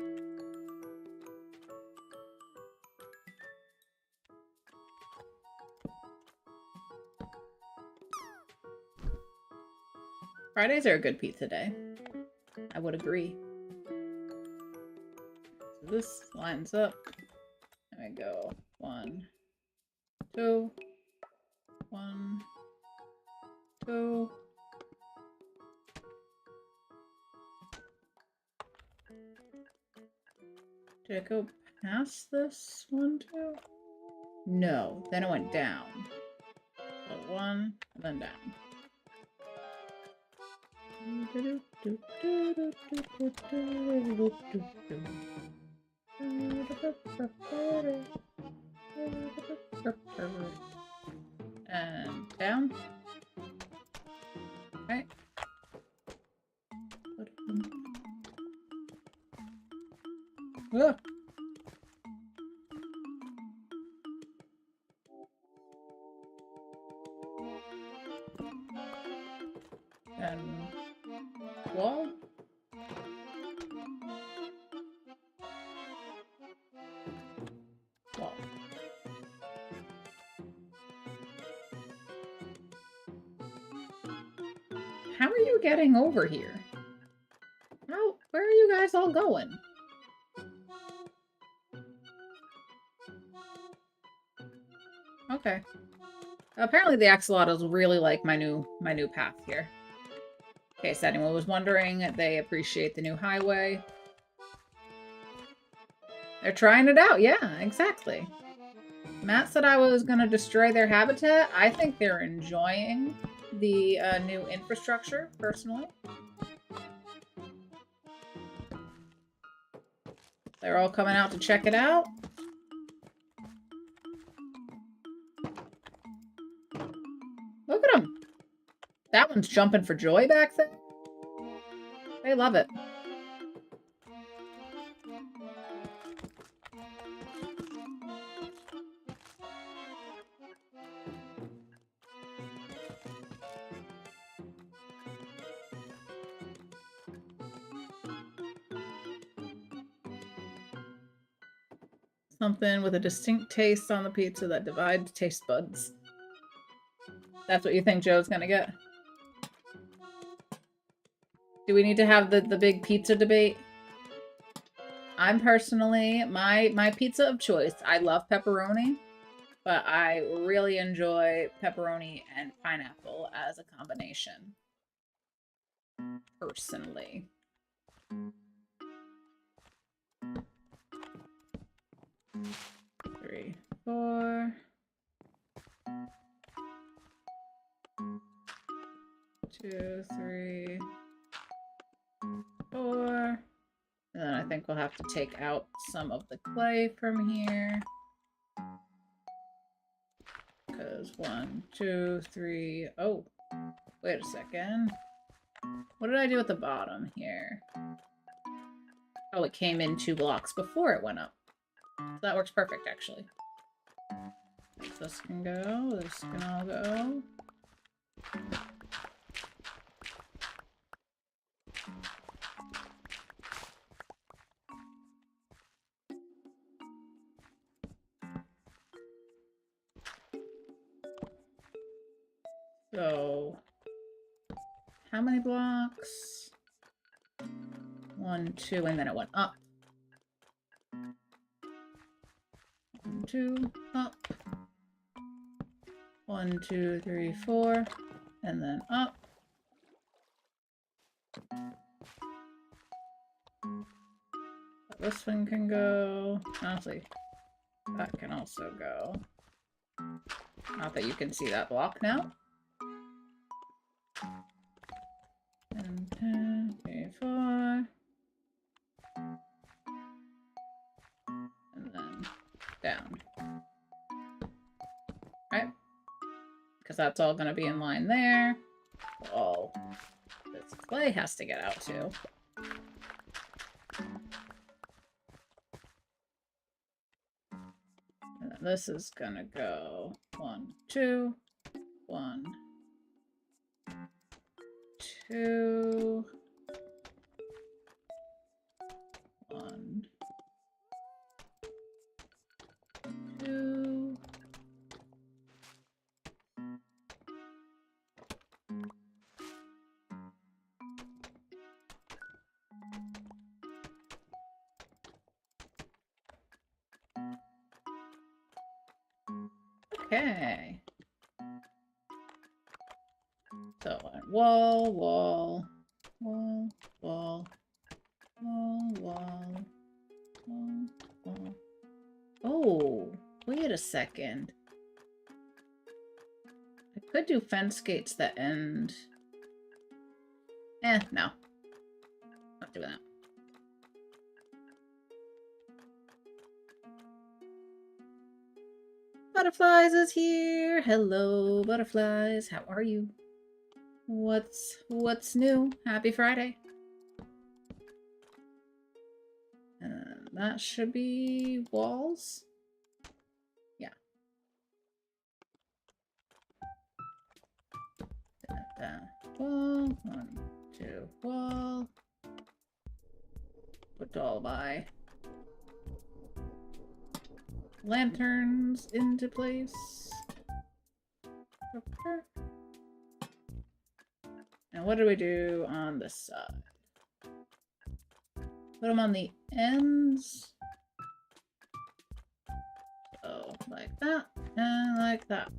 Fridays are a good pizza day. I would agree. So this lines up. There we go. 1, 2. 1, 2. Did it go past this 1, 2? No. Then it went down. So 1, and then down. And down. Okay. Ah. And wall? Wall. How are you getting over here? Where are you guys all going? Okay. Apparently the axolotls really like my new path here. In case anyone was wondering, they appreciate the new highway. They're trying it out, yeah, exactly. Matt said I was going to destroy their habitat. I think they're enjoying the new infrastructure, personally. They're all coming out to check it out. Look at them. That one's jumping for joy back there. They love it. Something with a distinct taste on the pizza that divides taste buds. That's what you think Joe's gonna get? Do we need to have the big pizza debate? I'm personally, my pizza of choice, I love pepperoni, but I really enjoy pepperoni and pineapple as a combination. Personally. 3, 4. 2, 3, 4. And then I think we'll have to take out some of the clay from here. Because 1, 2, 3. Oh, wait a second. What did I do at the bottom here? Oh, it came in 2 blocks before it went up. So that works perfect, actually. This can go. This can all go. So, how many blocks? 1, 2, and then it went up. 1, 2, up. 1, 2, 3, 4, and then up. This one can go. Honestly, that can also go. Not that you can see that block now. And 10, 3, 4. And then down. Right? Because that's all going to be in line there. All this clay has to get out too. And then this is going to go 1, 2, 1, 2, 1, 2. Okay. So wall, wall, wall, wall, wall, wall, wall, wall. Oh, wait a second. I could do fence gates that end. No. Not doing that. Butterflies is here. Hello, butterflies. How are you? What's new? Happy Friday. And that should be walls. Yeah. Wall. 1, 2, wall. Put all my lanterns into place. Okay. And what do we do on this side? Put them on the ends. So, like that, and like that.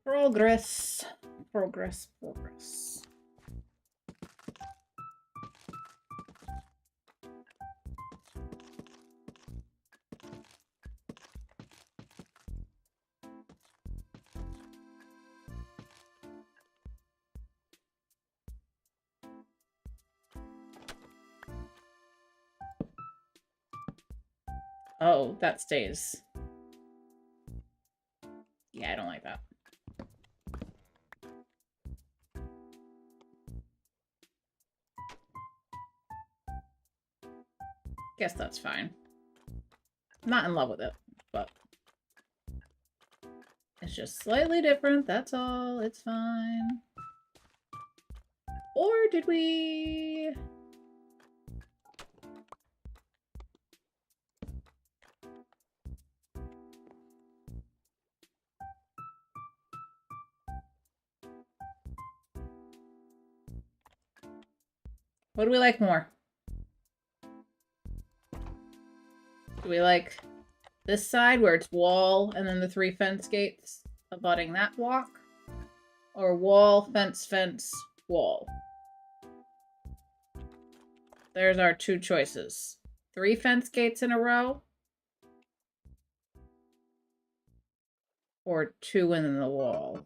Progress. Progress, progress. Oh, that stays. Yeah, I don't like that. Guess that's fine. I'm not in love with it, but it's just slightly different, that's all. It's fine. Or did we... What do we like more? Do we like this side where it's wall and then the 3 fence gates abutting that block? Or wall, fence, fence, wall? There's our 2 choices. 3 fence gates in a row? Or 2 in the wall?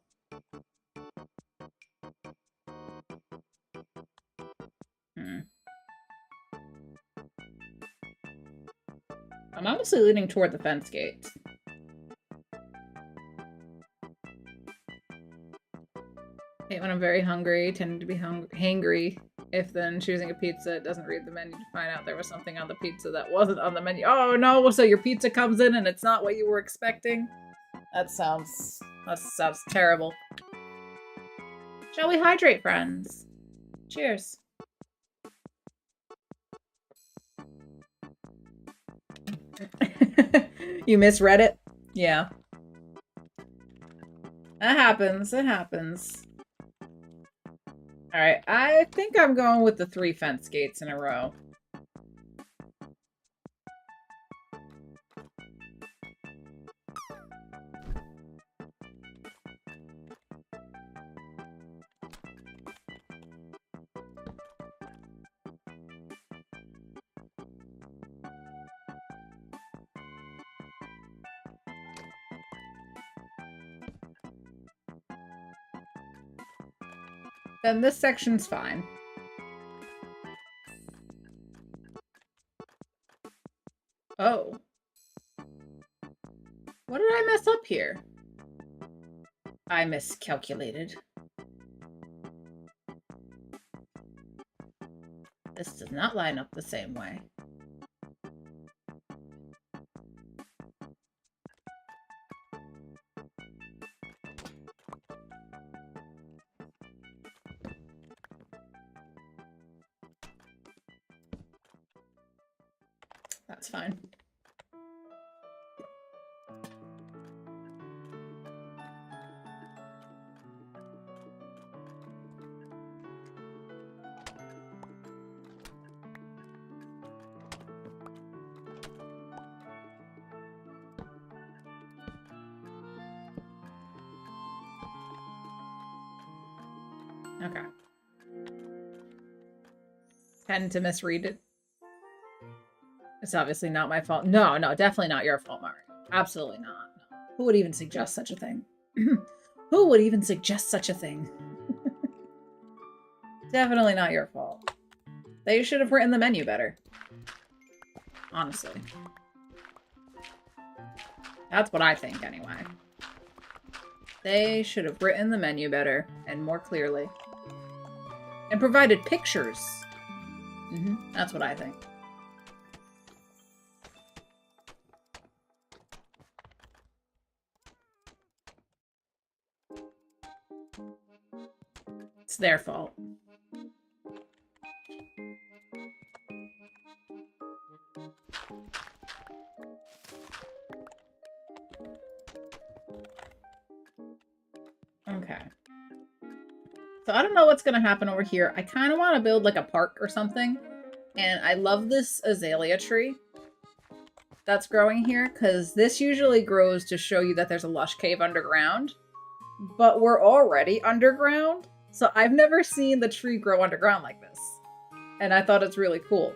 I'm honestly leaning toward the fence gates. Hate when I'm very hungry, tend to be hangry. If then choosing a pizza, it doesn't read the menu to find out there was something on the pizza that wasn't on the menu. Oh no, so your pizza comes in and it's not what you were expecting? That sounds terrible. Shall we hydrate, friends? Cheers. You misread it? Yeah. That happens. It happens. Alright, I think I'm going with the 3 fence gates in a row. Then this section's fine. Oh. What did I mess up here? I miscalculated. This does not line up the same way. That's fine. Okay. Tend to misread it. It's obviously not my fault. No, definitely not your fault, Mario. Absolutely not. No. Who would even suggest such a thing? Who would even suggest such a thing? Definitely not your fault. They should have written the menu better. Honestly. That's what I think, anyway. They should have written the menu better and more clearly. And provided pictures. That's what I think. It's their fault. Okay. So I don't know what's going to happen over here. I kind of want to build like a park or something. And I love this azalea tree that's growing here, because this usually grows to show you that there's a lush cave underground. But we're already underground, so I've never seen the tree grow underground like this. And I thought it's really cool.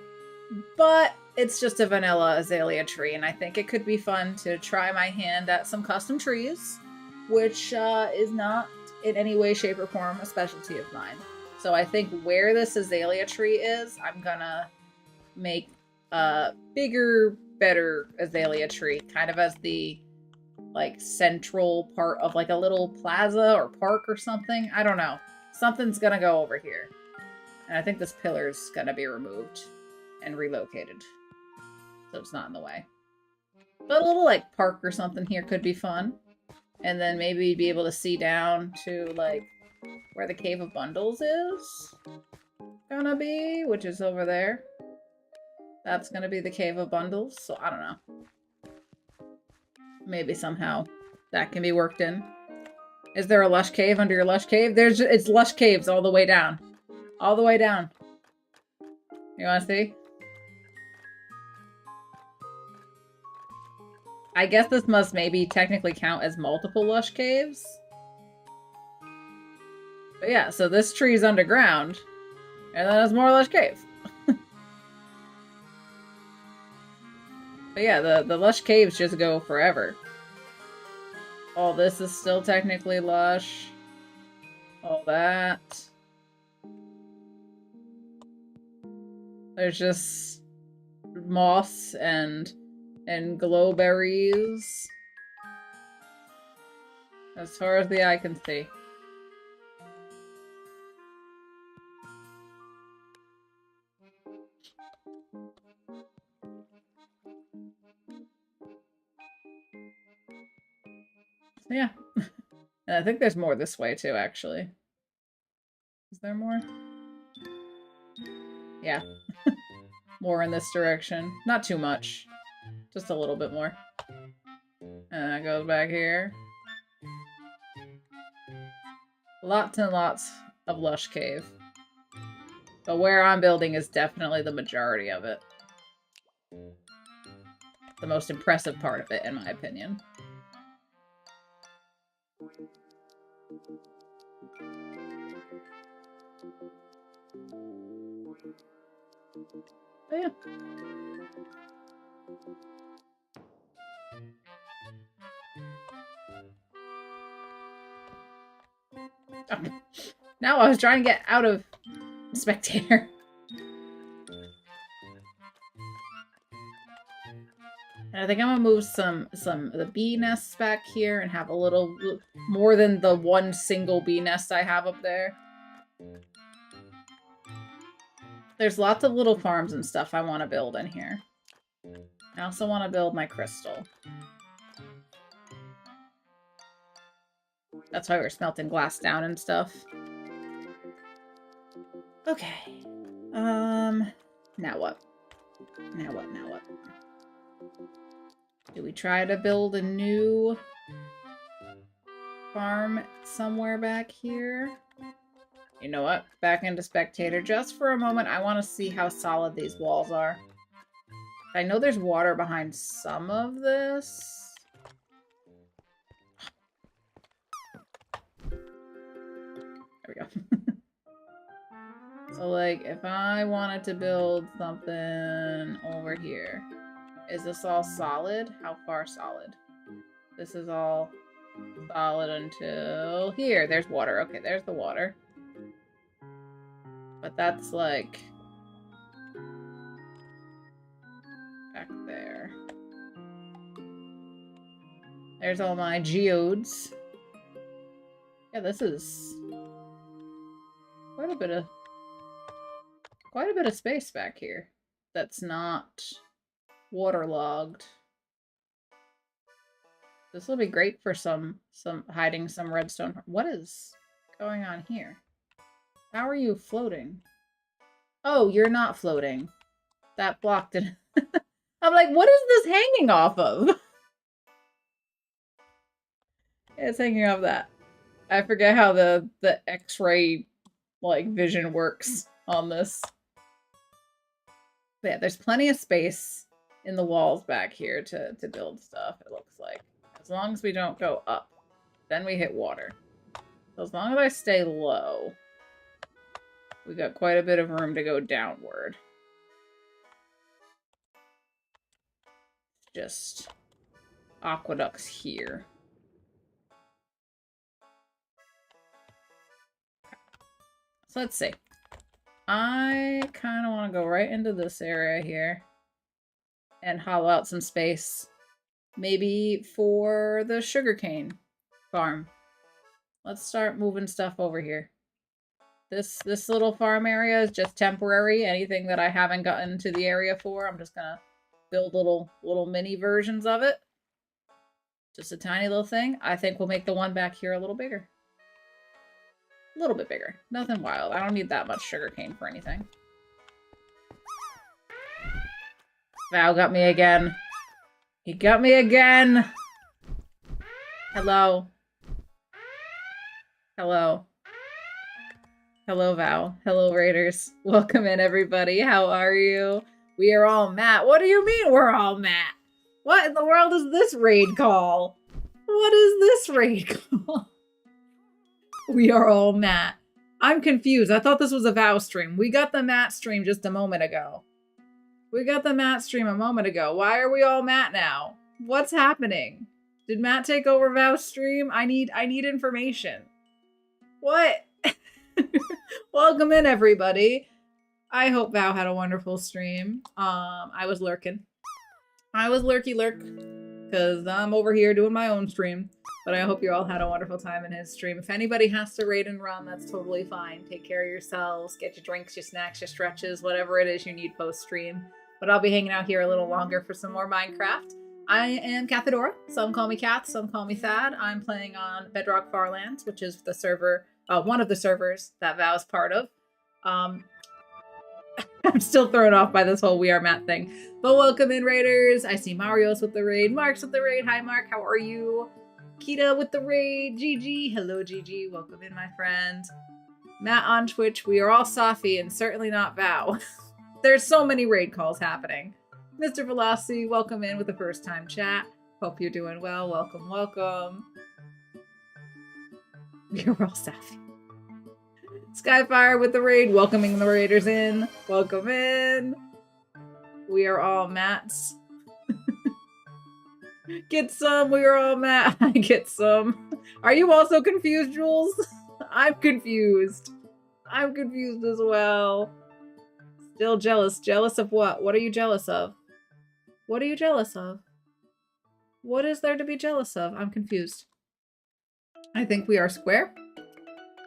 But it's just a vanilla azalea tree, and I think it could be fun to try my hand at some custom trees, which is not in any way, shape, or form a specialty of mine. So I think where this azalea tree is, I'm gonna make a bigger, better azalea tree, kind of as the like central part of like a little plaza or park or something. I don't know. Something's gonna go over here. And I think this pillar's gonna be removed and relocated, so it's not in the way. But a little like park or something here could be fun. And then maybe be able to see down to like where the Cave of Bundles is gonna be, which is over there. That's gonna be the Cave of Bundles, so I don't know. Maybe somehow that can be worked in. Is there a lush cave under your lush cave? It's lush caves all the way down. All the way down. You wanna see? I guess this must maybe technically count as multiple lush caves. But yeah, so this tree's underground. And then there's more lush caves. But yeah, the lush caves just go forever. All this is still technically lush. All that. There's just moss and glowberries. As far as the eye can see. Yeah. And I think there's more this way too, actually. Is there more? Yeah. More in this direction. Not too much. Just a little bit more. And that goes back here. Lots and lots of lush cave. But where I'm building is definitely the majority of it. The most impressive part of it, in my opinion. But yeah. Oh. Now I was trying to get out of spectator. And I think I'm gonna move some of the bee nests back here and have a little more than the one single bee nest I have up there. There's lots of little farms and stuff I want to build in here. I also want to build my crystal. That's why we're smelting glass down and stuff. Okay. Now what? Now what? Now what? Do we try to build a new farm somewhere back here? You know what? Back into spectator just for a moment. I want to see how solid these walls are. I know there's water behind some of this. There we go. So, like, if I wanted to build something over here, is this all solid? How far solid? This is all solid until here. There's water. Okay, there's the water. But that's, like, back there. There's all my geodes. Yeah, this is quite a bit of space back here that's not waterlogged. This will be great for some hiding some redstone. What is going on here? How are you floating? Oh, you're not floating. That blocked it. I'm like, what is this hanging off of? It's hanging off that. I forget how the X-ray like vision works on this. But yeah, there's plenty of space in the walls back here to build stuff, it looks like. As long as we don't go up. Then we hit water. So as long as I stay low, we got quite a bit of room to go downward. Just aqueducts here. So let's see. I kind of want to go right into this area here and hollow out some space. Maybe for the sugarcane farm. Let's start moving stuff over here. This little farm area is just temporary. Anything that I haven't gotten to the area for, I'm just gonna build little mini versions of it. Just a tiny little thing. I think we'll make the one back here a little bigger. A little bit bigger. Nothing wild. I don't need that much sugarcane for anything. Val got me again. He got me again! Hello. Hello. Hello, Val. Hello, Raiders. Welcome in, everybody. How are you? We are all Matt. What do you mean we're all Matt? What in the world is this raid call? What is this raid call? We are all Matt. I'm confused. I thought this was a Vow stream. We got the Matt stream just a moment ago. We got the Matt stream a moment ago. Why are we all Matt now? What's happening? Did Matt take over Vow's stream? I need information. What? Welcome in, everybody. I hope Vow had a wonderful stream. I was lurking. I was lurky lurk because I'm over here doing my own stream. But I hope you all had a wonderful time in his stream. If anybody has to raid and run, that's totally fine. Take care of yourselves. Get your drinks, your snacks, your stretches, whatever it is you need post-stream. But I'll be hanging out here a little longer for some more Minecraft. I am Kathadora. Some call me Kath, some call me Thad. I'm playing on Bedrock Farlands, which is the server, one of the servers that Vow's part of. I'm still thrown off by this whole We Are Matt thing. But welcome in, Raiders. I see Mario's with the raid. Mark's with the raid. Hi, Mark. How are you? Kita with the raid. Gigi. Hello, Gigi. Welcome in, my friend. Matt on Twitch. We are all Safi and certainly not Vow. There's so many raid calls happening. Mr. Velocity, welcome in with the first time chat. Hope you're doing well. Welcome, welcome. We're all Safi. Skyfire with the raid. Welcoming the raiders in. Welcome in. We are all Matts. Get some. We are all Matt. I get some. Are you also confused, Jules? I'm confused. I'm confused as well. Still jealous. Jealous of what? What are you jealous of? What are you jealous of? What is there to be jealous of? I'm confused. I think we are square.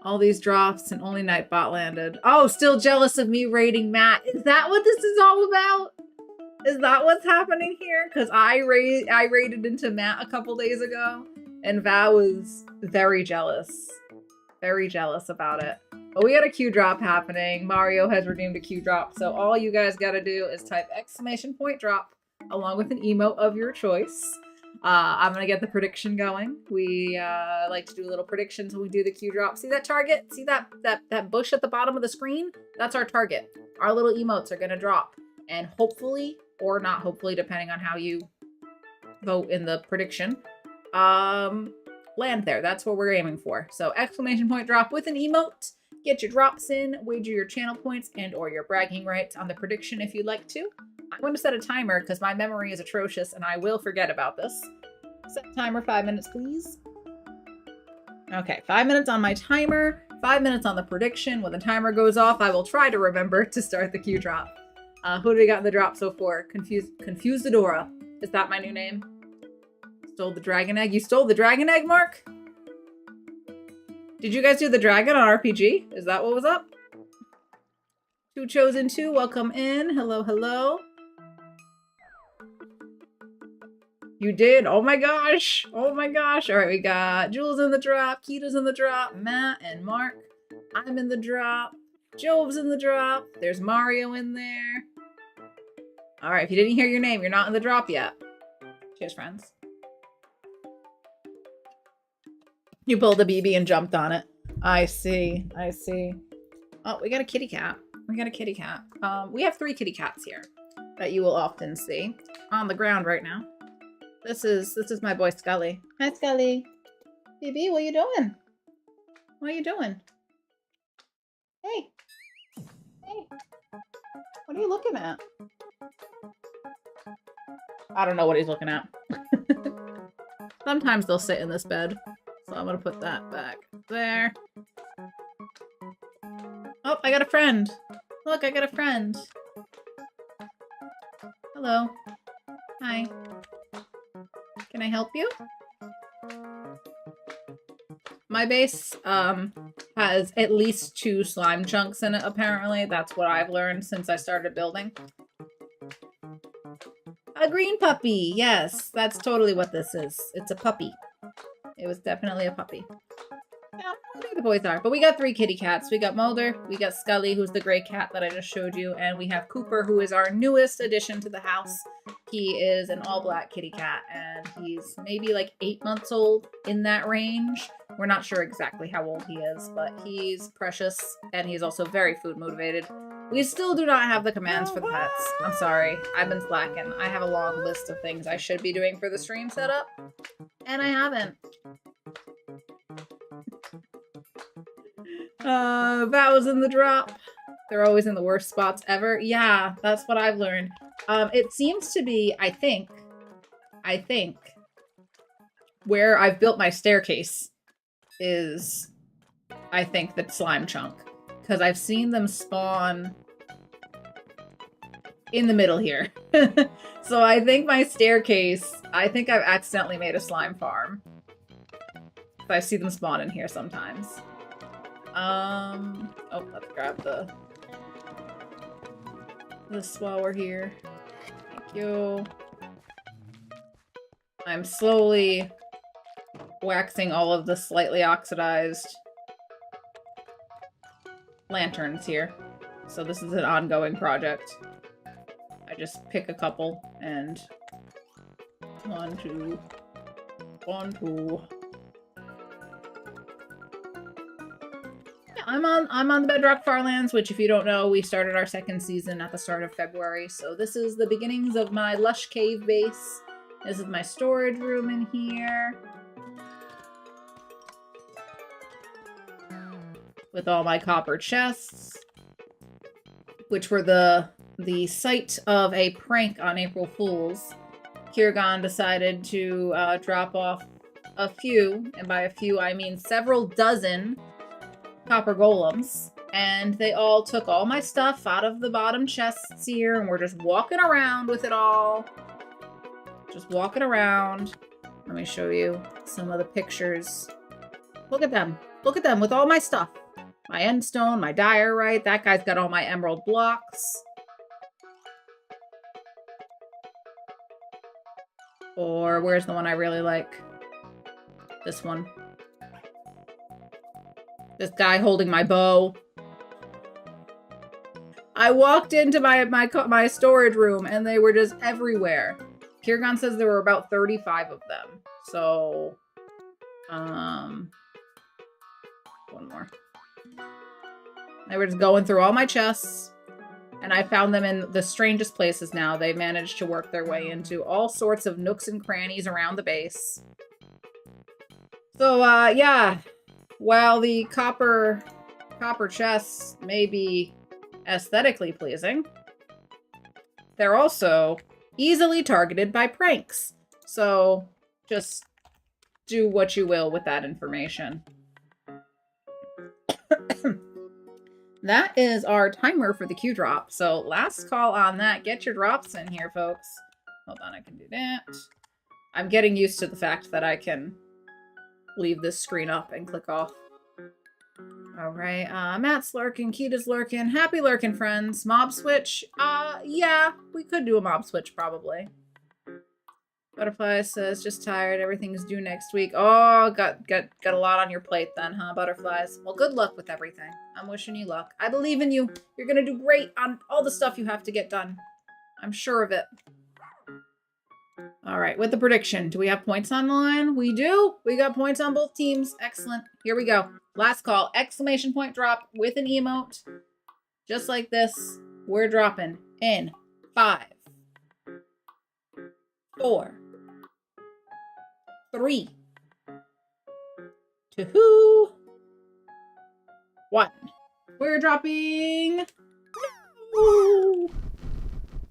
All these drops and only Nightbot landed. Oh, still jealous of me raiding Matt. Is that what this is all about? Is that what's happening here? Because I raided into Matt a couple days ago, and Vow was very jealous. Very jealous about it. But we got a Q drop happening. Mario has redeemed a Q drop, so all you guys gotta do is type !drop along with an emote of your choice. I'm gonna get the prediction going. We like to do little predictions when we do the Q drop. See that target? See that bush at the bottom of the screen? That's our target. Our little emotes are gonna drop. And hopefully, or not hopefully, depending on how you vote in the prediction, land there. That's what we're aiming for. So !drop with an emote. Get your drops in, wager your channel points and or your bragging rights on the prediction if you'd like to. I'm going to set a timer because my memory is atrocious and I will forget about this. Set timer 5 minutes, please. Okay, 5 minutes on my timer, 5 minutes on the prediction. When the timer goes off, I will try to remember to start the Q drop. Who do we got in the drop so far? Kathadora. Is that my new name? Stole the dragon egg. You stole the dragon egg, Mark? Did you guys do the dragon on RPG? Is that what was up? Two chosen two, welcome in. Hello, hello. You did? Oh my gosh. Oh my gosh. All right, we got Jules in the drop, Kita's in the drop, Matt and Mark. I'm in the drop. Jove's in the drop. There's Mario in there. All right, if you didn't hear your name, you're not in the drop yet. Cheers, friends. You pulled a BB and jumped on it. I see. I see. Oh, we got a kitty cat. We got a kitty cat. We have 3 kitty cats here that you will often see on the ground right now. This is my boy Scully. Hi, Scully. BB, what you doing? What you doing? Hey. Hey. What are you looking at? I don't know what he's looking at. Sometimes they'll sit in this bed. So I'm gonna put that back there. Oh, I got a friend. Look, I got a friend. Hello. Hi. Can I help you? My base has at least 2 slime chunks in it, apparently. That's what I've learned since I started building. A green puppy! Yes, that's totally what this is. It's a puppy. It was definitely a puppy. Yeah, I think the boys are. But we got 3 kitty cats. We got Mulder, we got Scully, who's the gray cat that I just showed you, and we have Cooper, who is our newest addition to the house. He is an all-black kitty cat, and he's maybe like 8 months old, in that range. We're not sure exactly how old he is, but he's precious, and he's also very food motivated. We still do not have the commands for the pets. I'm sorry. I've been slacking. I have a long list of things I should be doing for the stream setup, and I haven't. That was in the drop. They're always in the worst spots ever. Yeah, that's what I've learned. It seems to be, I think, where I've built my staircase is, I think, the slime chunk. Because I've seen them spawn in the middle here. So I think my staircase, I think I've accidentally made a slime farm. I see them spawn in here sometimes. Oh, let's grab this while we're here. Thank you. I'm slowly waxing all of the slightly oxidized lanterns here. So this is an ongoing project. I just pick a couple and 1, 2, 1, 2. Yeah, I'm on the Bedrock Farlands, which if you don't know, we started our 2nd season at the start of February. So this is the beginnings of my lush cave base. This is my storage room in here. With all my copper chests, which were the site of a prank on April Fool's. Kirgon decided to drop off a few, and by a few I mean several dozen copper golems, and they all took all my stuff out of the bottom chests here, and we're just walking around with it all. Just walking around. Let me show you some of the pictures. Look at them. Look at them with all my stuff. My endstone, my diorite. That guy's got all my emerald blocks. Or where's the one I really like? This one. This guy holding my bow. I walked into my storage room and they were just everywhere. Kirgon says there were about 35 of them. So, one more. They were just going through all my chests, and I found them in the strangest places now. They managed to work their way into all sorts of nooks and crannies around the base. So, yeah. While the copper chests may be aesthetically pleasing, they're also easily targeted by pranks. So, just do what you will with that information. That is our timer for the Q drop. So last call on that. Get your drops in here, folks. Hold on, I can do that. I'm getting used to the fact that I can leave this screen up and click off. All right, Matt's lurking, Kita's lurking. Happy lurking, friends. Mob switch? Yeah, we could do a mob switch, probably. Butterfly says, just tired. Everything's due next week. Oh, got a lot on your plate then, huh, Butterflies? Well, good luck with everything. I'm wishing you luck. I believe in you. You're gonna do great on all the stuff you have to get done. I'm sure of it. All right, with the prediction, do we have points on the line? We do. We got points on both teams. Excellent. Here we go. Last call. Exclamation point drop with an emote. Just like this. We're dropping in 5, 4, 3, 2, 1. We're dropping. Woo!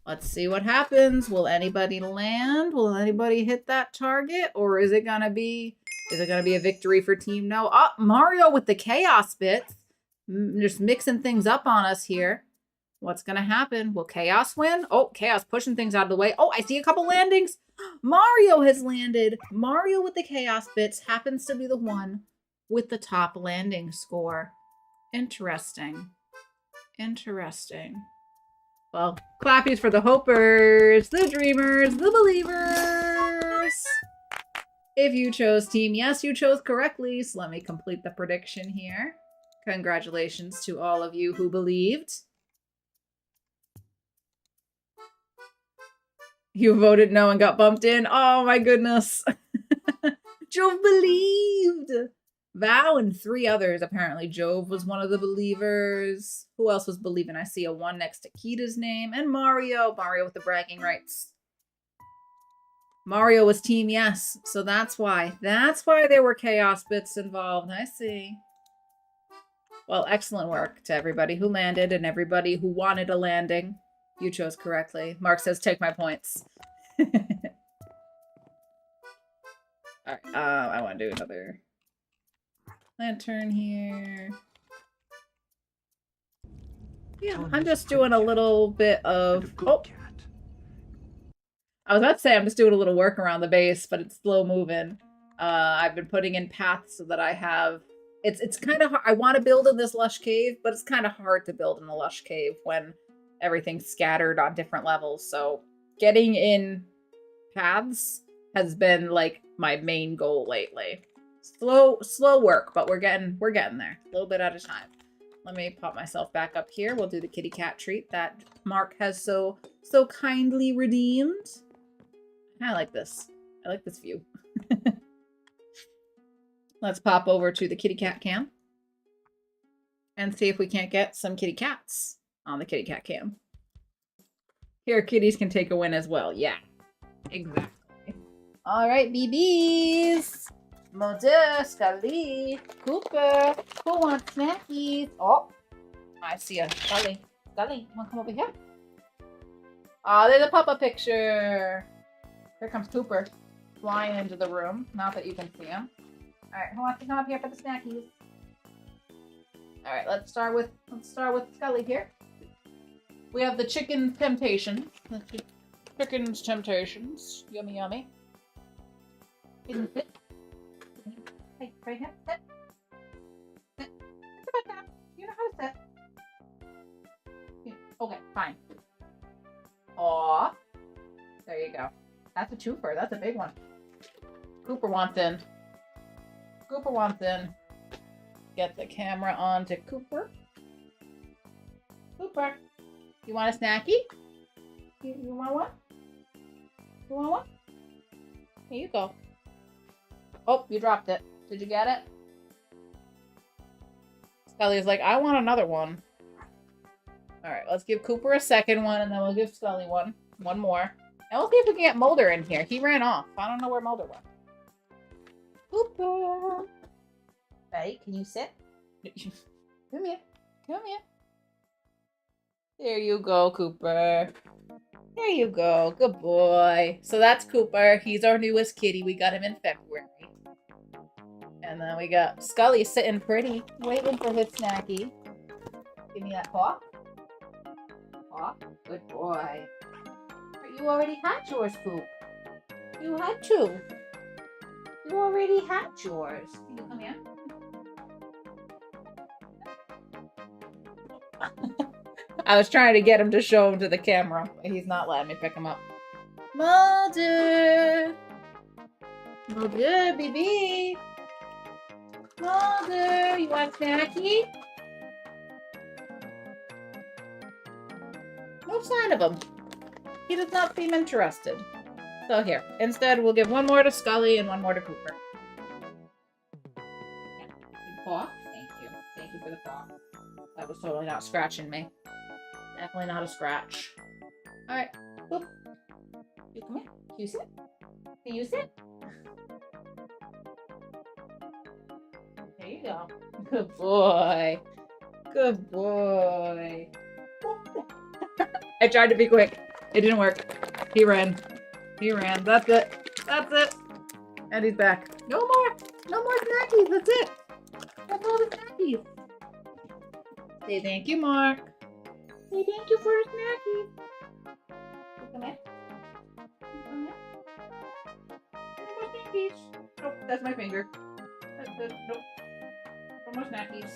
Let's see what happens. Will anybody land? Will anybody hit that target? Or is it gonna be a victory for Team No? Oh, Mario with the chaos bits. Just mixing things up on us here. What's gonna happen? Will Chaos win? Oh, Chaos pushing things out of the way. Oh, I see a couple landings. Mario has landed. Mario with the chaos bits happens to be the one with the top landing score. Interesting. Interesting. Well, clappies for the hopers, the dreamers, the believers. If you chose Team Yes, you chose correctly. So let me complete the prediction here. Congratulations to all of you who believed. You voted no and got bumped in. Oh my goodness. Jove believed. Val and 3 others, apparently. Jove was one of the believers. Who else was believing? I see a 1 next to Kita's name. And Mario. Mario with the bragging rights. Mario was Team Yes. So that's why. That's why there were chaos bits involved. I see. Well, excellent work to everybody who landed and everybody who wanted a landing. You chose correctly. Mark says, take my points. Alright, I want to do another lantern here. Yeah, I'm just doing a little bit of... Oh! I was about to say I'm just doing a little work around the base, but it's slow moving. I've been putting in paths so that I have... It's kind of hard. I want to build in this lush cave, but it's kind of hard to build in a lush cave when everything's scattered on different levels. So getting in paths has been like my main goal lately. Slow work, but we're getting there. A little bit at a time. Let me pop myself back up here. We'll do the kitty cat treat that Mark has so kindly redeemed. I like this. I like this view. Let's pop over to the kitty cat cam and see if we can't get some kitty cats on the kitty cat cam. Here, kitties can take a win as well. Yeah, exactly. All right, BBs. Mulder, Scully, Cooper. Who wants snackies? Oh, I see a Scully. Scully, you want to come over here? Oh, there's a pop-up picture. Here comes Cooper flying into the room. Not that you can see him. All right, who wants to come up here for the snackies? All right, let's start with Scully here. We have the chicken temptations. The chicken's temptations. Yummy, yummy. Sit. Hey, right here. Sit. Sit. It's about that. You know how to sit. Okay, fine. Aw. There you go. That's a twofer. That's a big one. Cooper wants in. Cooper wants in. Get the camera on to Cooper. Cooper, you want a snacky? You want one? You want one? Here you go. Oh, you dropped it. Did you get it? Scully's like, I want another one. Alright, let's give Cooper a second one, and then we'll give Scully one. One more. And we'll see if we can get Mulder in here. He ran off. I don't know where Mulder went. Cooper! Right, can you sit? Come here. Come here. There you go, Cooper. There you go. Good boy. So that's Cooper. He's our newest kitty. We got him in February. And then we got Scully sitting pretty, waiting for his snacky. Give me that paw. Paw. Good boy. You already had yours, Coop. You had two. You already had yours. Can you come here? I was trying to get him to show him to the camera, but he's not letting me pick him up. Mulder! Mulder, baby! Mulder, you want a snacky? No sign of him. He does not seem interested. So here, instead we'll give one more to Scully and one more to Cooper. Paw? Thank you. Thank you for the paw. That was totally not scratching me. Definitely not a scratch. Alright. Boop. You come here. Can you sit? Can you sit? There you go. Good boy. Good boy. I tried to be quick. It didn't work. He ran. He ran. That's it. That's it. And he's back. No more. No more snackies. That's it. That's all the snackies. Say thank you, Mark. Say thank you for the snackies. Come here. Come here. No more snackies. Nope, that's my finger. That's it. Nope. No more snackies.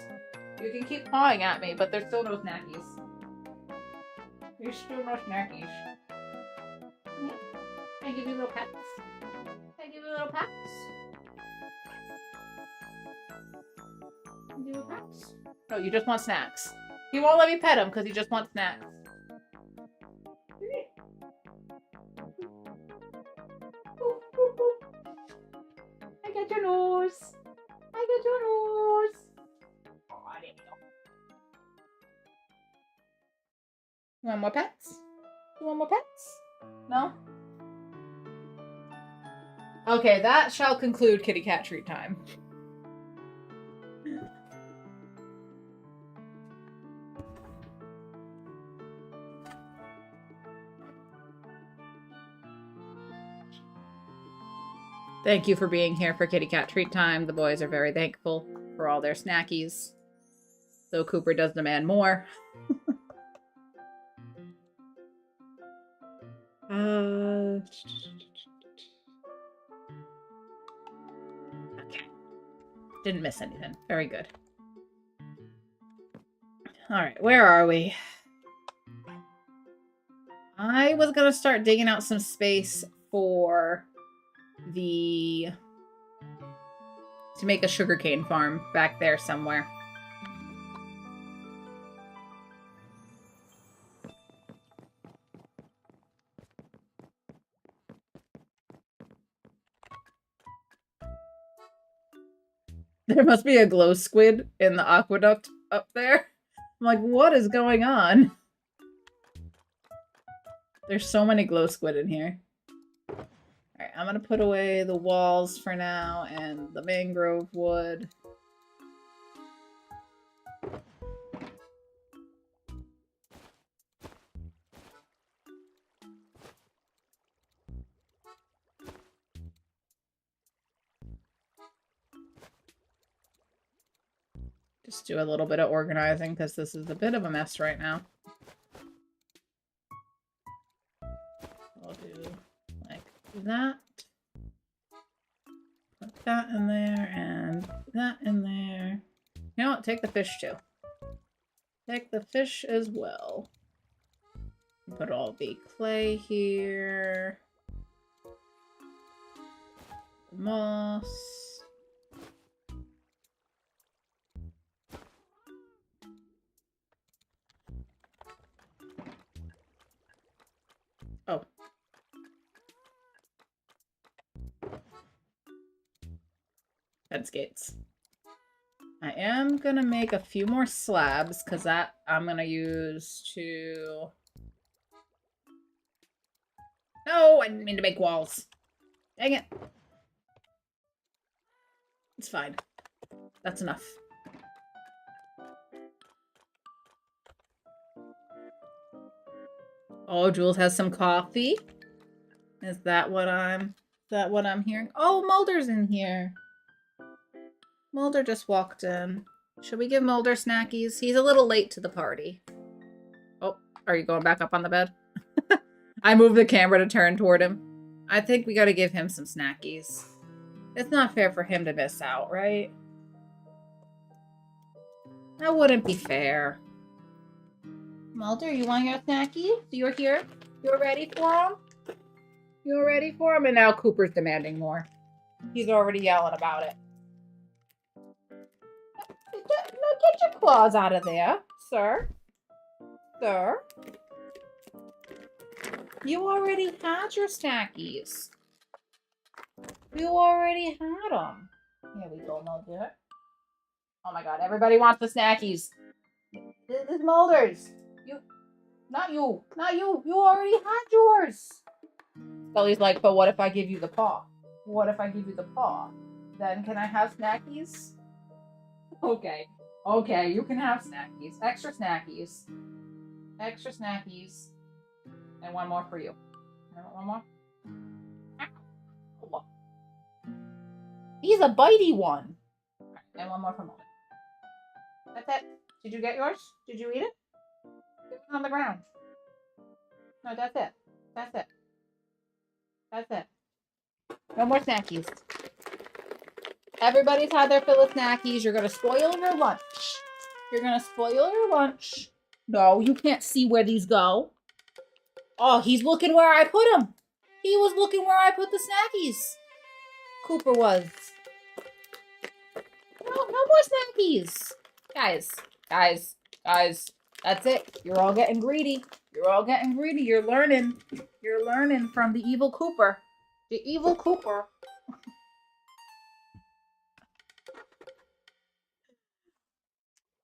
You can keep pawing at me, but there's still no snackies. There's still no snackies. Come here. Can I give you little pets? Can I give you little pets? Can I give you pets? No, you just want snacks. He won't let me pet him because he just wants snacks. I got your nose. I got your nose. Oh, there you go. You want more pets? You want more pets? No? Okay, that shall conclude kitty cat treat time. Thank you for being here for kitty cat treat time. The boys are very thankful for all their snackies. Though Cooper does demand more. Okay. Didn't miss anything. Very good. Alright, where are we? I was gonna start digging out some space for to make a sugarcane farm back there somewhere. There must be a glow squid in the aqueduct up there. I'm like, what is going on? There's so many glow squid in here. Alright, I'm gonna put away the walls for now and the mangrove wood. Just do a little bit of organizing because this is a bit of a mess right now. I'll do like that. Put that in there and that in there. You know what? Take the fish too. Take the fish as well. Put all the clay here. Moss. Oh. Fence gates. I am gonna make a few more slabs because that I'm gonna use to... No, I didn't mean to make walls. Dang it. It's fine. That's enough. Oh, Jules has some coffee. Is that what I'm hearing? Oh, Mulder's in here. Mulder just walked in. Should we give Mulder snackies? He's a little late to the party. Oh, are you going back up on the bed? I moved the camera to turn toward him. I think we gotta give him some snackies. It's not fair for him to miss out, right? That wouldn't be fair. Mulder, you want your snacky? You're here? You're ready for him? You ready for him? And now Cooper's demanding more. He's already yelling about it. No, get your claws out of there, sir. Sir. You already had your snackies. You already had them. Here we go, Mulder. Oh my god, everybody wants the snackies. This is Mulder's. Not you. You already had yours. Scully's like, but what if I give you the paw? What if I give you the paw? Then can I have snackies? Okay, you can have snackies. Extra snackies. Extra snackies. And one more for you. One more? Ow. He's a bitey one. And one more for Mulder. That's it. Did you get yours? Did you eat it? It was on the ground. No, that's it. That's it. That's it. No more snackies. Everybody's had their fill of snackies. You're going to spoil your lunch. You're going to spoil your lunch. No, you can't see where these go. Oh, he's looking where I put them. He was looking where I put the snackies. Cooper was. No more snackies. Guys. That's it. You're all getting greedy. You're learning. You're learning from the evil Cooper. The evil Cooper.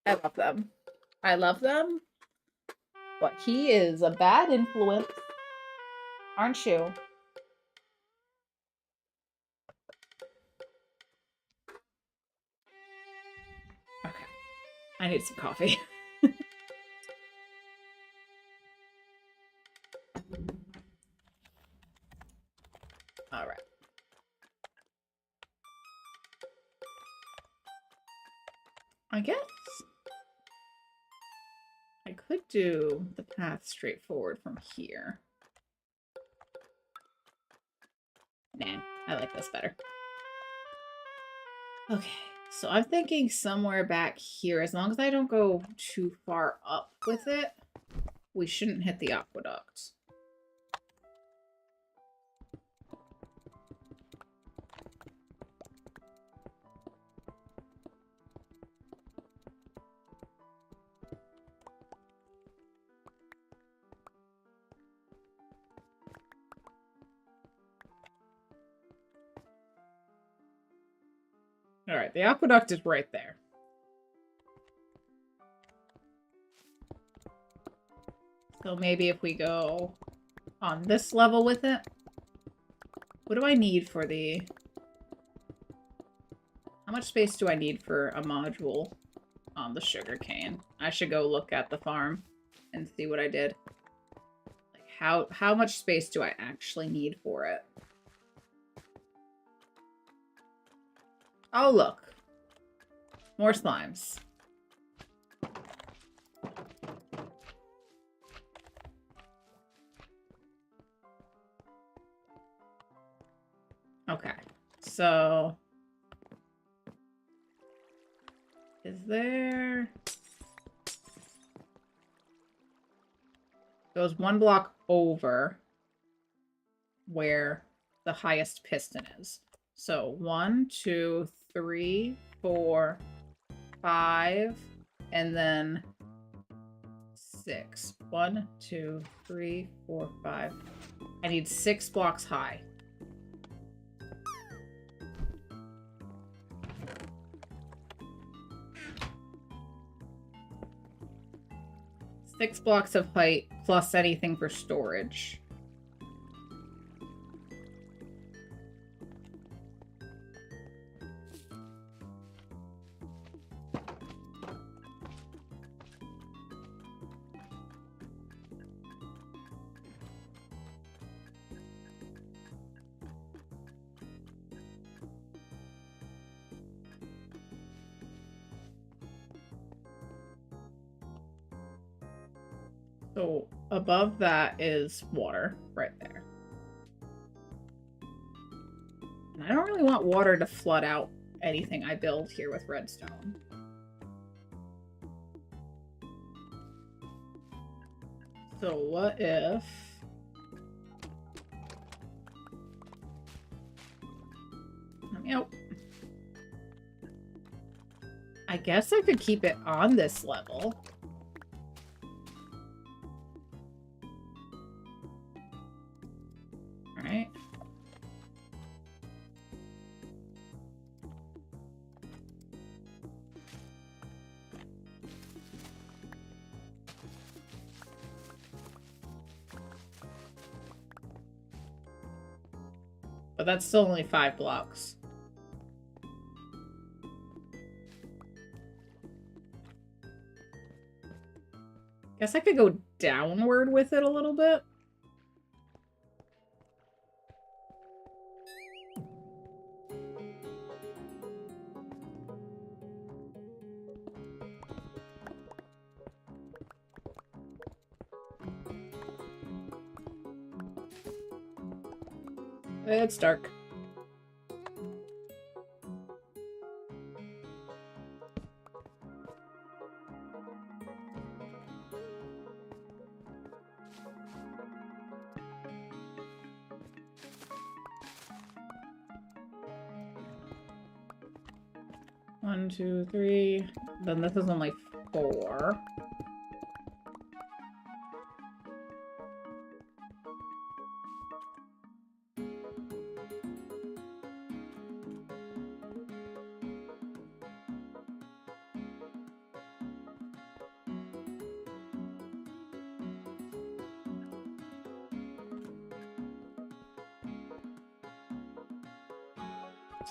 I love them. But he is a bad influence. Aren't you? Okay. I need some coffee. All right. I guess I could do the path straight forward from here. Nah, I like this better. Okay, so I'm thinking somewhere back here, as long as I don't go too far up with it, we shouldn't hit the aqueduct. All right, the aqueduct is right there. So maybe if we go on this level with it. What do I need for the... How much space do I need for a module on the sugarcane? I should go look at the farm and see what I did. Like how much space do I actually need for it? Oh, look. More slimes. Okay. So... Is there... Goes one block over where the highest piston is. So 1, 2, 3, 4, 5, and then 6. 1, 2, 3, 4, 5. I need 6 blocks high. Six blocks of height plus anything for storage. So above that is water right there. And I don't really want water to flood out anything I build here with redstone. So what if... guess I could keep it on this level. All right. But that's still only 5 blocks. Guess I could go downward with it a little bit. It's dark. One, two, three. Then this is only 4.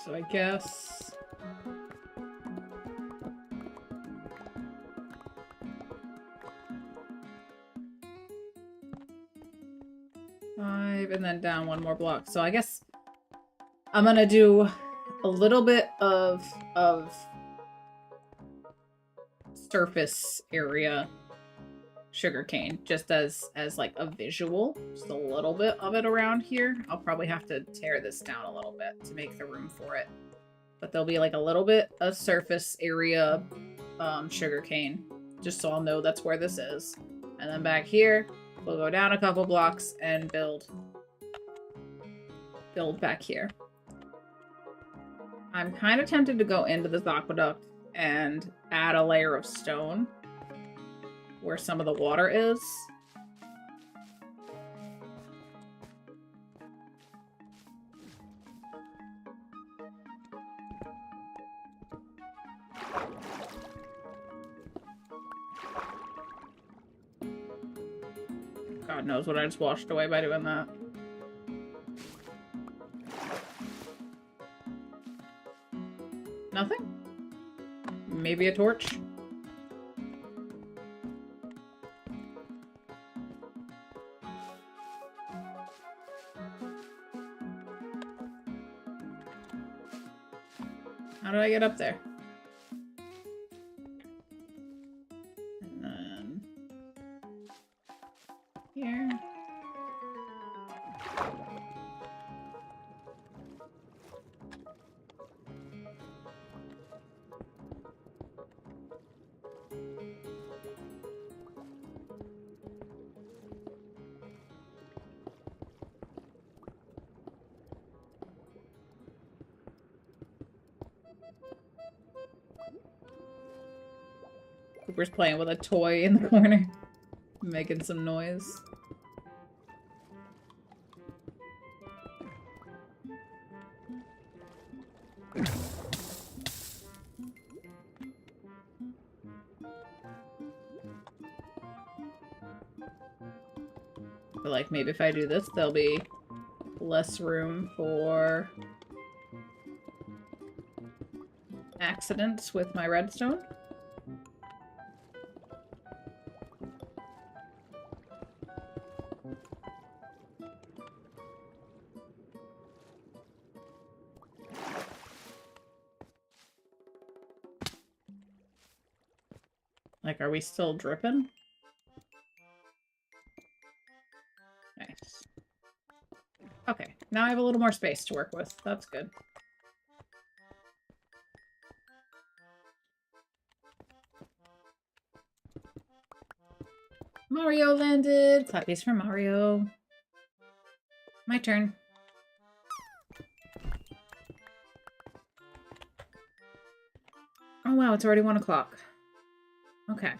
So I guess... and then down 1 more block. So I guess I'm gonna do a little bit of surface area sugarcane just as like a visual. Just a little bit of it around here. I'll probably have to tear this down a little bit to make the room for it. But there'll be like a little bit of surface area sugarcane, just so I'll know that's where this is. And then back here, we'll go down a couple blocks and build back here. I'm kind of tempted to go into this aqueduct and add a layer of stone where some of the water is. God knows what I just washed away by doing that. Nothing? Maybe a torch? How do I get up there? And then... here. Cooper's playing with a toy in the corner, making some noise. But like maybe if I do this, there'll be less room for accidents with my redstone. Like, are we still dripping? Nice. Okay, now I have a little more space to work with. That's good. Mario landed! Clappies for Mario. My turn. Oh, wow, it's already 1 o'clock. Okay.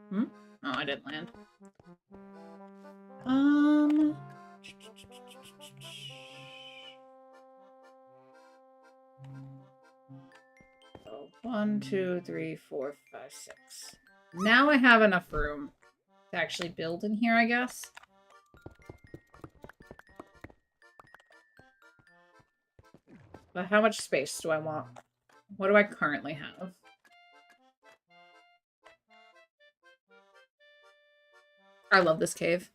Hmm? Oh, I didn't land. So 1, 2, 3, 4, 5, 6. Now I have enough room to actually build in here, I guess. But how much space do I want? What do I currently have? I love this cave.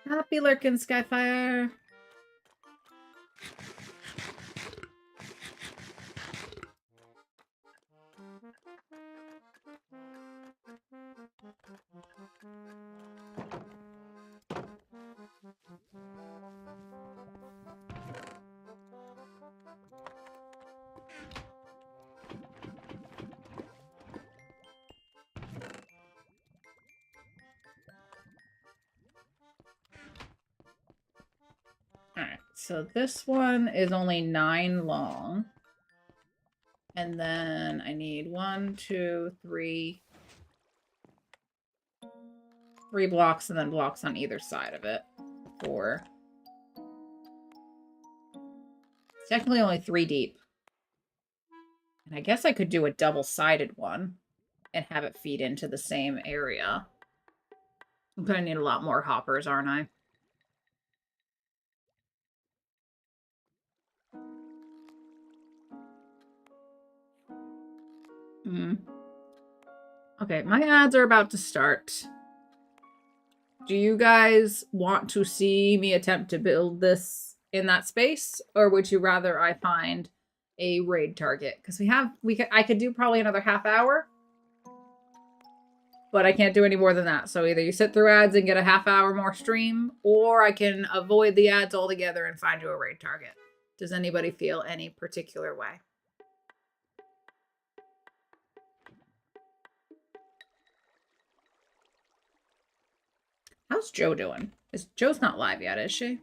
Happy lurking, Skyfire. Alright, so this one is only 9 long. And then I need 1, 2, 3... 3 blocks and then blocks on either side of it. 4. It's technically only 3 deep. And I guess I could do a double-sided one and have it feed into the same area. I'm gonna need a lot more hoppers, aren't I? Okay, my ads are about to start. Do you guys want to see me attempt to build this in that space? Or would you rather I find a raid target? Because I could do probably another half hour. But I can't do any more than that. So either you sit through ads and get a half hour more stream, or I can avoid the ads altogether and find you a raid target. Does anybody feel any particular way? How's Joe doing? Joe's not live yet, is she?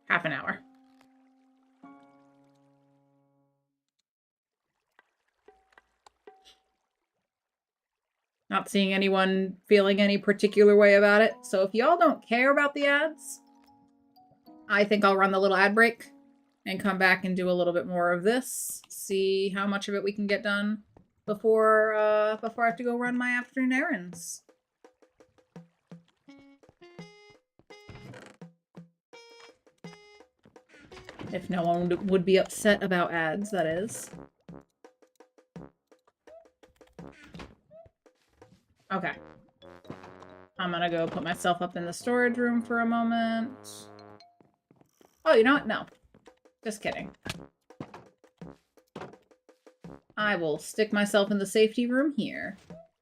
Half an hour. Not seeing anyone feeling any particular way about it. So if y'all don't care about the ads, I think I'll run the little ad break and come back and do a little bit more of this. See how much of it we can get done before I have to go run my afternoon errands. If no one would be upset about ads, that is. Okay. I'm gonna go put myself up in the storage room for a moment. Oh, you know what? No. Just kidding. I will stick myself in the safety room here,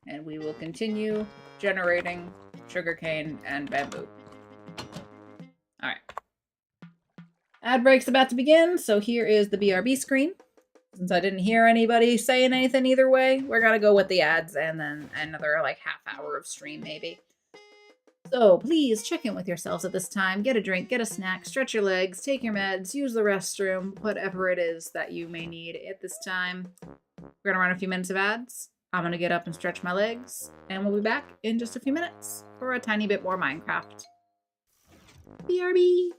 and we will continue generating sugarcane and bamboo. Alright. Ad break's about to begin, so here is the BRB screen. Since I didn't hear anybody saying anything either way, we're gonna go with the ads and then another, like, half hour of stream, maybe. So, please check in with yourselves at this time. Get a drink, get a snack, stretch your legs, take your meds, use the restroom, whatever it is that you may need at this time. We're gonna run a few minutes of ads. I'm gonna get up and stretch my legs, and we'll be back in just a few minutes for a tiny bit more Minecraft. BRB!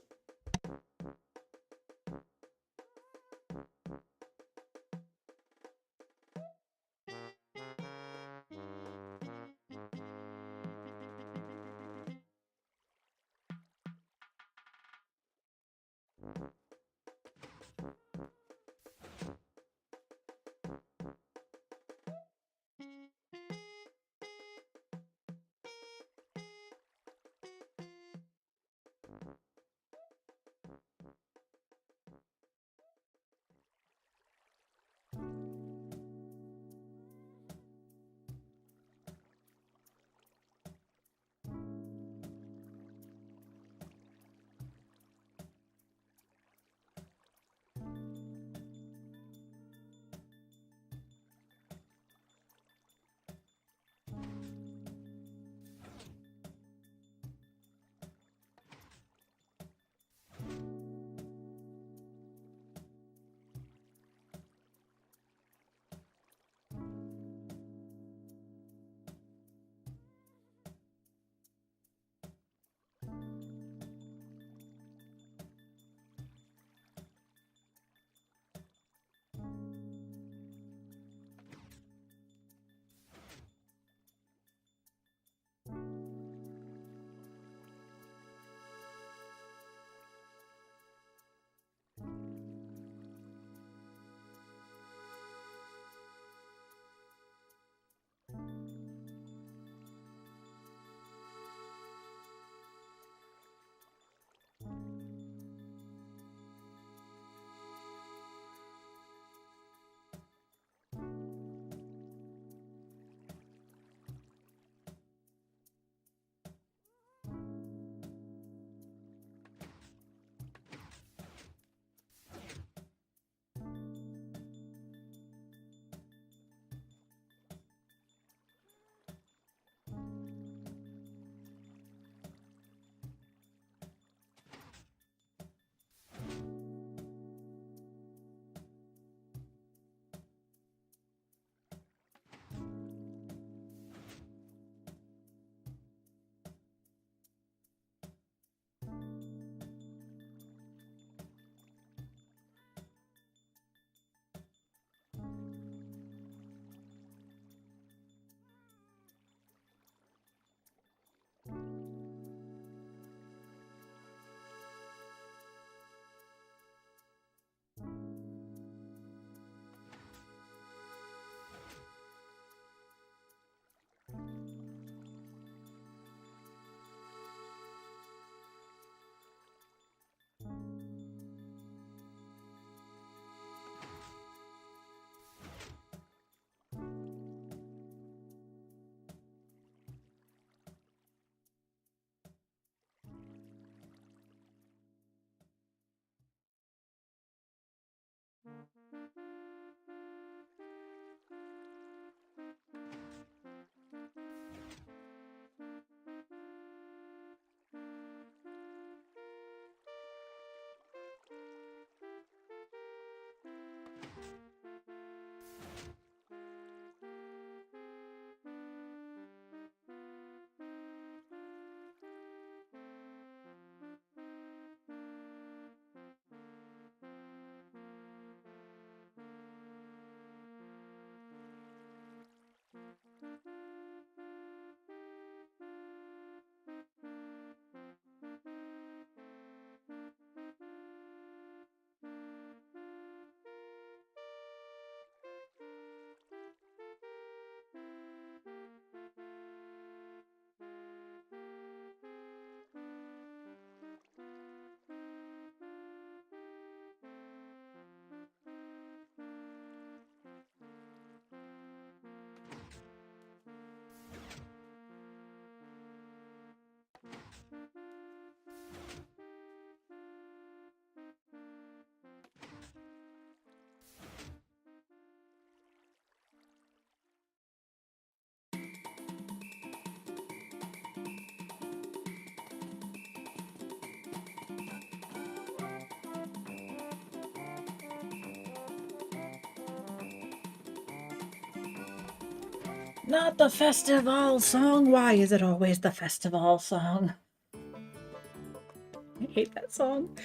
Not the festival song. Why is it always the festival song? I hate that song.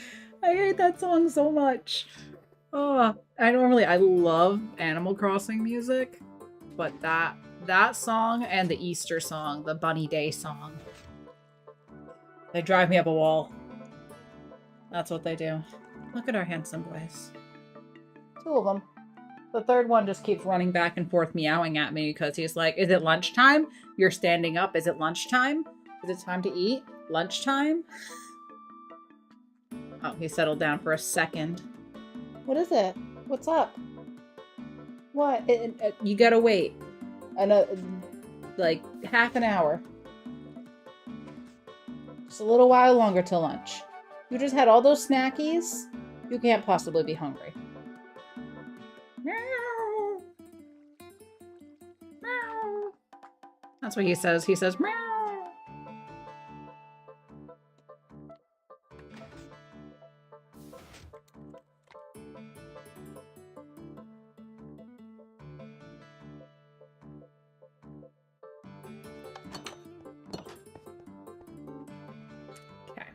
I hate that song so much. Oh, I love Animal Crossing music, but that song and the Easter song, the Bunny Day song, they drive me up a wall. That's what they do. Look at our handsome boys. Two of them. The third one just keeps running back and forth meowing at me because he's like, is it lunchtime? You're standing up. Is it lunchtime? Is it time to eat? Lunchtime? Oh, he settled down for a second. What is it? What's up? What? You gotta wait. Like half an hour. Just a little while longer till lunch. You just had all those snackies? You can't possibly be hungry. Meow. Meow. That's what he says. He says, meow. Okay.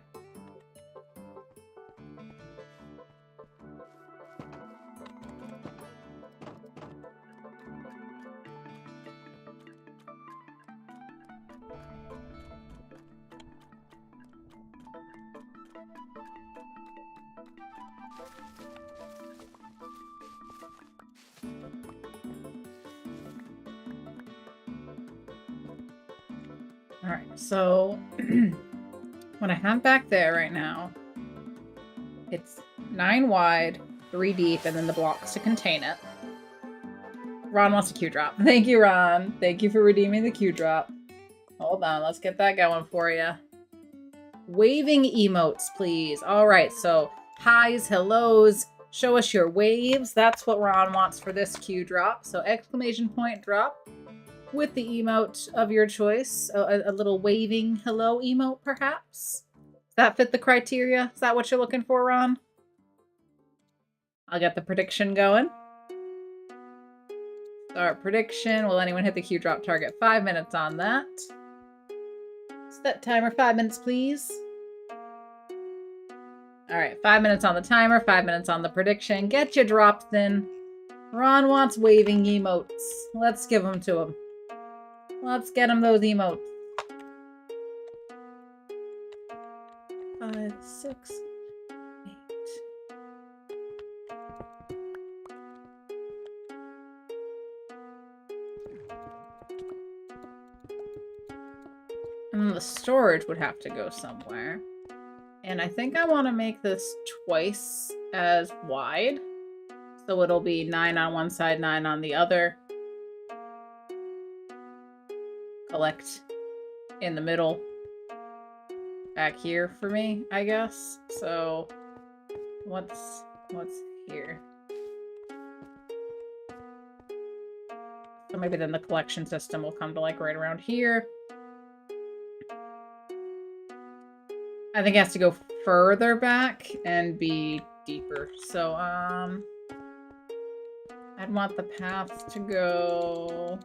All right, so what I have back there right now, it's 9 wide, 3 deep, and then the blocks to contain it. Ron wants a Q drop. Thank you, Ron. Thank you for redeeming the Q drop. Hold on, let's get that going for you. Waving emotes, please. All right, so highs, hellos, show us your waves. That's what Ron wants for this Q drop. So exclamation point drop with the emote of your choice. A little waving hello emote, perhaps? Does that fit the criteria? Is that what you're looking for, Ron? I'll get the prediction going. Start prediction. Will anyone hit the Q drop target? 5 minutes on that. Set timer 5 minutes, please. All right, 5 minutes on the timer, 5 minutes on the prediction. Get your drops in. Ron wants waving emotes. Let's give them to him. Let's get him those emotes. 5, 6, 8. And then the storage would have to go somewhere. And I think I want to make this twice as wide. So it'll be 9 on one side, 9 on the other. Collect in the middle. Back here for me, I guess. So what's here? So maybe then the collection system will come to like right around here. I think it has to go further back and be deeper. So, I'd want the path to go...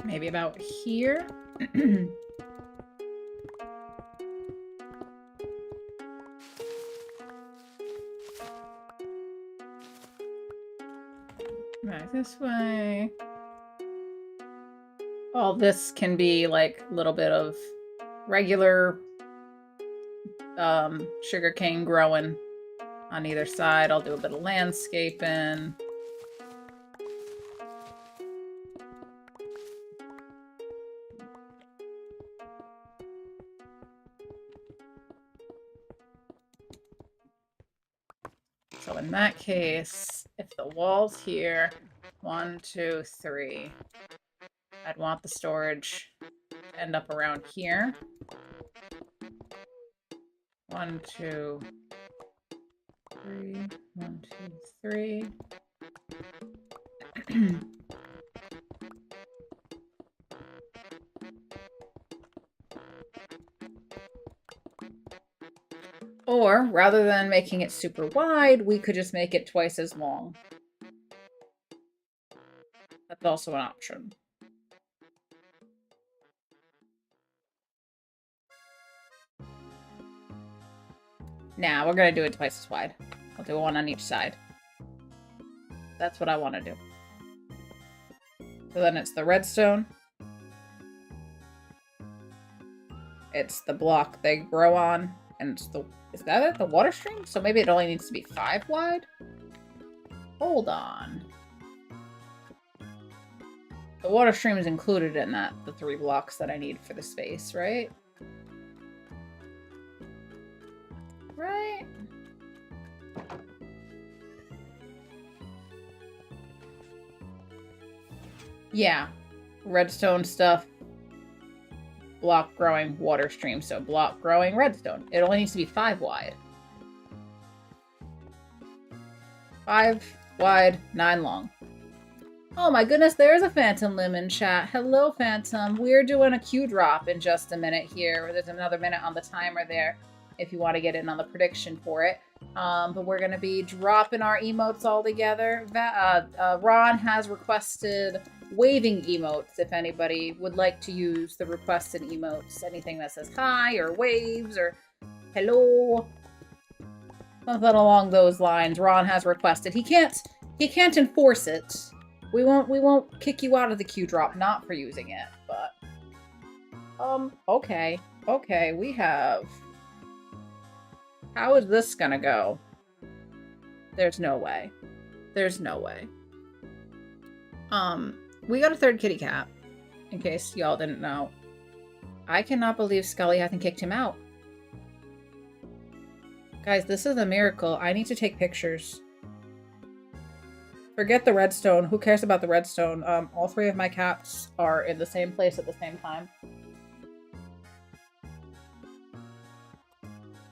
maybe about here. Right, this way. All this can be like a little bit of regular sugarcane growing on either side. I'll do a bit of landscaping. So in that case, if the wall's here, 1, 2, 3, I'd want the storage to end up around here. 1, 2, 3, 1, 2, 3. Or, rather than making it super wide, we could just make it twice as long. That's also an option. Now, we're gonna do it twice as wide. I'll do one on each side. That's what I want to do. So then it's the redstone. It's the block they grow on. And it's the... Is that it? The water stream? So maybe it only needs to be 5 wide? Hold on. The water stream is included in that, the 3 blocks that I need for the space, right? Right? Yeah. Redstone stuff. Block growing water stream. So block growing redstone. It only needs to be 5 wide. 5 wide, 9 long. Oh my goodness, there's a Phantom Limb in chat. Hello, Phantom. We're doing a Q drop in just a minute here. There's another minute on the timer there if you want to get in on the prediction for it. But we're going to be dropping our emotes all together. Ron has requested waving emotes if anybody would like to use the requested emotes. Anything that says hi or waves or hello. Something along those lines. Ron has requested. He can't enforce it. We won't kick you out of the Q drop, not for using it, but okay, we have... How is this gonna go? There's no way. There's no way. We got a 3rd kitty cat, in case y'all didn't know. I cannot believe Scully hasn't kicked him out. Guys, this is a miracle. I need to take pictures. Forget the redstone. Who cares about the redstone? All 3 of my cats are in the same place at the same time.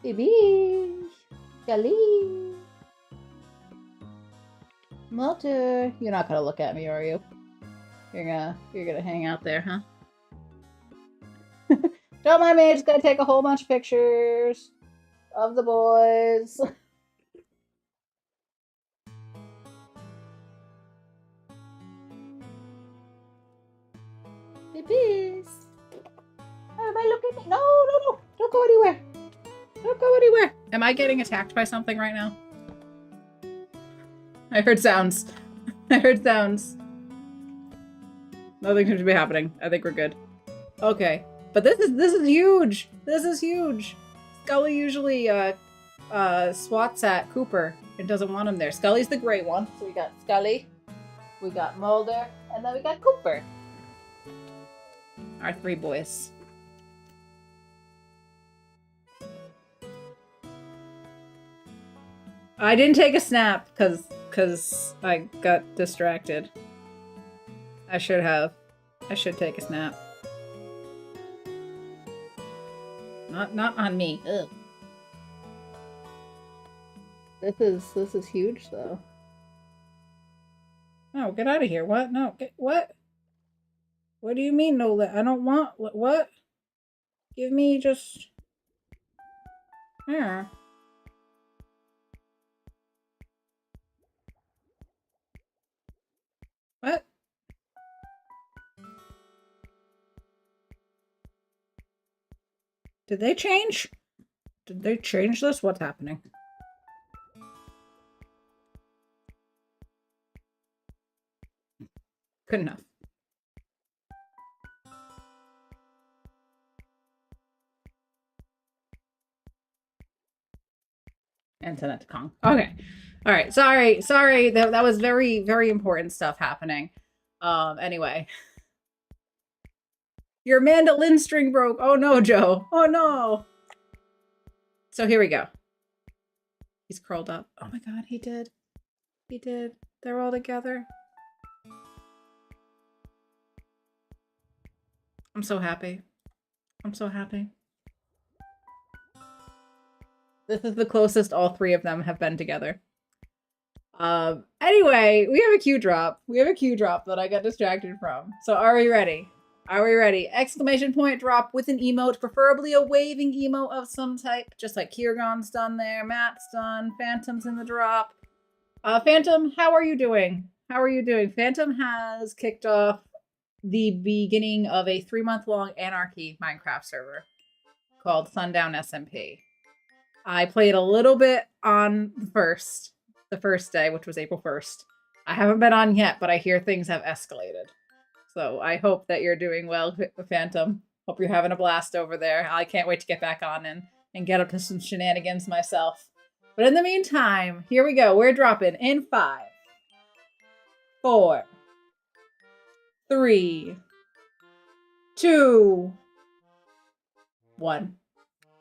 Baby! Scully! Malter! You're not gonna look at me, are you? You're gonna hang out there, huh? Don't mind me, I just gotta take a whole bunch of pictures of the boys. Babies. Everybody look at me. No. Don't go anywhere. Don't go anywhere. Am I getting attacked by something right now? I heard sounds. Nothing seems to be happening. I think we're good. Okay. But this is huge. This is huge. Scully usually swats at Cooper and doesn't want him there. Scully's the gray one. So we got Scully, we got Mulder, and then we got Cooper. Our 3 boys. I didn't take a snap because I got distracted. I should have. I should take a snap. Not on me. Ugh. This is huge though. No, get out of here. What? No, what? What do you mean no? I don't want what? Give me just here. What? Did they change? Did they change this? What's happening? Good enough. Internet Kong. Okay. All right. Sorry. That was very, very important stuff happening. Anyway. Your mandolin string broke. Oh no, Joe. Oh no. So here we go. He's curled up. Oh my god, he did. He did. They're all together. I'm so happy. I'm so happy. This is the closest all 3 of them have been together. Anyway, we have a Q drop. We have a Q drop that I got distracted from. So are we ready? Are we ready? Exclamation point drop with an emote, preferably a waving emote of some type, just like Kiergon's done there, Matt's done, Phantom's in the drop. Phantom, how are you doing? How are you doing? Phantom has kicked off the beginning of a 3-month-long Anarchy Minecraft server called Sundown SMP. I played a little bit on the first day, which was April 1st. I haven't been on yet, but I hear things have escalated. So I hope that you're doing well, Phantom. Hope you're having a blast over there. I can't wait to get back on and get up to some shenanigans myself. But in the meantime, here we go. We're dropping in 5, 4, 3, 2, 1.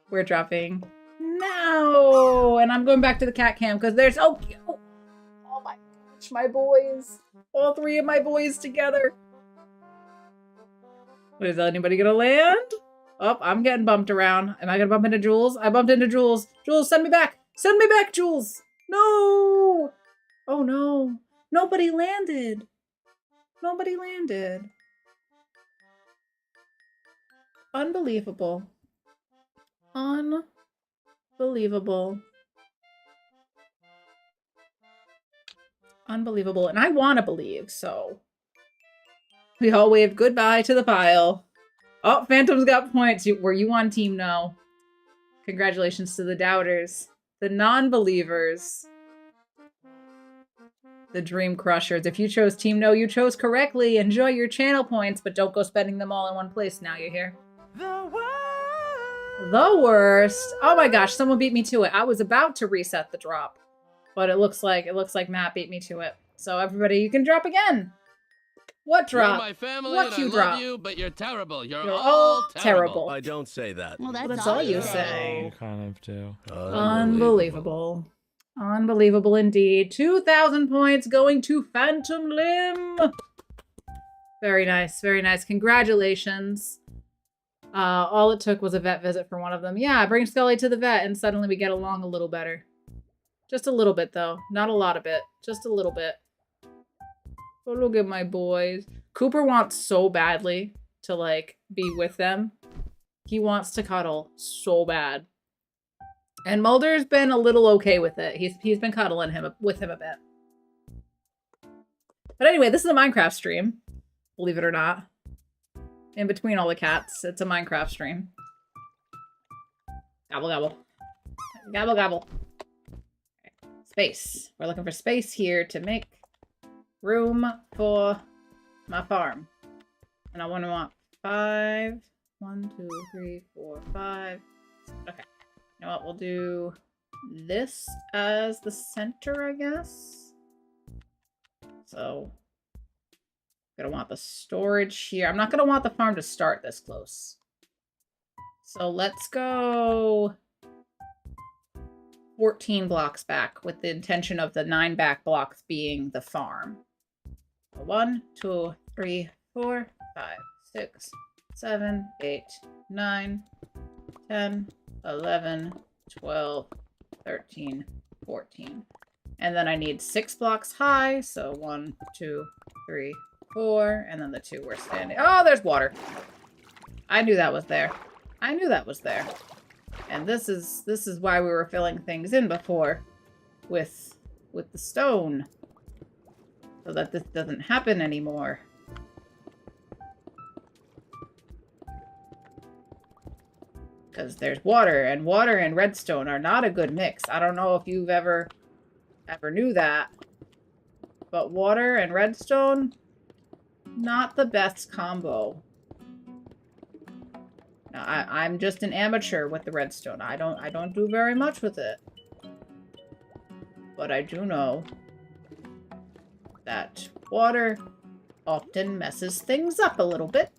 We're dropping now. And I'm going back to the cat cam because there's... Oh my gosh, my boys. All 3 of my boys together. Is anybody gonna land? Oh, I'm getting bumped around. Am I gonna bump into Jules? I bumped into Jules. Jules, send me back. Send me back, Jules. No. Oh no. Nobody landed. Nobody landed. Unbelievable. Unbelievable. Unbelievable. And I want to believe, so... We all waved goodbye to the pile. Oh, Phantom's got points. Were you on Team No? Congratulations to the doubters. The non-believers. The dream crushers. If you chose Team No, you chose correctly. Enjoy your channel points, but don't go spending them all in one place now, you hear? The worst! The worst. Oh my gosh, someone beat me to it. I was about to reset the drop, but it looks like Matt beat me to it. So everybody, you can drop again. What drop? You're my family what and you I drop? love you, but you're terrible. You're all terrible. terrible. I don't say that. Well, that's all you say. You kind of do. Unbelievable. Unbelievable indeed. 2,000 points going to Phantom Limb. Very nice. Very nice. Congratulations. All it took was a vet visit for one of them. Yeah, bring Scully to the vet and suddenly we get along a little better. Just a little bit though. Not a lot of it. Just a little bit. Oh, look at my boys. Cooper wants so badly to, like, be with them. He wants to cuddle so bad. And Mulder's been a little okay with it. He's been cuddling with him a bit. But anyway, this is a Minecraft stream. Believe it or not. In between all the cats, it's a Minecraft stream. Gobble, gobble. Gobble, gobble. Space. We're looking for space here to make room for my farm. And I want 5. 1, 2, 3, 4, 5. Okay. You know what? We'll do this as the center, I guess. So, gonna want the storage here. I'm not gonna want the farm to start this close. So let's go 14 blocks back with the intention of the 9 back blocks being the farm. 1, 2, 3, 4, 5, 6, 7, 8, 9, 10, 11, 12, 13, 14. And then I need 6 blocks high. So 1, 2, 3, 4. And then the 2 we're standing. Oh, there's water. I knew that was there. I knew that was there. And this is why we were filling things in before with the stone. So that this doesn't happen anymore. Because there's water and redstone are not a good mix. I don't know if you've ever knew that. But water and redstone, not the best combo. Now, I'm just an amateur with the redstone. I don't do very much with it. But I do know that water often messes things up a little bit.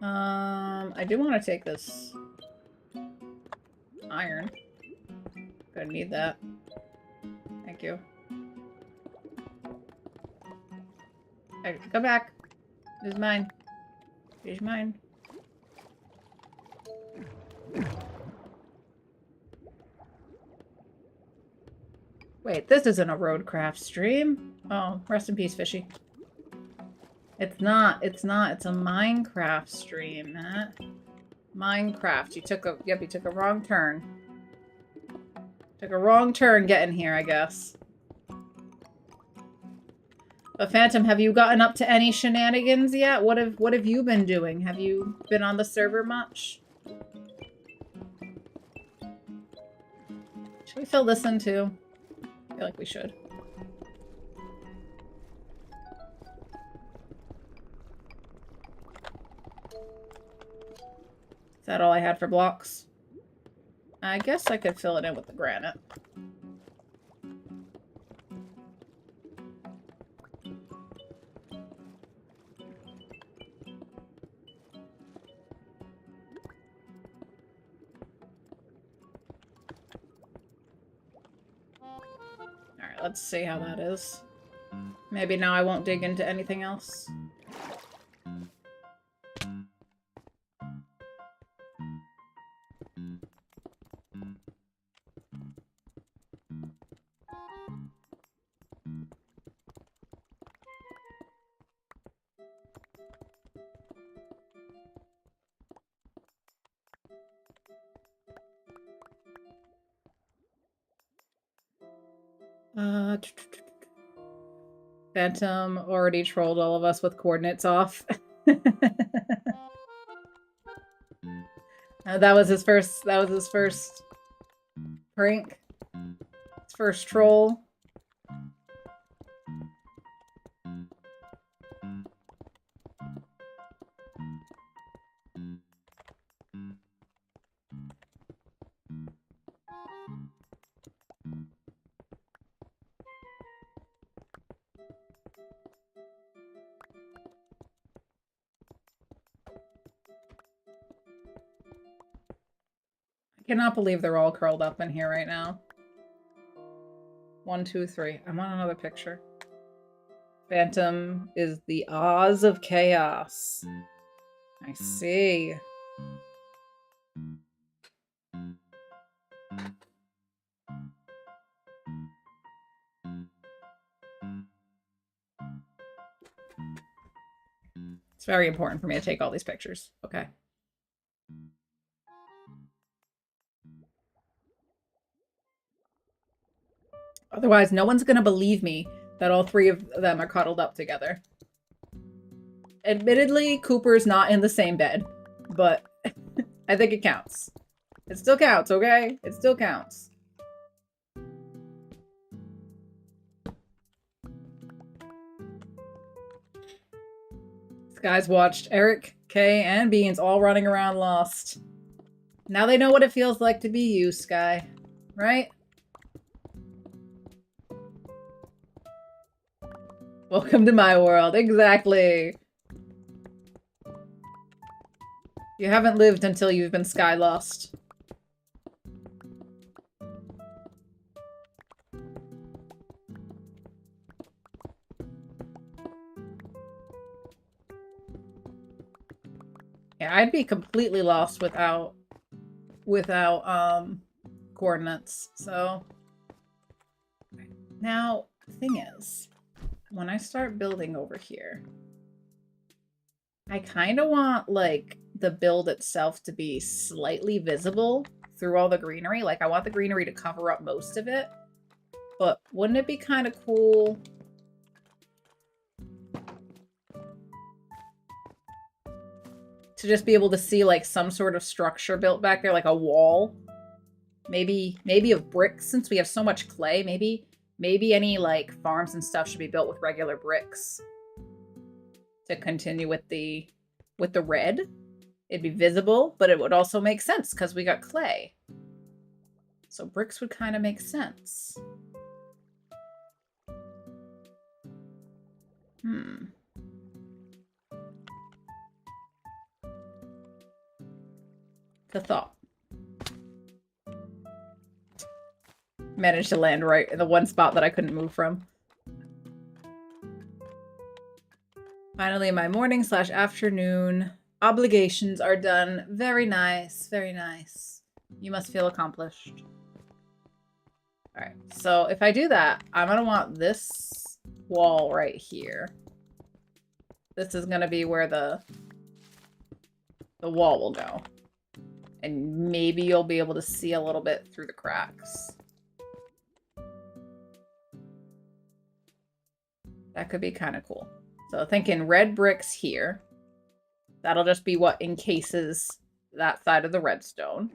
I do want to take this iron. Gonna need that. Thank you. Hey, come back. This is mine. Here's mine. Wait, this isn't a Roadcraft stream. Oh, rest in peace, Fishy. It's not. It's a Minecraft stream, Matt. Minecraft. You took a wrong turn. Took a wrong turn getting here, I guess. But Phantom, have you gotten up to any shenanigans yet? What have you been doing? Have you been on the server much? Should we fill this in too? I feel like we should. Is that all I had for blocks? I guess I could fill it in with the granite. Alright, let's see how that is. Maybe now I won't dig into anything else. Phantom already trolled all of us with coordinates off. That was his first prank. His first troll. I cannot believe they're all curled up in here right now. 1, 2, 3. I'm on another picture. Phantom is the Oz of Chaos. I see. It's very important for me to take all these pictures. Okay. Otherwise, no one's gonna believe me that all three of them are cuddled up together. Admittedly, Cooper's not in the same bed, but I think it counts. It still counts, okay? It still counts. These guys watched Eric, Kay, and Beans all running around lost. Now they know what it feels like to be you, Sky. Right? Welcome to my world. Exactly. You haven't lived until you've been sky lost. Yeah, I'd be completely lost without coordinates. So now the thing is, when I start building over here, I kind of want, like, the build itself to be slightly visible through all the greenery. Like, I want the greenery to cover up most of it. But wouldn't it be kind of cool to just be able to see, like, some sort of structure built back there, like a wall? Maybe of bricks, since we have so much clay. Maybe any, like, farms and stuff should be built with regular bricks. To continue with the red. It'd be visible, but it would also make sense because we got clay. So bricks would kind of make sense. The thought. Managed to land right in the one spot that I couldn't move from. Finally, my morning/afternoon obligations are done. Very nice, very nice. You must feel accomplished. Alright, so if I do that, I'm gonna want this wall right here. this is gonna be where the wall will go. And maybe you'll be able to see a little bit through the cracks. That could be kind of cool. So thinking red bricks here. That'll just be what encases that side of the redstone.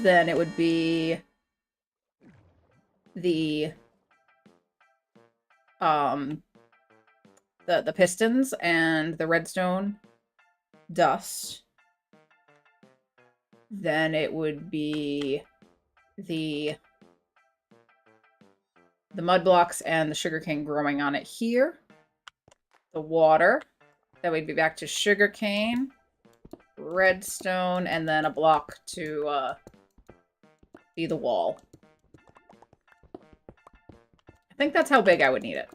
Then it would be the pistons and the redstone dust. Then it would be the mud blocks and the sugarcane growing on it here. The water. Then we'd be back to sugarcane, redstone, and then a block to be the wall. I think that's how big I would need it.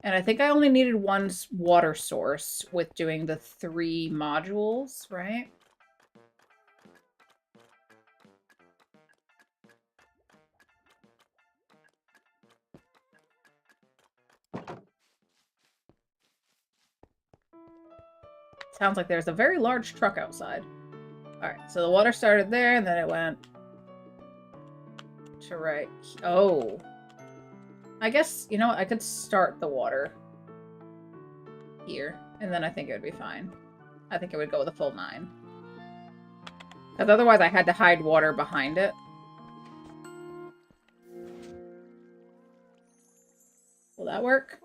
And I think I only needed one water source with doing the 3 modules, right? Sounds like there's a very large truck outside. Alright, so the water started there, and then it went to right. Oh. I guess, you know what? I could start the water here, and then I think it would be fine. I think it would go with a full 9. Because otherwise I had to hide water behind it. Will that work?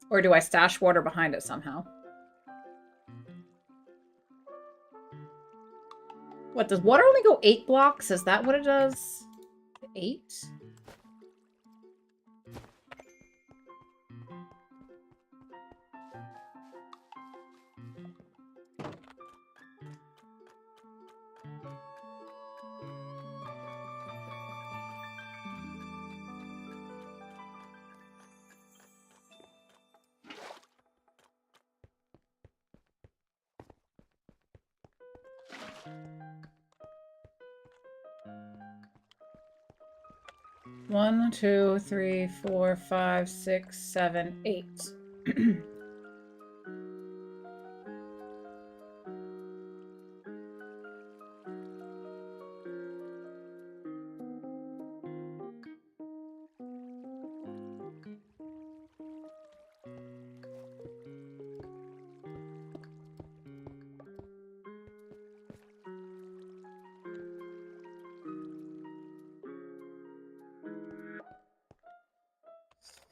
Or do I stash water behind it somehow? What, does water only go 8 blocks? Is that what it does? 8? One, 2, 3, 4, 5, 6, 7, 8.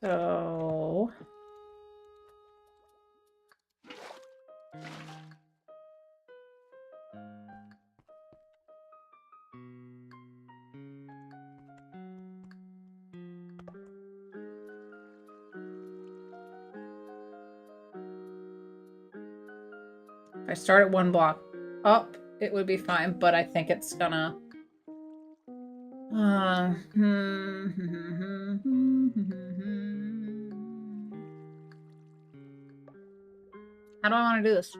So... if I start at 1 block up, it would be fine, but I think it's gonna... How do I want to do this?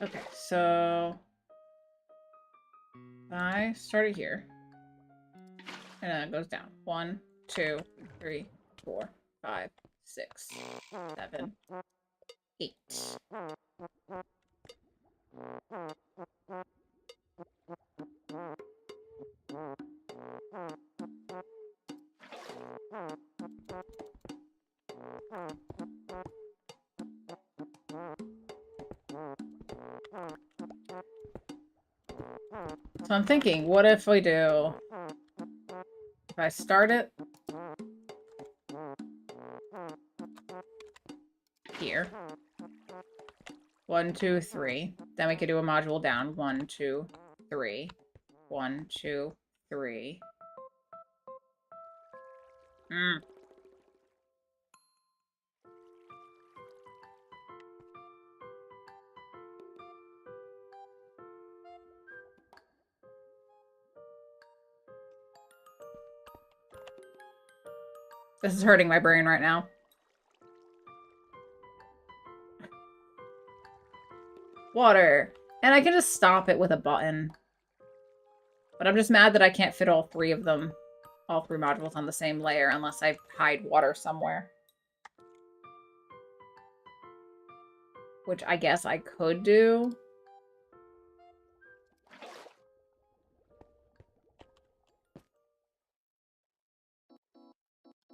Okay, so I started here, and then it goes down. 1, 2, 3, 4, 5, 6, 7, 8. So I'm thinking, what if we do... If I start it here. 1, 2, 3. Then we could do a module down. 1, 2, 3. 1, 2, 3. This is hurting my brain right now. Water. And I can just stop it with a button. But I'm just mad that I can't fit all three of them, all three modules on the same layer unless I hide water somewhere. Which I guess I could do.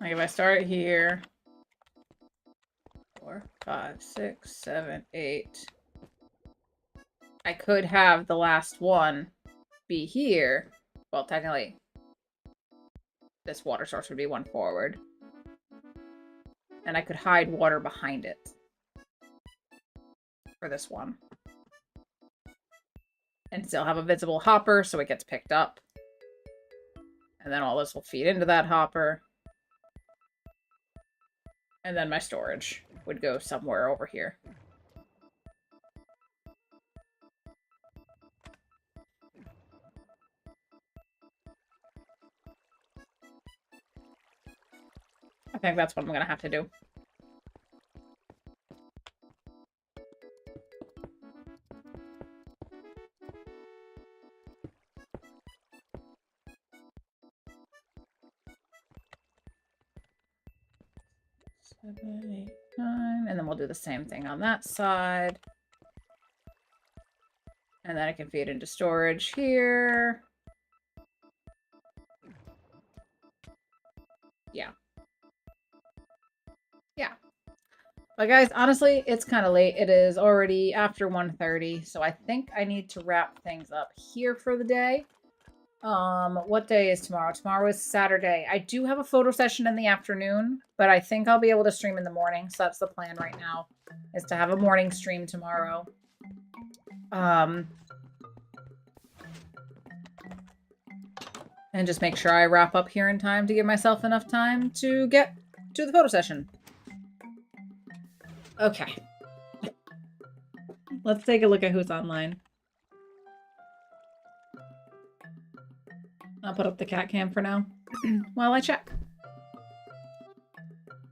Like if I start here. 4, 5, 6, 7, 8. I could have the last one be here. Well, technically, this water source would be one forward. And I could hide water behind it. For this one. And still have a visible hopper so it gets picked up. And then all this will feed into that hopper. And then my storage would go somewhere over here. I think that's what I'm gonna have to do. Seven, 8, 9, and then we'll do the same thing on that side. And then I can feed into storage here. Yeah. Yeah. But guys, honestly, it's kind of late. It is already after 1:30, so I think I need to wrap things up here for the day. What day is tomorrow? Tomorrow is Saturday. I do have a photo session in the afternoon, but I think I'll be able to stream in the morning, so that's the plan right now, is to have a morning stream tomorrow. And just make sure I wrap up here in time to give myself enough time to get to the photo session. Okay. Let's take a look at who's online. I'll put up the cat cam for now while I check.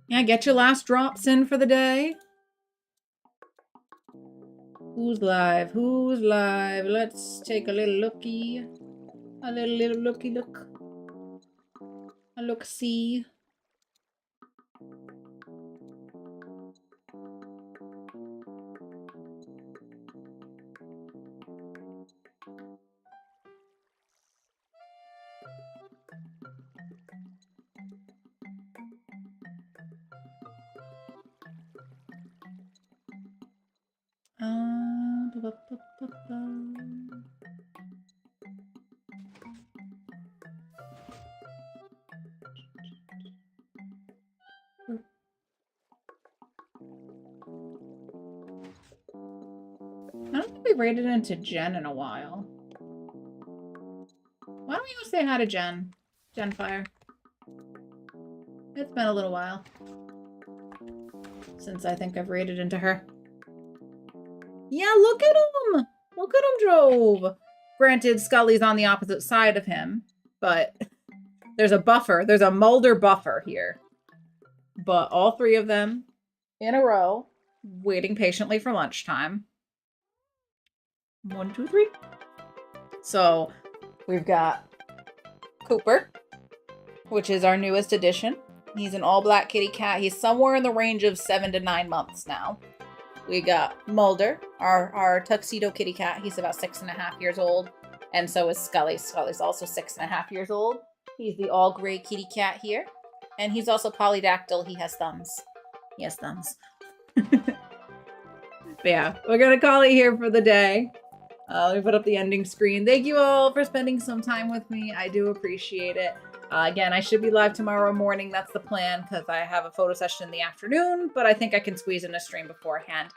Yeah, get your last drops in for the day. Who's live? Who's live? Let's take a little looky. A little looky look. A look-see. Ba, ba, ba, ba. I don't think we've raided into Jen in a while. Why don't we go say hi to Jen? Genfire. It's been a little while since I think I've raided into her. Yeah, look at him! Look at him, Drove! Granted, Scully's on the opposite side of him, but there's a buffer. There's a Mulder buffer here. But all three of them in a row, waiting patiently for lunchtime. 1, 2, 3. So we've got Cooper, which is our newest addition. He's an all-black kitty cat. He's somewhere in the range of 7 to 9 months now. We got Mulder, our tuxedo kitty cat. He's about 6.5 years old. And so is Scully. Scully's also 6.5 years old. He's the all-gray kitty cat here. And he's also polydactyl. He has thumbs. He has thumbs. But yeah, we're going to call it here for the day. Let me put up the ending screen. Thank you all for spending some time with me. I do appreciate it. Again, I should be live tomorrow morning. That's the plan because I have a photo session in the afternoon, but I think I can squeeze in a stream beforehand.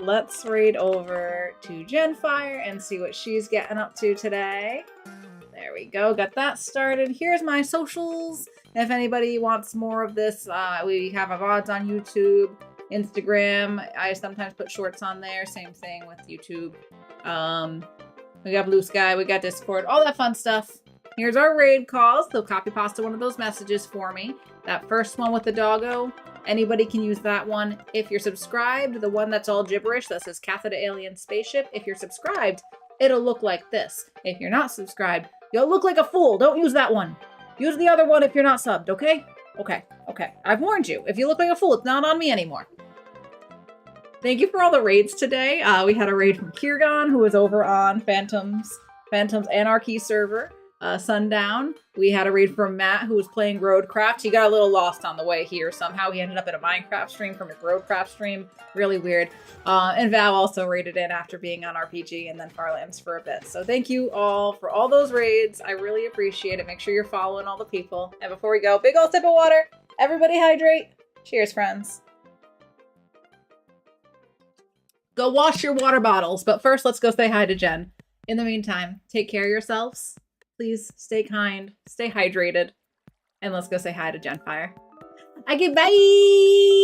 Let's raid over to Genfire and see what she's getting up to today. There we go. Got that started. Here's my socials. If anybody wants more of this, we have our VODs on YouTube, Instagram. I sometimes put shorts on there. Same thing with YouTube. We got Blue Sky. We got Discord. All that fun stuff. Here's our raid calls. They'll copy pasta one of those messages for me. That first one with the doggo, anybody can use that one. If you're subscribed, the one that's all gibberish that says Kathadora Alien Spaceship, if you're subscribed, it'll look like this. If you're not subscribed, you'll look like a fool. Don't use that one. Use the other one if you're not subbed, okay? Okay. I've warned you. If you look like a fool, it's not on me anymore. Thank you for all the raids today. We had a raid from Kirgon, who was over on Phantom's Anarchy server. Sundown. We had a raid from Matt, who was playing Roadcraft. He got a little lost on the way here. Somehow he ended up in a Minecraft stream from his Roadcraft stream. Really weird. And Val also raided in after being on RPG and then Farlands for a bit. So thank you all for all those raids. I really appreciate it. Make sure you're following all the people. And before we go, big ol' sip of water. Everybody hydrate. Cheers, friends. Go wash your water bottles. But first, let's go say hi to Jen. In the meantime, take care of yourselves. Please stay kind, stay hydrated, and let's go say hi to Genfire. Okay, bye!